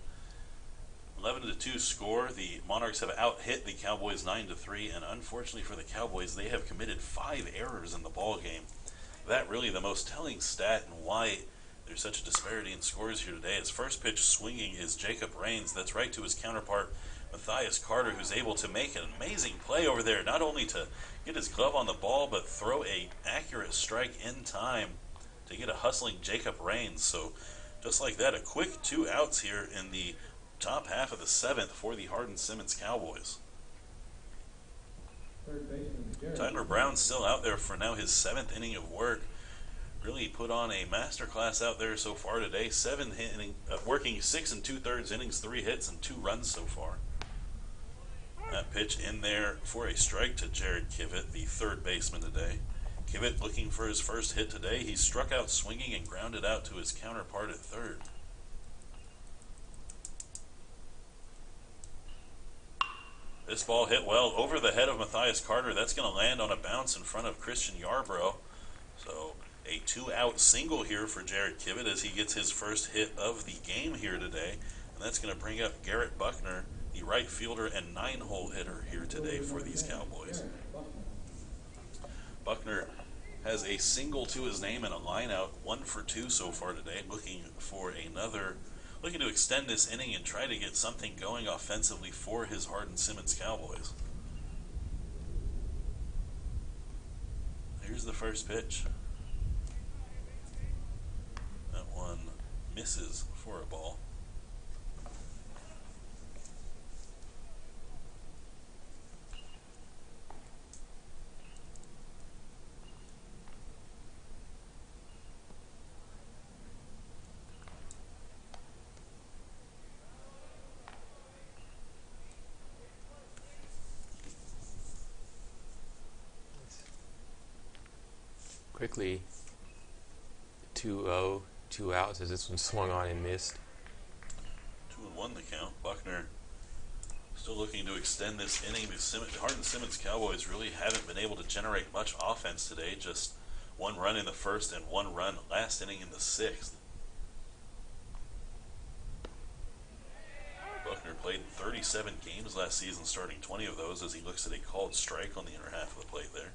11-2 score. The Monarchs have out-hit the Cowboys 9-3, and unfortunately for the Cowboys, they have committed 5 errors in the ball game. That really the most telling stat and why there's such a disparity in scores here today. His first pitch swinging is Jacob Raines. That's right to his counterpart, Matthias Carter, who's able to make an amazing play over there, not only to get his glove on the ball, but throw a accurate strike in time to get a hustling Jacob Rains. So just like that, a quick 2 outs here in the top half of the 7th for the Hardin-Simmons Cowboys. Tyler Brown still out there for now his 7th inning of work. Really put on a masterclass out there so far today. Working 6 2/3 innings, 3 hits and 2 runs so far. That pitch in there for a strike to Jared Kivett, the third baseman today. Kivett looking for his first hit today. He struck out swinging and grounded out to his counterpart at third. This ball hit well over the head of Matthias Carter. That's going to land on a bounce in front of Christian Yarbrough. So a 2-out single here for Jared Kivett as he gets his first hit of the game here today. And that's going to bring up Garrett Buckner, the right fielder and 9-hole hitter here today for these Cowboys. Buckner has a single to his name and a line out, 1 for 2 so far today, looking to extend this inning and try to get something going offensively for his Hardin-Simmons Cowboys. Here's the first pitch. That one misses for a ball. Quickly, 2-0, 2 outs as this one swung on and missed. 2-1 the count. Buckner still looking to extend this inning. The Hardin-Simmons Cowboys really haven't been able to generate much offense today. Just 1 run in the first and 1 run last inning in the 6th. Buckner played 37 games last season, starting 20 of those as he looks at a called strike on the inner half of the plate there.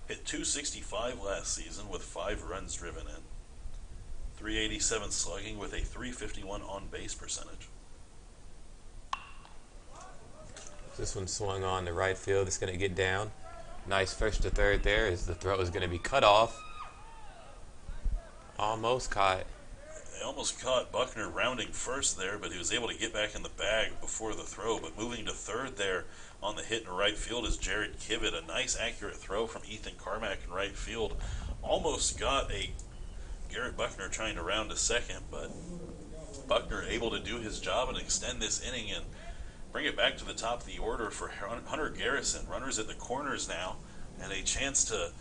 Hit .265 last season with 5 runs driven in. .387 slugging with a .351 on-base percentage. This one swung on to right field. It's going to get down. Nice first to third there as the throw is going to be cut off. Almost caught. They almost caught Buckner rounding first there, but he was able to get back in the bag before the throw. But moving to third there on the hit in right field is Jared Kivett. A nice accurate throw from Ethan Carmack in right field. Almost got a Garrett Buckner trying to round to second, but Buckner able to do his job and extend this inning and bring it back to the top of the order for Hunter Garrison. Runners at the corners now and a chance to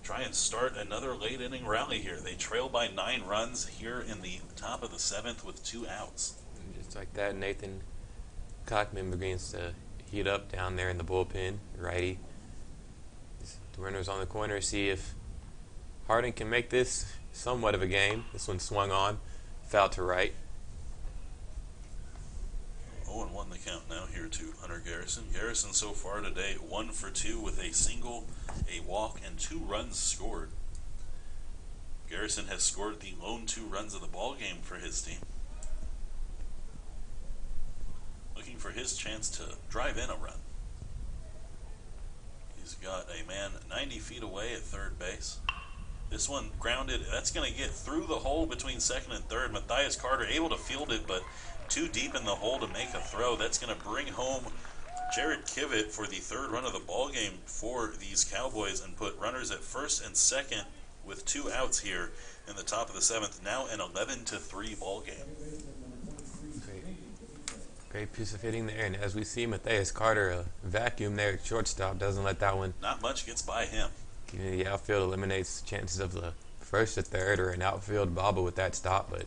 try and start another late inning rally here. They trail by 9 runs here in the top of the 7th with 2 outs. And just like that, Nathan Cockman begins to heat up down there in the bullpen, righty. The runners on the corner, see if Hardin can make this somewhat of a game. This one swung on, foul to right. 0-1 the count now here to Hunter Garrison. Garrison so far today 1 for 2 with a single, a walk, and 2 runs scored. Garrison has scored the lone 2 runs of the ball game for his team. Looking for his chance to drive in a run. He's got a man 90 feet away at third base. This one grounded. That's going to get through the hole between second and third. Matthias Carter able to field it, but too deep in the hole to make a throw. That's going to bring home Jared Kivett for the 3rd run of the ball game for these Cowboys and put runners at first and second with 2 outs here in the top of the 7th. Now an 11-3 ball game. Great piece of hitting there, and as we see, Matthias Carter, a vacuum there at shortstop, doesn't let that one. Not much gets by him. The outfield eliminates chances of the first to third or an outfield bobble with that stop, but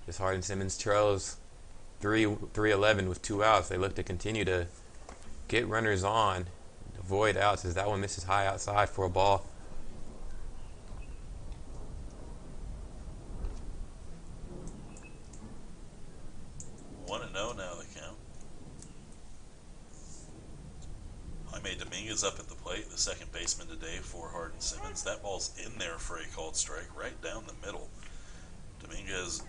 this Hardin-Simmons trails 3-11 with 2 outs. They look to continue to get runners on, avoid outs as that one misses high outside for a ball. One and 0 now the count. Jaime Dominguez up at the plate, the second baseman today for Hardin-Simmons. That ball's in there for a called strike right down the middle. Dominguez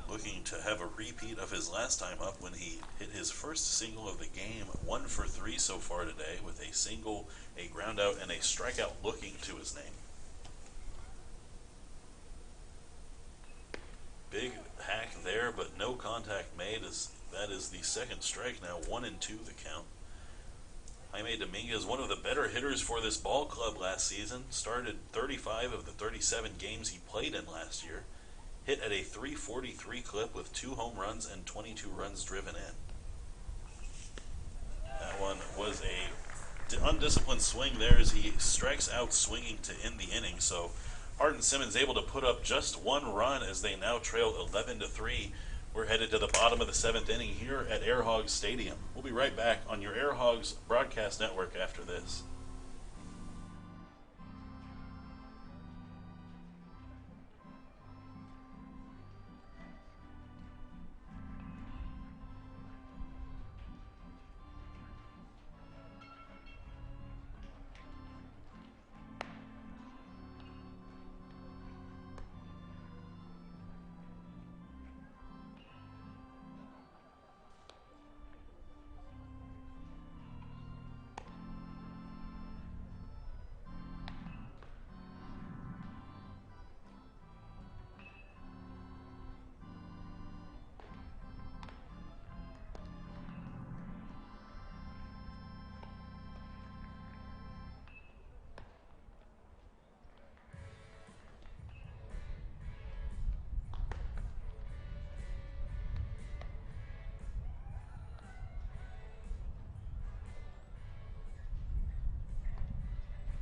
looking to have a repeat of his last time up when he hit his first single of the game. 1 for 3 so far today with a single, a ground out, and a strikeout looking to his name. contact made. That is the second strike now, 1-2 the count. Jaime Dominguez, one of the better hitters for this ball club last season, started 35 of the 37 games he played in last year. Hit at a .343 clip with 2 home runs and 22 runs driven in. That one was a undisciplined swing there as he strikes out swinging to end the inning. So Hardin-Simmons able to put up just 1 run as they now trail 11-3. We're headed to the bottom of the 7th inning here at Air Hogs Stadium. We'll be right back on your Air Hogs broadcast network after this.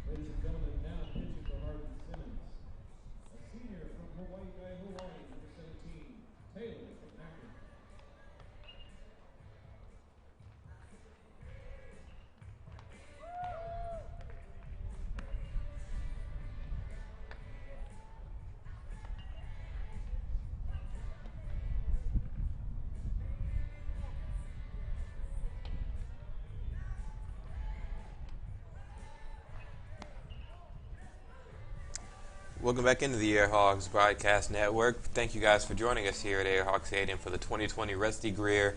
Ladies and gentlemen, now pitching for Hardin-Simmons, a senior from Hawaii, number 17, Taylor McMacken. Welcome back into the Air Hogs Broadcast Network. Thank you guys for joining us here at Air Hogs Stadium for the 2020 Rusty Greer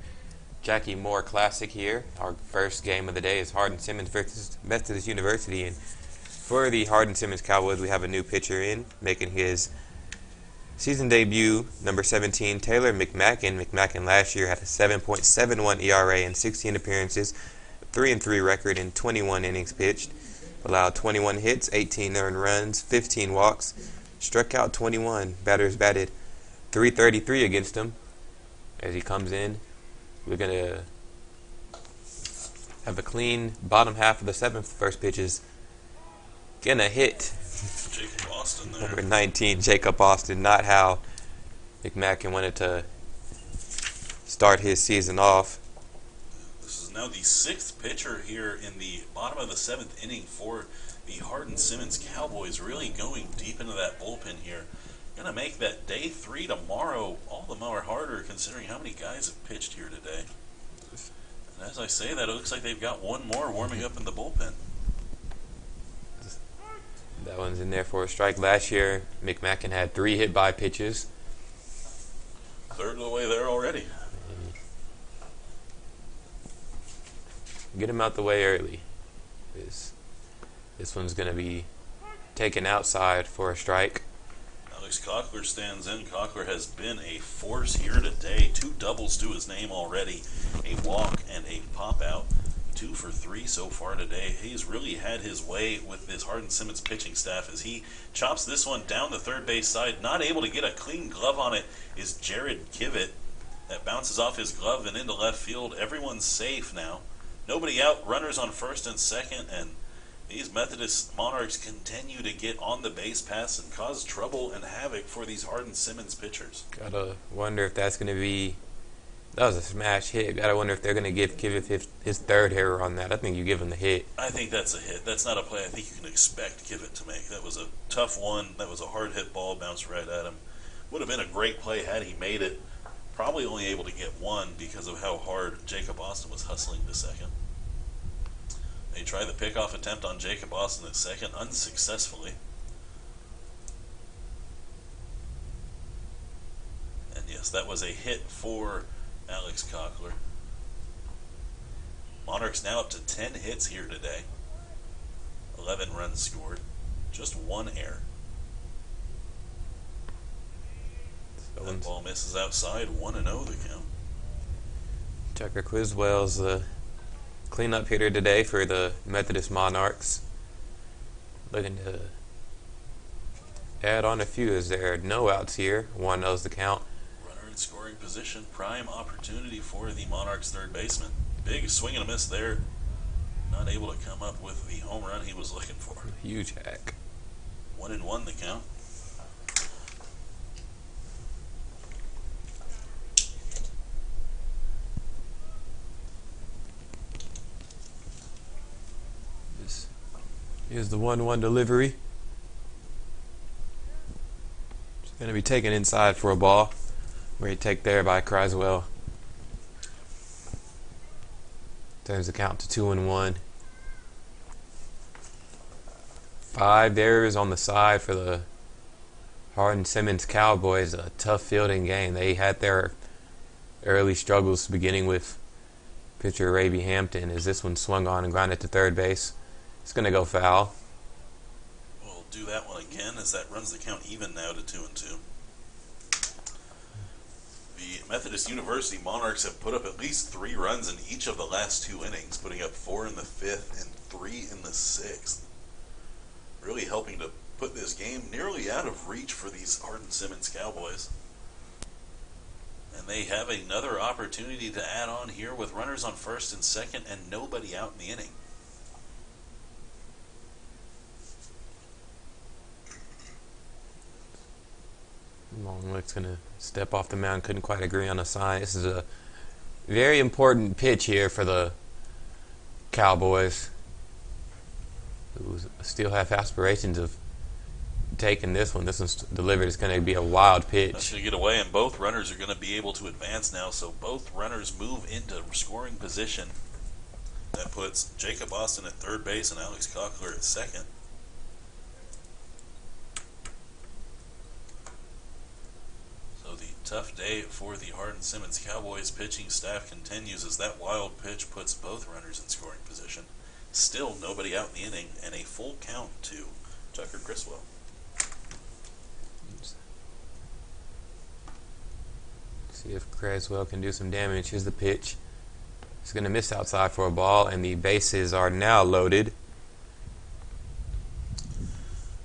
Jackie Moore Classic here. Our first game of the day is Hardin-Simmons versus Methodist University. And for the Hardin-Simmons Cowboys, we have a new pitcher in, making his season debut, number 17, Taylor McMacken. McMacken last year had a 7.71 ERA in 16 appearances, a 3-3 record in 21 innings pitched. Allowed 21 hits, 18 earned runs, 15 walks, struck out 21. Batters batted .333 against him. As he comes in, we're going to have a clean bottom half of the 7th. First pitch is going to hit Jacob Austin there. number 19, Jacob Austin. Not how McMacken wanted to start his season off. This is now the 6th pitcher here in the bottom of the 7th inning for the Hardin-Simmons Cowboys, really going deep into that bullpen here. Going to make that day 3 tomorrow all the more harder considering how many guys have pitched here today. And as I say that, it looks like they've got one more warming up in the bullpen. That one's in there for a strike. Last year, McMacken had 3 hit-by pitches. Third of the way there already. Get him out the way early. This one's going to be taken outside for a strike. Alex Cochler stands in. Cochler has been a force here today. 2 doubles to his name already. A walk and a pop-out. 2 for 3 so far today. He's really had his way with this Hardin-Simmons pitching staff as he chops this one down the third base side. Not able to get a clean glove on it is Jared Kivett. That bounces off his glove and into left field. Everyone's safe now. Nobody out, runners on first and second, and these Methodist Monarchs continue to get on the base paths and cause trouble and havoc for these Hardin-Simmons pitchers. Gotta wonder if that's going to be... That was a smash hit. Gotta wonder if they're going to give Kivett his 3rd error on that. I think you give him the hit. I think that's a hit. That's not a play I think you can expect Kivett to make. That was a tough one. That was a hard hit ball, bounced right at him. Would have been a great play had he made it. Probably only able to get 1 because of how hard Jacob Austin was hustling to second. They tried the pickoff attempt on Jacob Austin at second, unsuccessfully. And yes, that was a hit for Alex Cochler. Monarchs now up to 10 hits here today. 11 runs scored. Just 1 error. That ball misses outside, 1-0 the count. Tucker Criswell's the cleanup hitter today for the Methodist Monarchs. Looking to add on a few as there are no outs here. One knows the count. Runner in scoring position. Prime opportunity for the Monarchs third baseman. Big swing and a miss there. Not able to come up with the home run he was looking for. Huge hack. 1-1 the count. This is the 1-1 delivery. It's going to be taken inside for a ball. Great take there by Criswell. Turns the count to 2-1. 5 errors on the side for the Hardin-Simmons Cowboys. A tough fielding game. They had their early struggles beginning with pitcher Raby Hampton as this one swung on and grounded to third base. It's going to go foul. We'll do that one again as that runs the count even now to 2-2. The Methodist University Monarchs have put up at least 3 runs in each of the last 2 innings, putting up 4 in the 5th and 3 in the 6th. Really helping to put this game nearly out of reach for these Hardin-Simmons Cowboys. And they have another opportunity to add on here with runners on first and second and nobody out in the inning. Longwick's going to step off the mound. Couldn't quite agree on a sign. This is a very important pitch here for the Cowboys, who still have aspirations of taking this one. This one's delivered. It's going to be a wild pitch. That's going to get away, and both runners are going to be able to advance now. So both runners move into scoring position. That puts Jacob Austin at third base and Alex Cockler at second. So the tough day for the Hardin-Simmons Cowboys pitching staff continues as that wild pitch puts both runners in scoring position. Still nobody out in the inning, and a full count to Tucker Criswell. See if Criswell can do some damage. Here's the pitch. He's going to miss outside for a ball, and the bases are now loaded.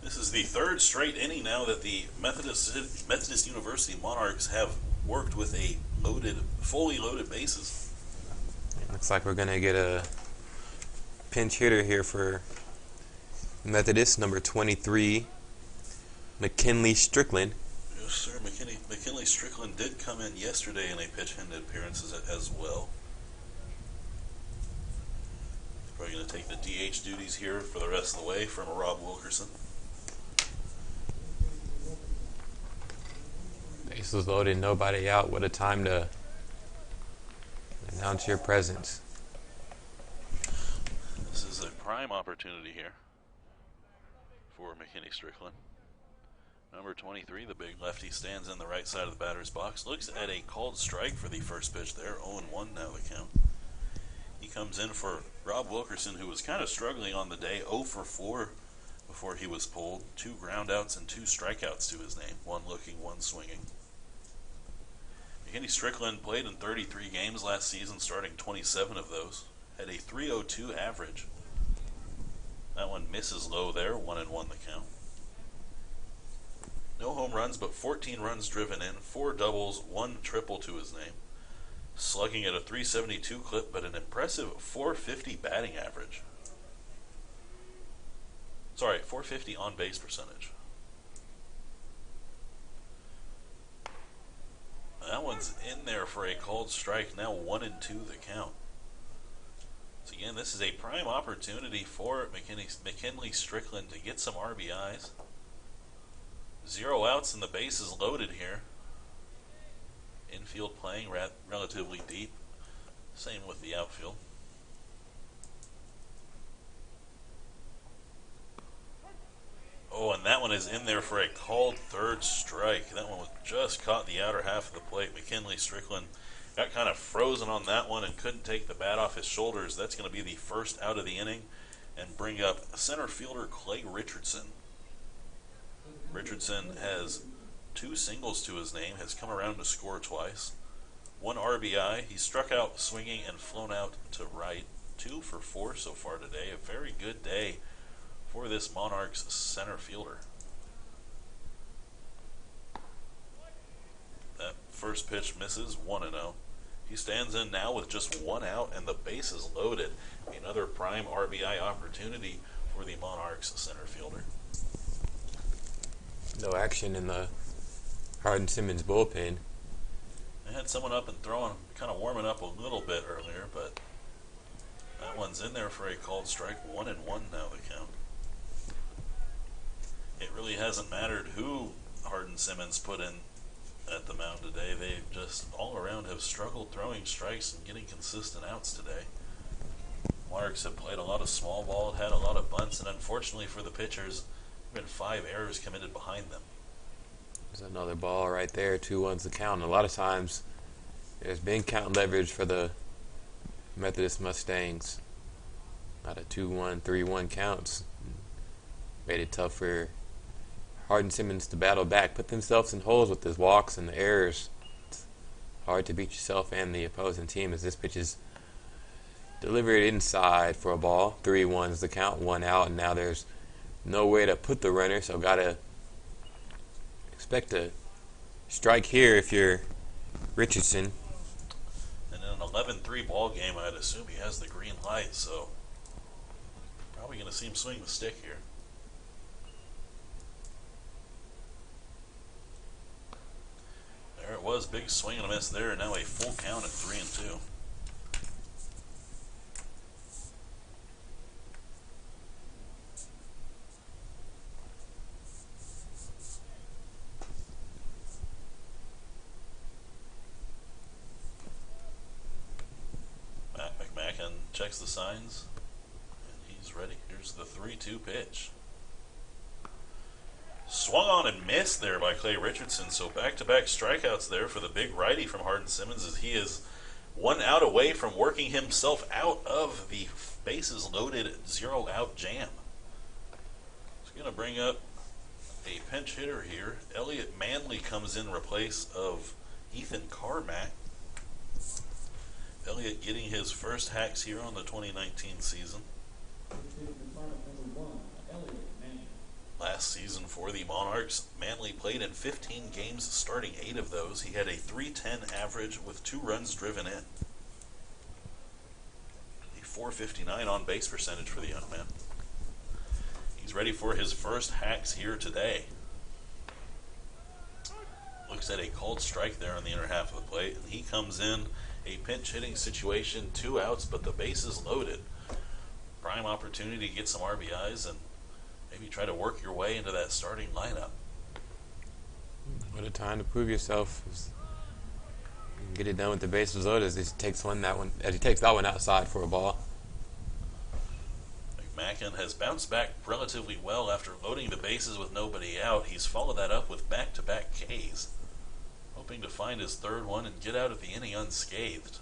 This is the 3rd straight inning now that the Methodist University Monarchs have worked with a fully loaded bases. Looks like we're going to get a pinch hitter here for Methodist, number 23, McKinley Strickland. Yes, sir. McKinley Strickland did come in yesterday in a pitch-hit appearance as well. Probably going to take the DH duties here for the rest of the way from Rob Wilkerson. Bases loaded, nobody out. What a time to announce your presence. This is a prime opportunity here for McKinney Strickland. Number 23, the big lefty, stands in the right side of the batter's box. Looks at a called strike for the first pitch there. 0-1 now the count. He comes in for Rob Wilkerson, who was kind of struggling on the day. 0 for 4 before he was pulled. 2 groundouts and 2 strikeouts to his name. 1 looking, 1 swinging. McKinney Strickland played in 33 games last season, starting 27 of those. Had a .302 average. That one misses low there. 1-1 the count. No home runs, but 14 runs driven in, 4 doubles, 1 triple to his name. Slugging at a .372 clip, but an impressive .450 batting average. Sorry, .450 on base percentage. That one's in there for a called strike. Now 1-2 the count. So again, this is a prime opportunity for McKinley Strickland to get some RBIs. 0 outs and the bases loaded here. Infield playing relatively deep. Same with the outfield. Oh, and that one is in there for a called third strike. That one was just caught the outer half of the plate. McKinley Strickland got kind of frozen on that one and couldn't take the bat off his shoulders. That's going to be the first out of the inning and bring up center fielder Clay Richardson. Richardson has 2 singles to his name, has come around to score twice. 1 RBI. He struck out swinging and flown out to right. 2 for 4 so far today. A very good day for this Monarchs center fielder. That first pitch misses, 1-0. He stands in now with just 1 out and the bases loaded. Another prime RBI opportunity for the Monarchs center fielder. No action in the Hardin-Simmons bullpen. They had someone up and throwing, kind of warming up a little bit earlier, but that one's in there for a called strike. 1-1 now the count. It really hasn't mattered who Hardin-Simmons put in at the mound today. They just all around have struggled throwing strikes and getting consistent outs today. Monarchs have played a lot of small ball, had a lot of bunts, and unfortunately for the pitchers, there have been 5 errors committed behind them. There's another ball right there, 2-1's the count. And a lot of times, there's been count leverage for the Methodist Mustangs. Out of 2-1, 3-1 counts. Made it tough for Hardin-Simmons to battle back, put themselves in holes with the walks and the errors. It's hard to beat yourself and the opposing team as this pitch is delivered inside for a ball. 3-1's the count, 1 out, and now there's no way to put the runner, so gotta expect a strike here if you're Richardson. And in an 11-3 ball game, I'd assume he has the green light, so probably going to see him swing the stick here. There it was, big swing and a miss there, and now a full count at 3-2. McMahon checks the signs, and he's ready. Here's the 3-2 pitch. Swung on and missed there by Clay Richardson. So back-to-back strikeouts there for the big righty from Hardin-Simmons as he is 1 out away from working himself out of the bases loaded 0-out jam. He's going to bring up a pinch hitter here. Elliott Manley comes in replace of Ethan Carmack. Elliott getting his first hacks here on the 2019 season. Last season for the Monarchs, Manley played in 15 games, starting 8 of those. He had a .310 average with 2 runs driven in. A .459 on base percentage for the young man. He's ready for his first hacks here today. Looks at a called strike there on the inner half of the plate, and he comes in a pinch hitting situation, 2 outs, but the bases loaded. Prime opportunity to get some RBIs and maybe try to work your way into that starting lineup. What a time to prove yourself. Get it done with the bases loaded as he takes that one outside for a ball. McMahon has bounced back relatively well after loading the bases with nobody out. He's followed that up with back-to-back Ks, hoping to find his 3rd one and get out of the inning unscathed.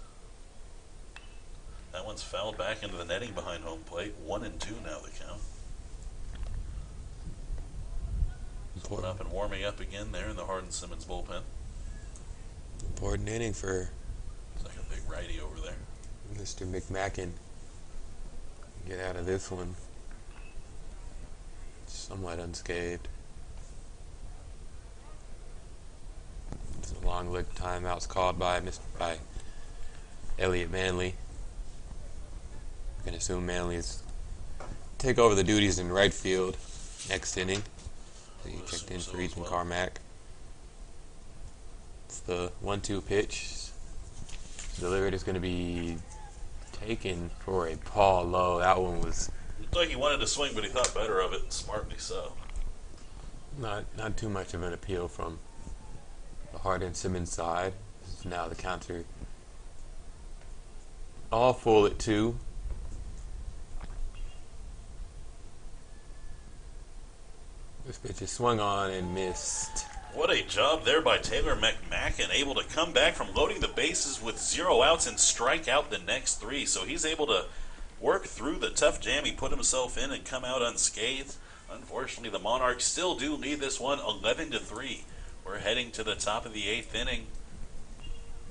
That one's fouled back into the netting behind home plate. 1-2 now the count. Pulling up and warming up again there in the Hardin-Simmons bullpen. Important inning for Second big righty over there. Mr. McMahon. Get out of this one somewhat unscathed. It's a long look timeouts called by Elliott Manley. You can assume Manley's take over the duties in right field next inning. He checked in for Ethan Carmack. It's the 1-2 pitch. Delivered is going to be taken for a Paul Lowe. That one was Looked like he wanted to swing, but he thought better of it. Smartly so. not too much of an appeal from the Hardin-Simmons side. Now the counter all full at 2. This pitch is swung on and missed. What a job there by Taylor McMahon, able to come back from loading the bases with 0 outs and strike out the next 3. So he's able to work through the tough jam he put himself in and come out unscathed. Unfortunately, the Monarchs still do lead this one 11-3. We're heading to the top of the 8th inning.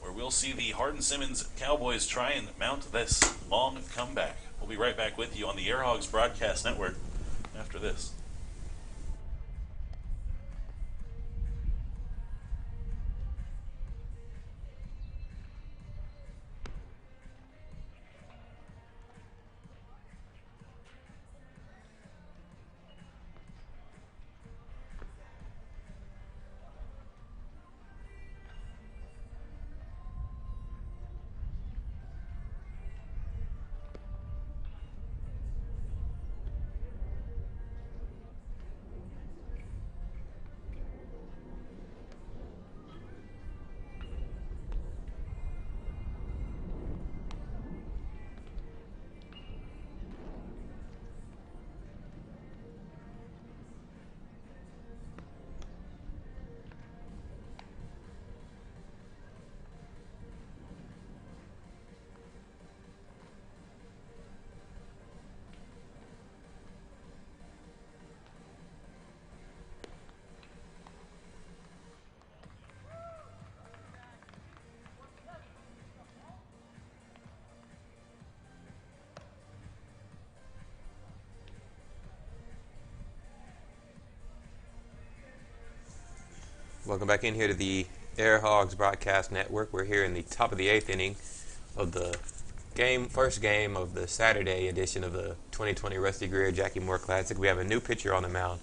where we'll see the Hardin-Simmons Cowboys try and mount this long comeback. We'll be right back with you on the Air Hogs Broadcast Network after this. Welcome back in here to the Air Hogs Broadcast Network. We're here in the top of the 8th inning of the first game of the Saturday edition of the 2020 Rusty Greer Jackie Moore Classic. We have a new pitcher on the mound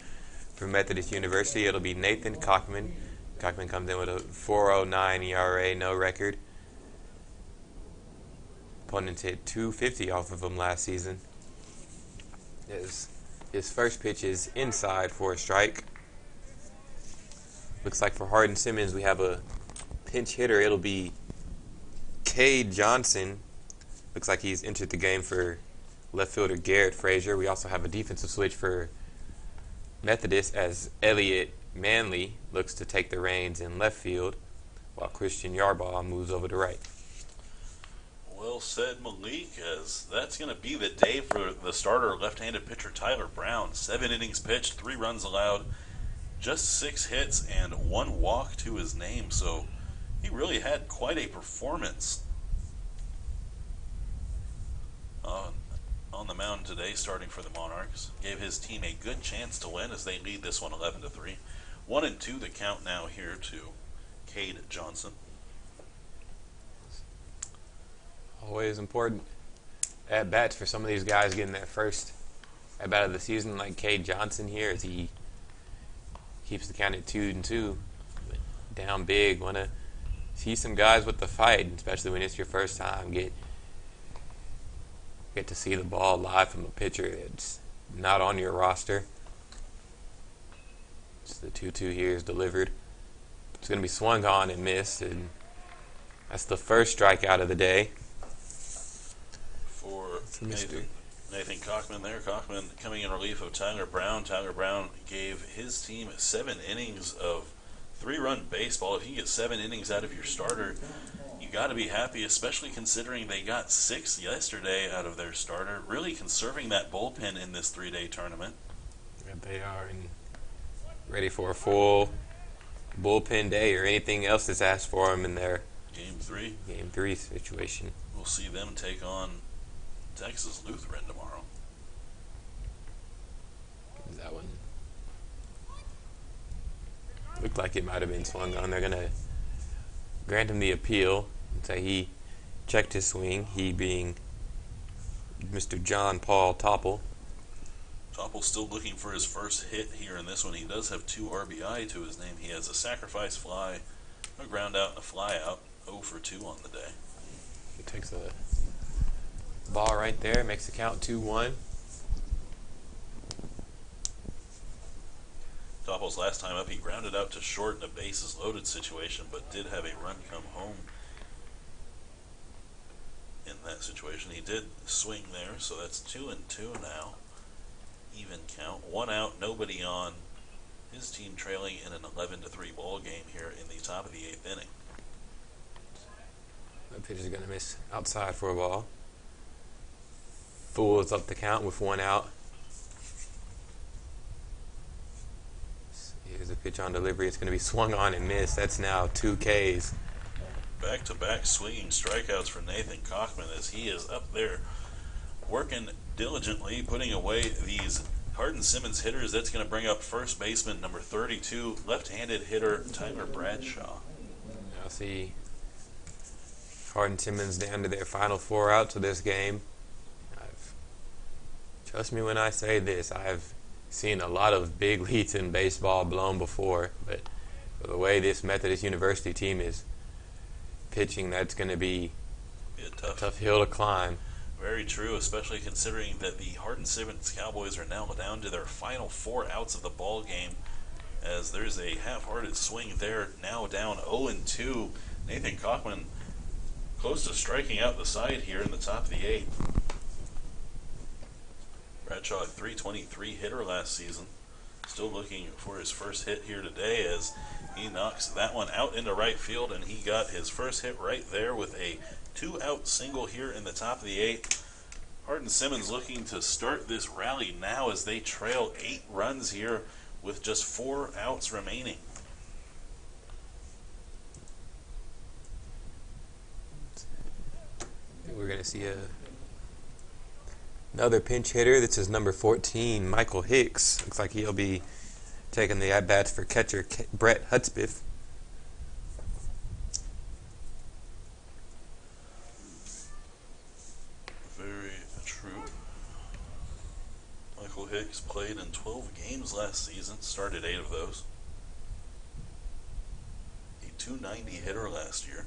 from Methodist University. It'll be Nathan Cockman. Cockman comes in with a 4.09 ERA, no record. Opponents hit 250 off of him last season. His first pitch is inside for a strike. Looks like for Hardin-Simmons, we have a pinch hitter. It'll be Cade Johnson. Looks like he's entered the game for left fielder Garrett Frazier. We also have a defensive switch for Methodist as Elliott Manley looks to take the reins in left field, while Christian Yarbaugh moves over to right. Well said, Malik, as that's going to be the day for the starter left-handed pitcher Tyler Brown. 7 innings pitched, 3 runs allowed, just 6 hits and 1 walk to his name, so he really had quite a performance on the mound today, starting for the Monarchs. Gave his team a good chance to win as they lead this one 11-3. 1-2 the count now here to Cade Johnson. Always important at bats for some of these guys getting that first at bat of the season, like Cade Johnson here, as he keeps the count at 2-2. Down big. Want to see some guys with the fight, especially when it's your first time. Get to see the ball live from a pitcher that's not on your roster. Just the 2-2 here is delivered. It's going to be swung on and missed, and that's the first strikeout of the day for Nathan Cockman there. Cockman coming in relief of Tyler Brown. Tyler Brown gave his team 7 innings of 3-run baseball. If you get 7 innings out of your starter, you got to be happy, especially considering they got 6 yesterday out of their starter. Really conserving that bullpen in this 3-day tournament. Yeah, they are ready for a full bullpen day or anything else that's asked for them in their Game 3 situation. We'll see them take on Texas Lutheran tomorrow. That one looked like it might have been swung on. They're going to grant him the appeal and say he checked his swing, he being Mr. John Paul Topple. Topple's still looking for his first hit here in this one. He does have 2 RBI to his name. He has a sacrifice fly, a ground out, and a fly out. 0 for 2 on the day. He takes a ball right there, makes the count 2-1. Topple's last time up, he grounded out to short in a bases loaded situation, but did have a run come home in that situation. He did swing there, so that's 2-2 now. Even count. 1 out, nobody on. His team trailing in an 11-3 ball game here in the top of the 8th inning. That pitch is going to miss outside for a ball. Fools up the count with 1 out. Here's a pitch on delivery. It's going to be swung on and missed. That's now 2 Ks Back-to-back swinging strikeouts for Nathan Kochman as he is up there working diligently, putting away these Hardin-Simmons hitters. That's going to bring up first baseman number 32, left-handed hitter Tyler Bradshaw. I'll see Hardin-Simmons down to their final 4 outs of this game. Trust me when I say this, I've seen a lot of big leads in baseball blown before, but for the way this Methodist University team is pitching, that's going to be a tough hill to climb. Very true, especially considering that the Hardin-Simmons Cowboys are now down to their final 4 outs of the ball game, as there's a half-hearted swing there, now down 0-2. Nathan Kochman close to striking out the side here in the top of the 8th. Bradshaw, a .323 hitter last season, still looking for his first hit here today as he knocks that one out into right field, and he got his first hit right there with a 2-out single here in the top of the 8th. Hardin-Simmons looking to start this rally now as they trail 8 runs here with just 4 outs remaining. We're going to see another pinch hitter. This is number 14, Michael Hicks. Looks like he'll be taking the at-bats for catcher Brett Hudspeth. Very true. Michael Hicks played in 12 games last season, started 8 of those. A .290 hitter last year.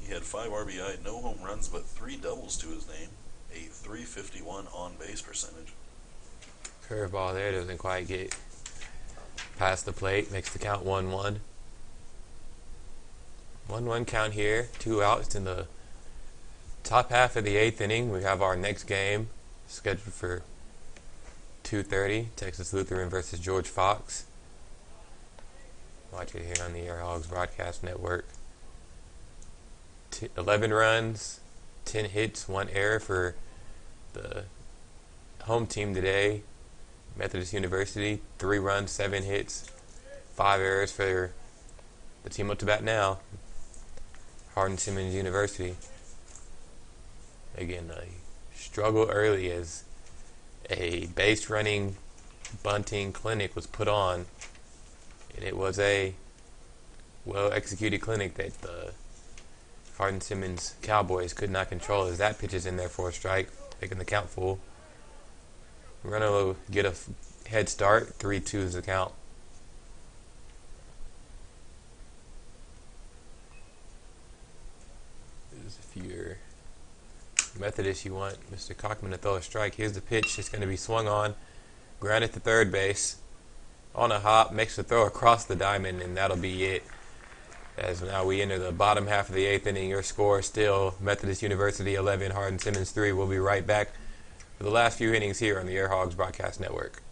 He had 5 RBI, no home runs, but 3 doubles to his name. A .351 on-base percentage. Curveball there doesn't quite get past the plate. Makes the count 1-1. 1-1 count here. 2 outs in the top half of the 8th inning. We have our next game scheduled for 2:30. Texas Lutheran versus George Fox. Watch it here on the Air Hogs Broadcast Network. 11 runs, 10 hits, 1 error for the home team today. Methodist University, 3 runs, 7 hits, 5 errors for the team up to bat now. Hardin-Simmons University. Again, a struggle early as a base running bunting clinic was put on, and it was a well executed clinic that the Hardin-Simmons Cowboys could not control as that pitch is in there for a strike, making the count full. Runner will get a head start. 3-2 is the count. If you're Methodist, you want Mr. Kochman to throw a strike. Here's the pitch. It's going to be swung on, grounded to third base. On a hop, makes the throw across the diamond, and that'll be it. As now we enter the bottom half of the 8th inning, your score still Methodist University 11, Hardin-Simmons 3. We'll be right back for the last few innings here on the Air Hogs Broadcast Network.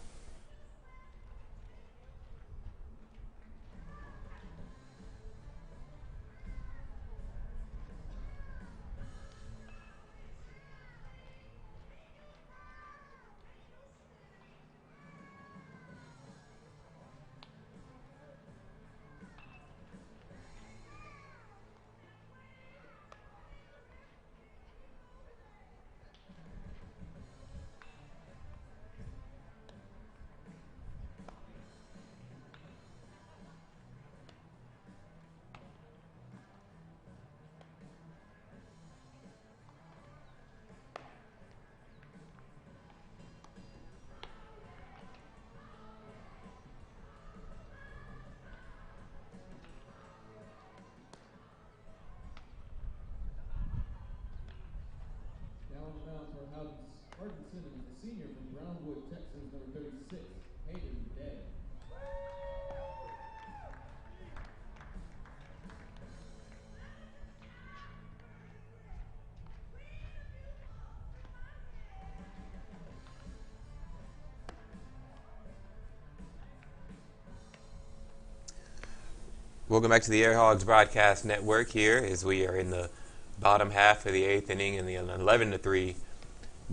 Hardin-Simmons, the senior from Brownwood, Texas, number 36, Hayden Day. Welcome back to the Air Hogs Broadcast Network here as we are in the bottom half of the 8th inning in the 11-3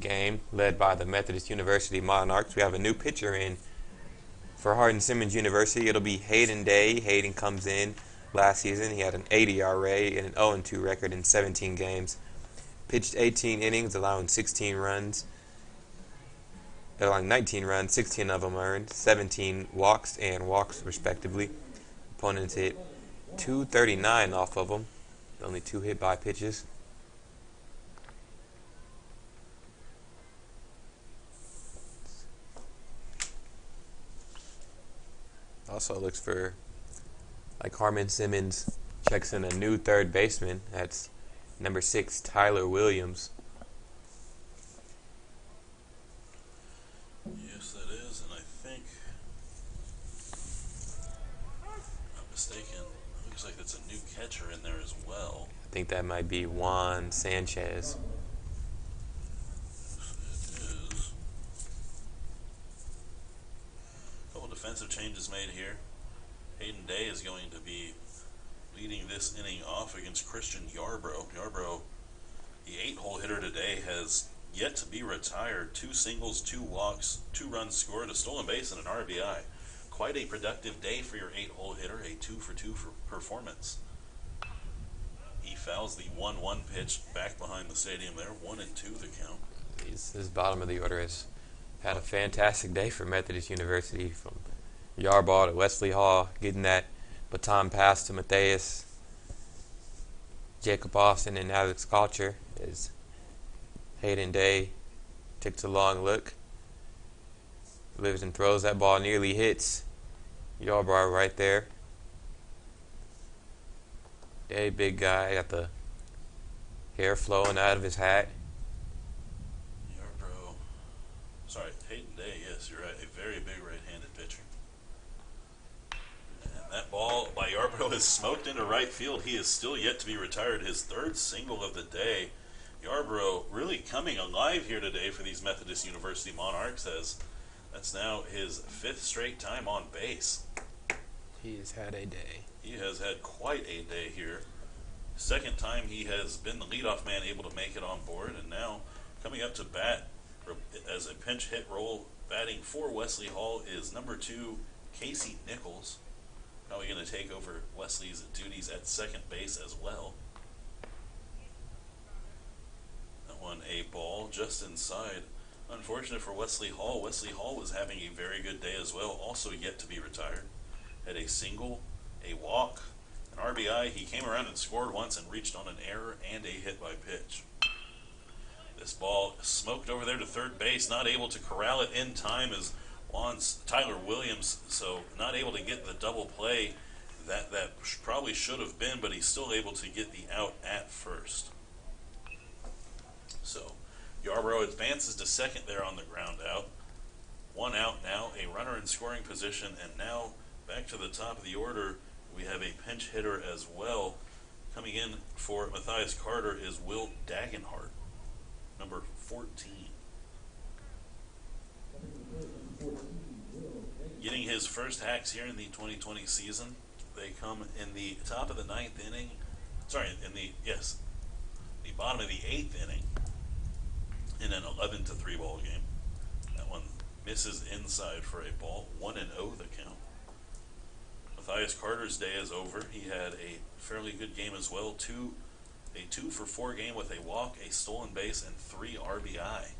game led by the Methodist University Monarchs. We have a new pitcher in for Hardin-Simmons University. It'll be Hayden Day. Hayden comes in Last season, he had an 80 ERA and an 0-2 record in 17 games. Pitched 18 innings, allowing 19 runs, 16 of them earned, 17 walks and walks respectively. Opponents hit 239 off of him, only 2 hit by pitches. Also looks for, like Hardin-Simmons, checks in a new third baseman. That's number 6, Tyler Williams. Yes, that is, and I think, if I'm not mistaken, it looks like that's a new catcher in there as well. I think that might be Juan Sanchez. It is. A couple defensive changes made here. Hayden Day is going to be leading this inning off against Christian Yarbrough. Yarbrough, the 8-hole hitter today, has yet to be retired. 2 singles, 2 walks, 2 runs scored, a stolen base, and an RBI. Quite a productive day for your 8-hole hitter, a 2-for-2 performance. He fouls the 1-1 pitch back behind the stadium there, 1-2 the count. His bottom of the order has had a fantastic day for Methodist University, from Yarbrough to Wesley Hall, getting that baton pass to Matthias, Jacob Austin, and Alex Kocher as Hayden Day takes a long look, lives and throws. That ball nearly hits Yarbrough right there. Day, big guy, got the hair flowing out of his hat. Yarbrough, sorry, Hayden Day, yes, you're right, a very big right-handed pitcher. And that ball by Yarbrough is smoked into right field. He is still yet to be retired. His 3rd single of the day. Yarbrough really coming alive here today for these Methodist University Monarchs, as that's now his 5th straight time on base. He has had a day. He has had quite a day here. 2nd time he has been the leadoff man, able to make it on board, and now coming up to bat as a pinch hit role, batting for Wesley Hall, is number 2, Casey Nichols. Probably going to take over Wesley's duties at second base as well. That one, a ball just inside. Unfortunate for Wesley Hall. Wesley Hall was having a very good day as well, also yet to be retired. Had a single, a walk, an RBI. He came around and scored once and reached on an error and a hit by pitch. This ball smoked over there to third base, not able to corral it in time as Tyler Williams, so not able to get the double play that probably should have been, but he's still able to get the out at first. So Yarbrough advances to second there on the ground out. 1 out now, a runner in scoring position, and now back to the top of the order, we have a pinch hitter as well. Coming in for Matthias Carter is Will Dagenhart, number 14. Getting his first hacks here in the 2020 season. They come in the top of the 9th inning. Sorry, the bottom of the 8th inning in an 11-3 ball game. That one misses inside for a ball. 1-0 the count. Matthias Carter's day is over. He had a fairly good game as well. A 2-for-4 game with a walk, a stolen base, and 3 RBI.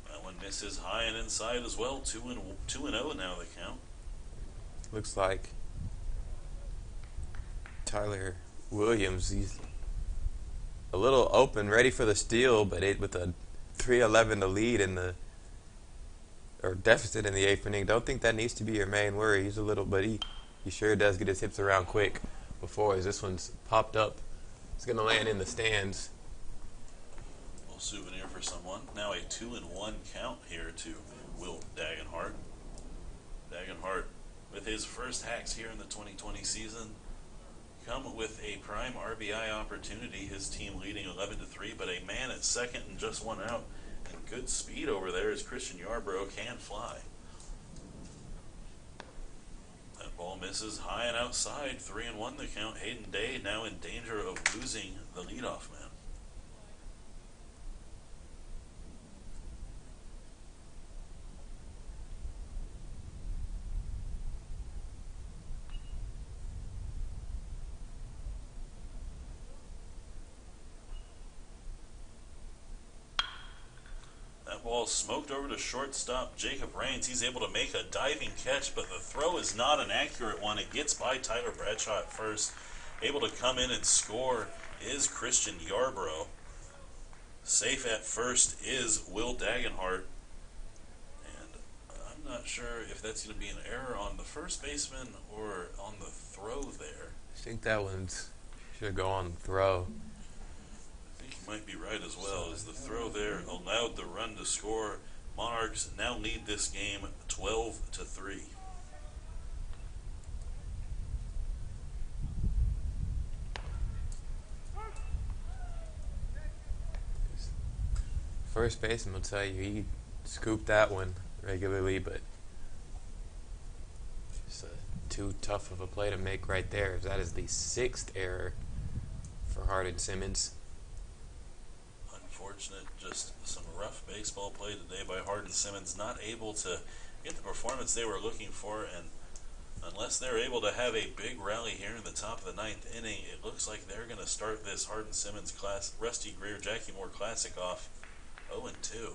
That one misses high and inside as well. 2-0 now the count. Looks like Tyler Williams, he's a little open, ready for the steal, but with a 3-11 to lead or deficit in the 8th inning, don't think that needs to be your main worry. He's a little, but he sure does get his hips around quick before, as this one's popped up. It's going to land in the stands. A little souvenir for someone. Now a 2-1 count here to Will Dagenhart. Dagenhart, with his first hacks here in the 2020 season, come with a prime RBI opportunity. His team leading 11-3, but a man at second and just 1 out. And good speed over there as Christian Yarbrough can fly. That ball misses high and outside. 3-1 the count. Hayden Day now in danger of losing the leadoff man. ball smoked over to shortstop Jacob Rains. He's able to make a diving catch, but the throw is not an accurate one. It gets by Tyler Bradshaw at first. Able to come in and score is Christian Yarbrough. Safe at first is Will Dagenhart. And I'm not sure if that's going to be an error on the first baseman or on the throw there. I think that one should go on the throw. I think you might be right as well, as the throw there allowed the run to score. Monarchs now lead this game 12-3. First baseman will tell you he scooped that one regularly, but just too tough of a play to make right there. That is the 6th error for Hardin-Simmons. Unfortunate, just some rough baseball play today by Hardin-Simmons. Not able to get the performance they were looking for, and unless they're able to have a big rally here in the top of the 9th inning, it looks like they're going to start this Hardin-Simmons class, Rusty Greer, Jackie Moore Classic off 0-2.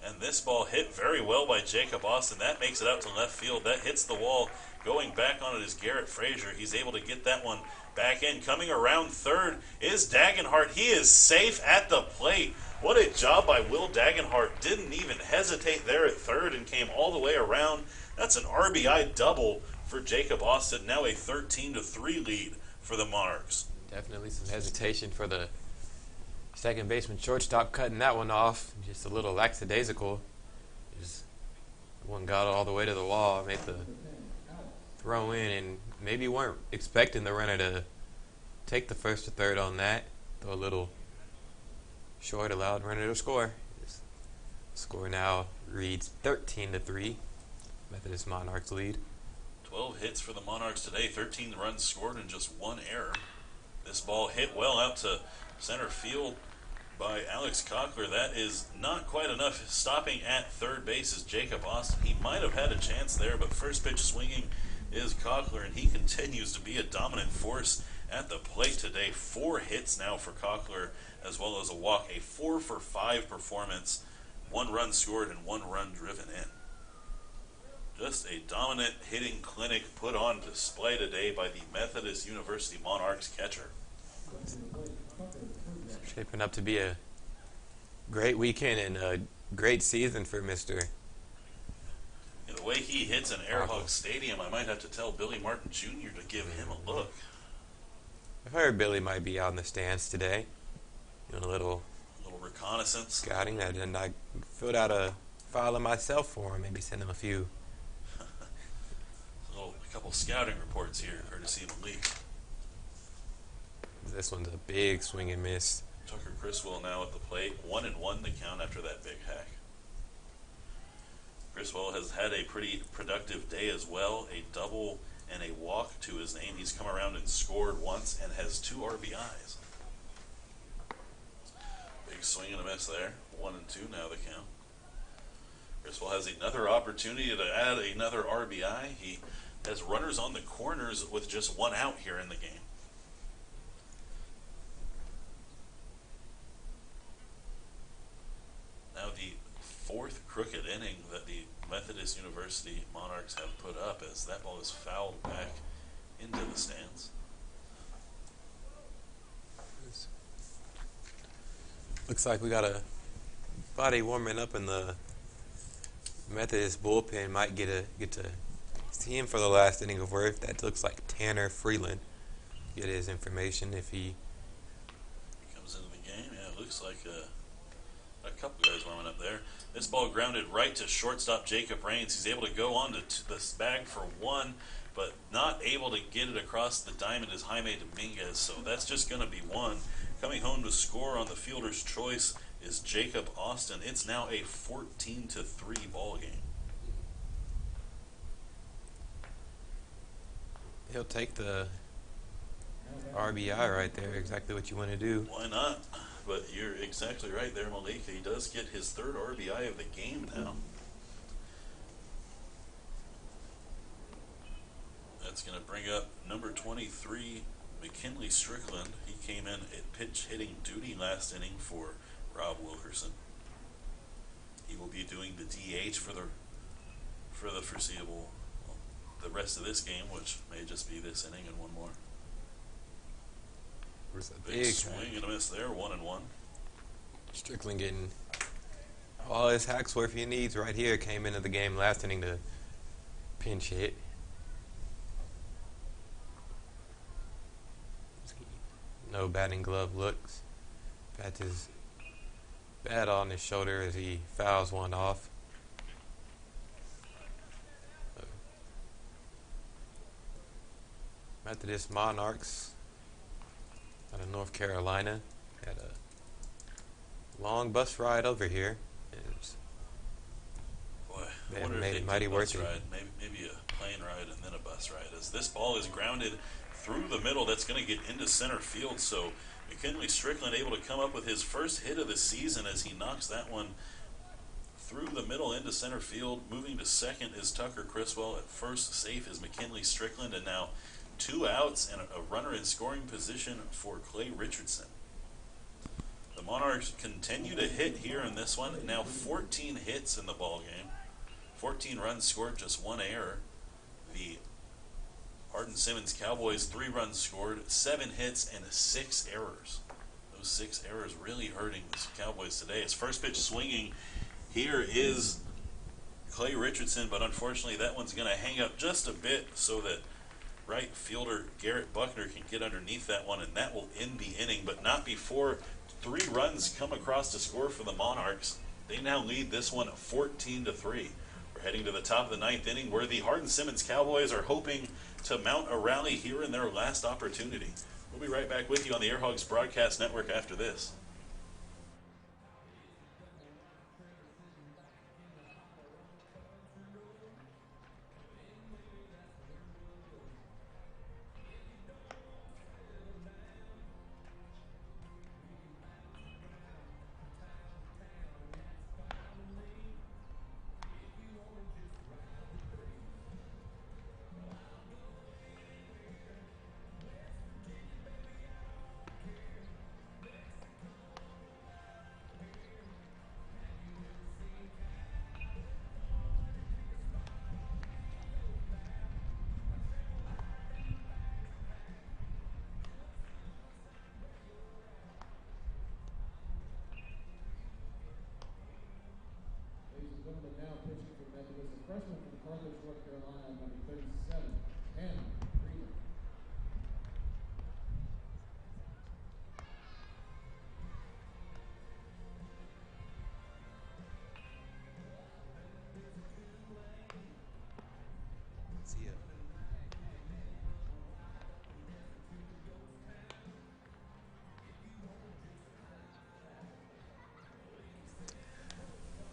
And this ball hit very well by Jacob Austin. That makes it out to left field. That hits the wall. Going back on it is Garrett Frazier. He's able to get that one back in. Coming around third is Dagenhart. He is safe at the plate. What a job by Will Dagenhart. Didn't even hesitate there at third and came all the way around. That's an RBI double for Jacob Austin. Now a 13-3 lead for the Monarchs. Definitely some hesitation for the second baseman, shortstop, cutting that one off. Just a little lackadaisical. Just one got all the way to the wall, made the throw in, and maybe weren't expecting the runner to take the first to third on that. Throw a little short, allowed runner to score. Score now reads 13-3. Methodist Monarchs lead. 12 hits for the Monarchs today, 13 runs scored and just one error. This ball hit well out to center field by Alex Cochler. That is not quite enough. Stopping at third base is Jacob Austin. He might have had a chance there, but first pitch swinging is Cochler, and he continues to be a dominant force at the plate today. 4 hits now for Cochler, as well as a walk. A 4-for-5 performance. 1 run scored and 1 run driven in. Just a dominant hitting clinic put on display today by the Methodist University Monarchs catcher. Shaping up to be a great weekend and a great season for Mr. And the way he hits in Airhawk Stadium, I might have to tell Billy Martin Jr. to give him a look. I've heard Billy might be on the stands today, doing a little reconnaissance. Scouting that, and I filled out a file of myself for him. Maybe send him a few. A couple scouting reports here, courtesy of Malik. This one's a big swing and miss. Tucker Criswell now at the plate. 1-1 the count after that big hack. Criswell has had a pretty productive day as well. A double and a walk to his name. He's come around and scored once and has 2 RBIs. Big swing and a miss there. 1-2 now the count. Criswell has another opportunity to add another RBI. He has runners on the corners with just 1 out here in the game. Now the 4th crooked inning that the Methodist University Monarchs have put up, as that ball is fouled back into the stands. Looks like we got a body warming up in the Methodist bullpen. Might get to see him for the last inning of work. That looks like Tanner Freeland. Get his information if he comes into the game. Yeah, it looks like a couple guys warming up there. This ball grounded right to shortstop Jacob Rains. He's able to go on to this bag for 1, but not able to get it across the diamond is Jaime Dominguez. So that's just going to be 1. Coming home to score on the fielder's choice is Jacob Austin. It's now a 14-3 ball game. He'll take the RBI right there. Exactly what you want to do. Why not? But you're exactly right there, Malik. He does get his 3rd RBI of the game now. That's going to bring up number 23, McKinley Strickland. He came in at pitch hitting duty last inning for Rob Wilkerson. He will be doing the DH for the foreseeable, well, the rest of this game, which may just be this inning and one more. Big swing and a miss there, 1-1. Strickland getting all his Hacksworth he needs right here. Came into the game last inning to pinch hit. No batting glove looks. Bats his bat on his shoulder as he fouls one off. Methodist Monarchs out of North Carolina had a long bus ride over here. Boy, They I wonder made if it they mighty did worth bus it. ride. Maybe a plane ride and then a bus ride. As this ball is grounded through the middle, that's going to get into center field. So McKinley Strickland able to come up with his first hit of the season as he knocks that one through the middle into center field. Moving to second is Tucker Criswell. At first, safe is McKinley Strickland, and now 2 outs and a runner in scoring position for Clay Richardson. The Monarchs continue to hit here in this one. Now 14 hits in the ball game. 14 runs scored, just 1 error. The Hardin-Simmons Cowboys 3 runs scored, 7 hits, and 6 errors. Those 6 errors really hurting the Cowboys today. His first pitch swinging here is Clay Richardson, but unfortunately that one's going to hang up just a bit so that right fielder Garrett Buckner can get underneath that one, and that will end the inning, but not before 3 runs come across to score for the Monarchs. They now lead this one 14-3. We're heading to the top of the 9th inning, where the Hardin-Simmons Cowboys are hoping to mount a rally here in their last opportunity. We'll be right back with you on the Airhogs Broadcast Network after this. Ladies and gentlemen, now pitching for Methodist, a freshman from Carthage, North Carolina, number 37, Hannah Freeman.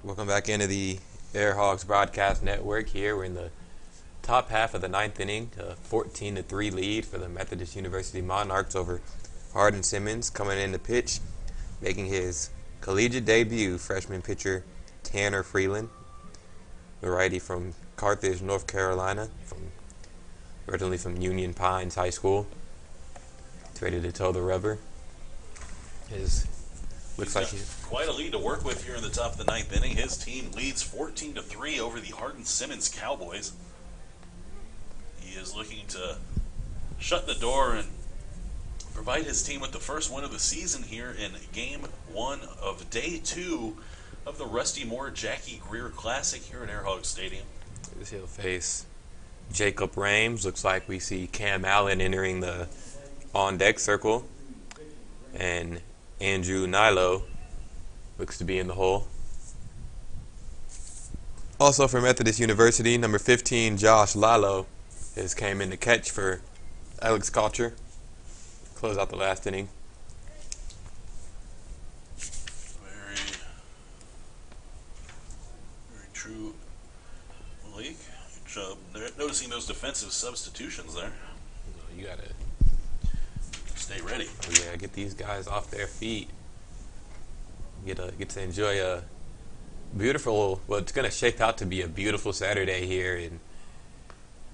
Welcome back into the Airhogs Broadcast Network. Here we're in the top half of the 9th inning, a 14-3 lead for the Methodist University Monarchs over Hardin-Simmons. Coming in to pitch, making his collegiate debut, freshman pitcher Tanner Freeland, the righty from Carthage, North Carolina, originally from Union Pines High School. He's ready to toe the rubber. Looks like quite a lead to work with here in the top of the 9th inning. His team leads 14-3 over the Hardin-Simmons Cowboys. He is looking to shut the door and provide his team with the first win of the season here in Game 1 of Day 2 of the Rusty Moore Jackie Greer Classic here at Airhog Stadium. he'll face Jacob Rames. Looks like we see Cam Allen entering the on-deck circle. And Andrew Nilo looks to be in the hole. Also for Methodist University, number 15, Josh Lalo, has came in to catch for Alex Kocher. Close out the last inning. Very true, Malik. Good job noticing those defensive substitutions there. You gotta Stay ready. get these guys off their feet. Get to enjoy a beautiful. Well, it's gonna shape out to be a beautiful Saturday here in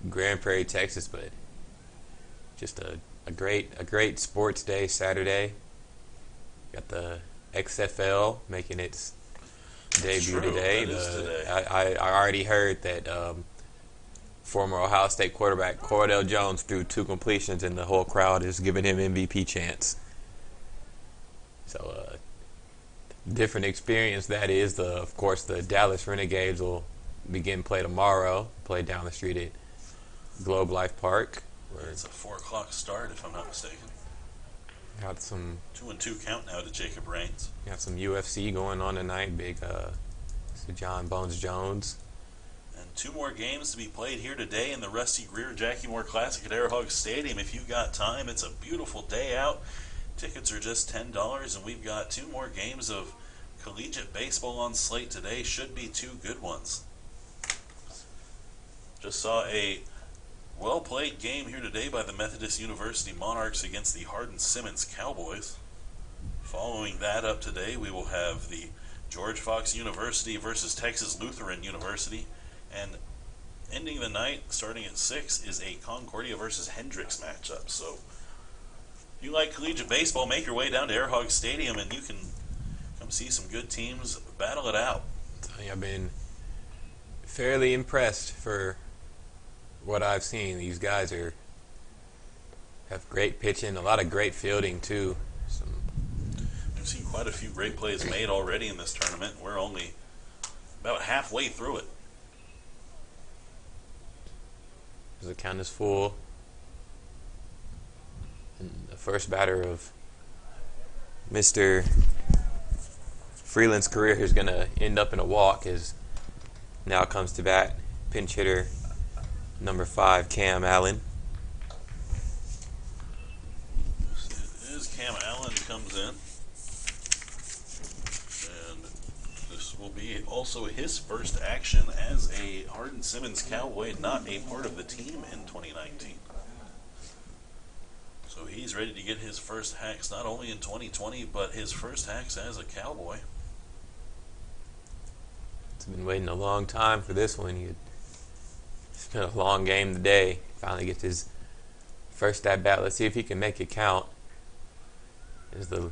Grand Prairie, Texas, but just a great sports day Saturday. Got the XFL making its debut true. today. That is today. I already heard that former Ohio State quarterback Cordell Jones threw 2 completions, and the whole crowd is giving him MVP chants. So, different experience that is. Of course, the Dallas Renegades will begin play tomorrow. Play down the street at Globe Life Park. It's a 4 o'clock start, if I'm not mistaken. Got some 2-2 count now to Jacob Raines. got some UFC going on tonight. Big John Bones Jones. And 2 more games to be played here today in the Rusty Greer Jackie Moore Classic at Airhog Stadium. If you've got time, it's a beautiful day out. Tickets are just $10, and we've got 2 more games of collegiate baseball on slate today. Should be 2 good ones. Just saw a well-played game here today by the Methodist University Monarchs against the Hardin-Simmons Cowboys. Following that up today, we will have the George Fox University versus Texas Lutheran University. And ending the night, starting at 6, is a Concordia versus Hendrix matchup. So, if you like collegiate baseball, make your way down to Airhog Stadium and you can come see some good teams battle it out. I've been fairly impressed for what I've seen. These guys have great pitching, a lot of great fielding too. We've seen quite a few great plays made already in this tournament. We're only about halfway through it. The count is full. And the first batter of Mr. Freeland's career is going to end up in a walk as now comes to bat pinch hitter number 5, Cam Allen. It is Cam Allen comes in. And this will be also his first action as a Hardin-Simmons Cowboy, not a part of the team in 2019. So he's ready to get his first hacks not only in 2020, but his first hacks as a Cowboy. He's been waiting a long time for this one. It's been a long game today. Finally gets his first at bat. Let's see if he can make it count. Is the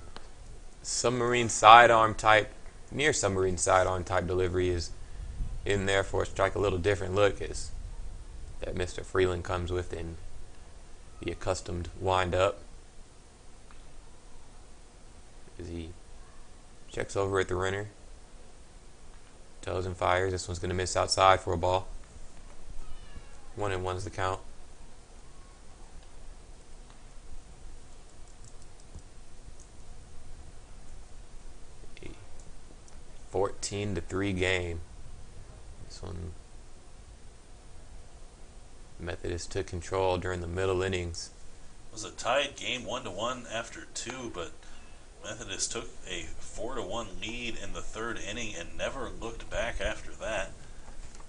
submarine sidearm type, near submarine sidearm type delivery is in there for a strike. A little different look as that Mr. Freeland comes with in the accustomed wind up. As he checks over at the runner. Toes and fires. This one's going to miss outside for a ball. 1-1 is the count. A 14-3 game. This one, Methodist took control during the middle innings. It was a tied game, 1-1 after 2, but Methodist took a 4-1 lead in the 3rd inning and never looked back after that.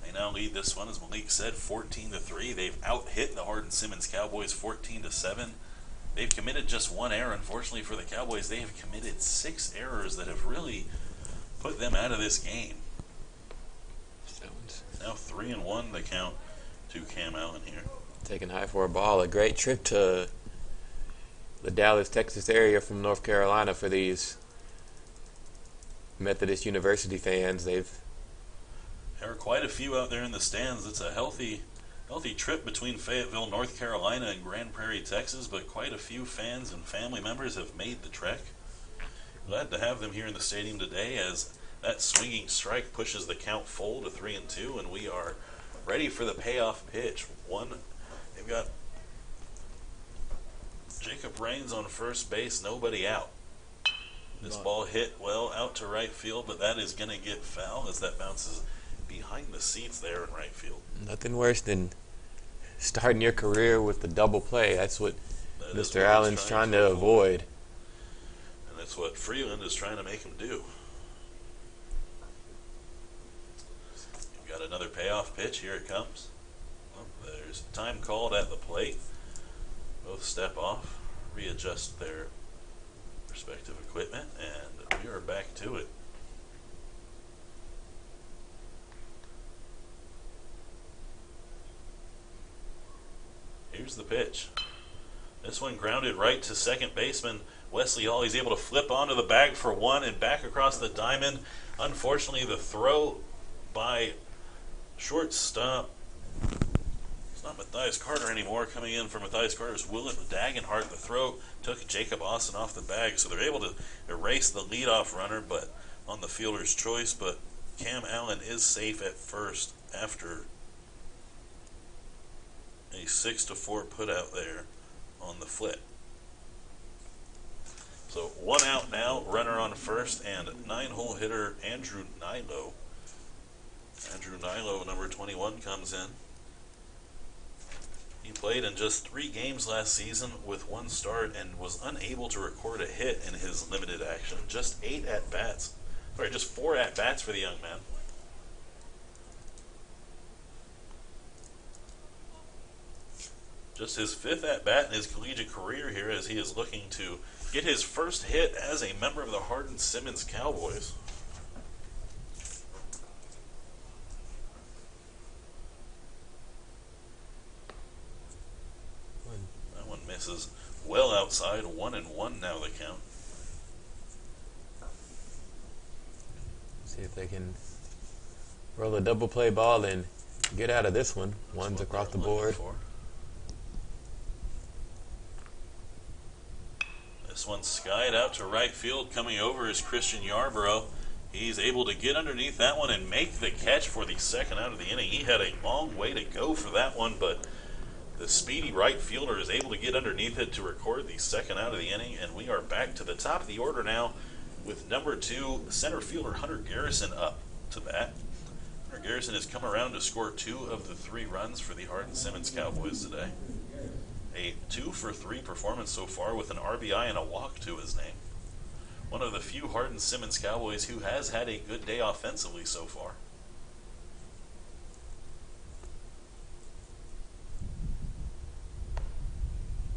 They now lead this one, as Malik said, 14-3. They've out-hit the Hardin-Simmons Cowboys 14-7. They've committed just 1 error. Unfortunately for the Cowboys, they have committed 6 errors that have really put them out of this game. Now 3-1 the count to Cam Allen here. Taking high for a ball. A great trip to the Dallas, Texas area from North Carolina for these Methodist University fans. There are quite a few out there in the stands. It's a healthy trip between Fayetteville, North Carolina and Grand Prairie, Texas, but quite a few fans and family members have made the trek. Glad to have them here in the stadium today as that swinging strike pushes the count full to 3-2, and we are ready for the payoff pitch. They've got Jacob Raines on first base, nobody out. This ball hit well out to right field, but that is going to get foul as that bounces behind the seats there in right field. Nothing worse than starting your career with the double play. That's what Mr. Allen's trying to avoid. And that's what Freeland is trying to make him do. You've got another payoff pitch. Here it comes. Well, there's time called at the plate. Both step off, readjust their respective equipment, and we are back to it. Here's the pitch. This one grounded right to second baseman Wesley Hall, he's able to flip onto the bag for one and back across the diamond. Unfortunately, the throw by shortstop, it's not Matthias Carter anymore. Coming in for Matthias Carter is Willett Dagenhart. The throw took Jacob Austin off the bag, so they're able to erase the leadoff runner, but on the fielder's choice. But Cam Allen is safe at first after a 6-4 put out there on the flip. So 1 out now, runner on first, and 9-hole hitter Andrew Nilo. Andrew Nilo, number 21, comes in. He played in just 3 games last season with 1 start and was unable to record a hit in his limited action. Just 8 at-bats. Sorry, just 4 at-bats for the young man. Just his 5th at-bat in his collegiate career here, as he is looking to get his first hit as a member of the Hardin-Simmons Cowboys. That one misses well outside. 1-1 now the count. See if they can roll a double play ball and get out of this one. One's across the board. This one skied out to right field. Coming over is Christian Yarborough. He's able to get underneath that one and make the catch for the second out of the inning. He had a long way to go for that one, but the speedy right fielder is able to get underneath it to record the second out of the inning, and we are back to the top of the order now with number 2 center fielder Hunter Garrison up to bat. Hunter Garrison has come around to score 2 of the 3 runs for the Hardin-Simmons Cowboys today. A 2-for-3 performance so far with an RBI and a walk to his name. One of the few Hardin-Simmons Cowboys who has had a good day offensively so far.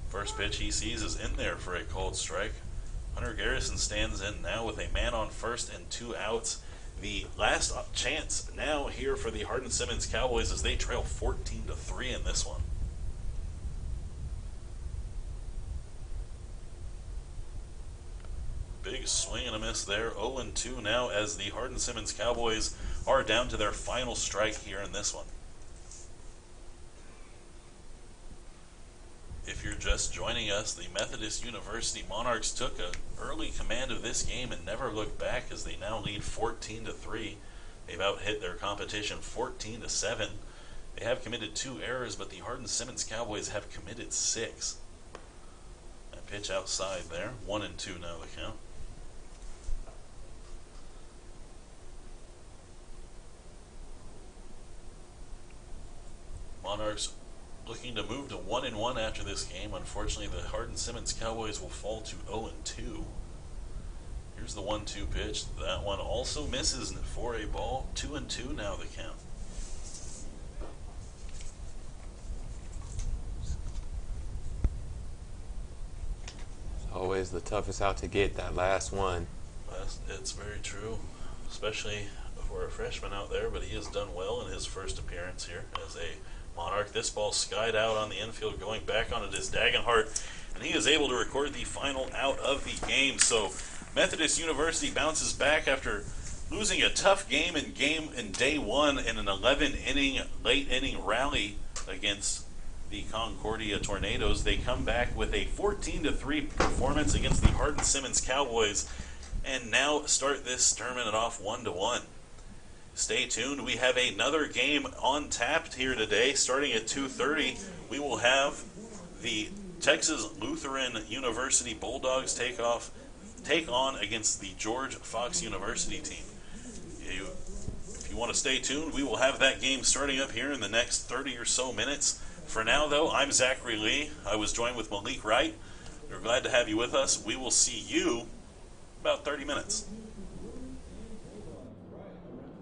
First pitch he sees is in there for a called strike. Hunter Garrison stands in now with a man on first and 2 outs. The last chance now here for the Hardin-Simmons Cowboys as they trail 14-3 in this one. Big swing and a miss there. 0-2 now as the Hardin-Simmons Cowboys are down to their final strike here in this one. If you're just joining us, the Methodist University Monarchs took an early command of this game and never looked back as they now lead 14-3. They've out-hit their competition 14-7. They have committed 2 errors, but the Hardin-Simmons Cowboys have committed 6. That pitch outside there. 1-2 now the count. Monarchs looking to move to 1-1 after this game. Unfortunately, the Hardin-Simmons Cowboys will fall to 0-2. Here's the 1-2 pitch. That one also misses for a ball. 2-2 now the count. Always the toughest out to get, that last one. It's very true, especially for a freshman out there, but he has done well in his first appearance here as a Monarch. This ball skied out on the infield, going back on it is Dagenhart, and he is able to record the final out of the game. So Methodist University bounces back after losing a tough game in day 1 in an 11-inning, late-inning rally against the Concordia Tornadoes. They come back with a 14-3 performance against the Hardin-Simmons Cowboys and now start this tournament off 1-1. Stay tuned. We have another game on tap here today. Starting at 2:30, we will have the Texas Lutheran University Bulldogs take on against the George Fox University team. If you want to stay tuned, we will have that game starting up here in the next 30 or so minutes. For now, though, I'm Zachary Lee. I was joined with Malik Wright. We're glad to have you with us. We will see you about 30 minutes.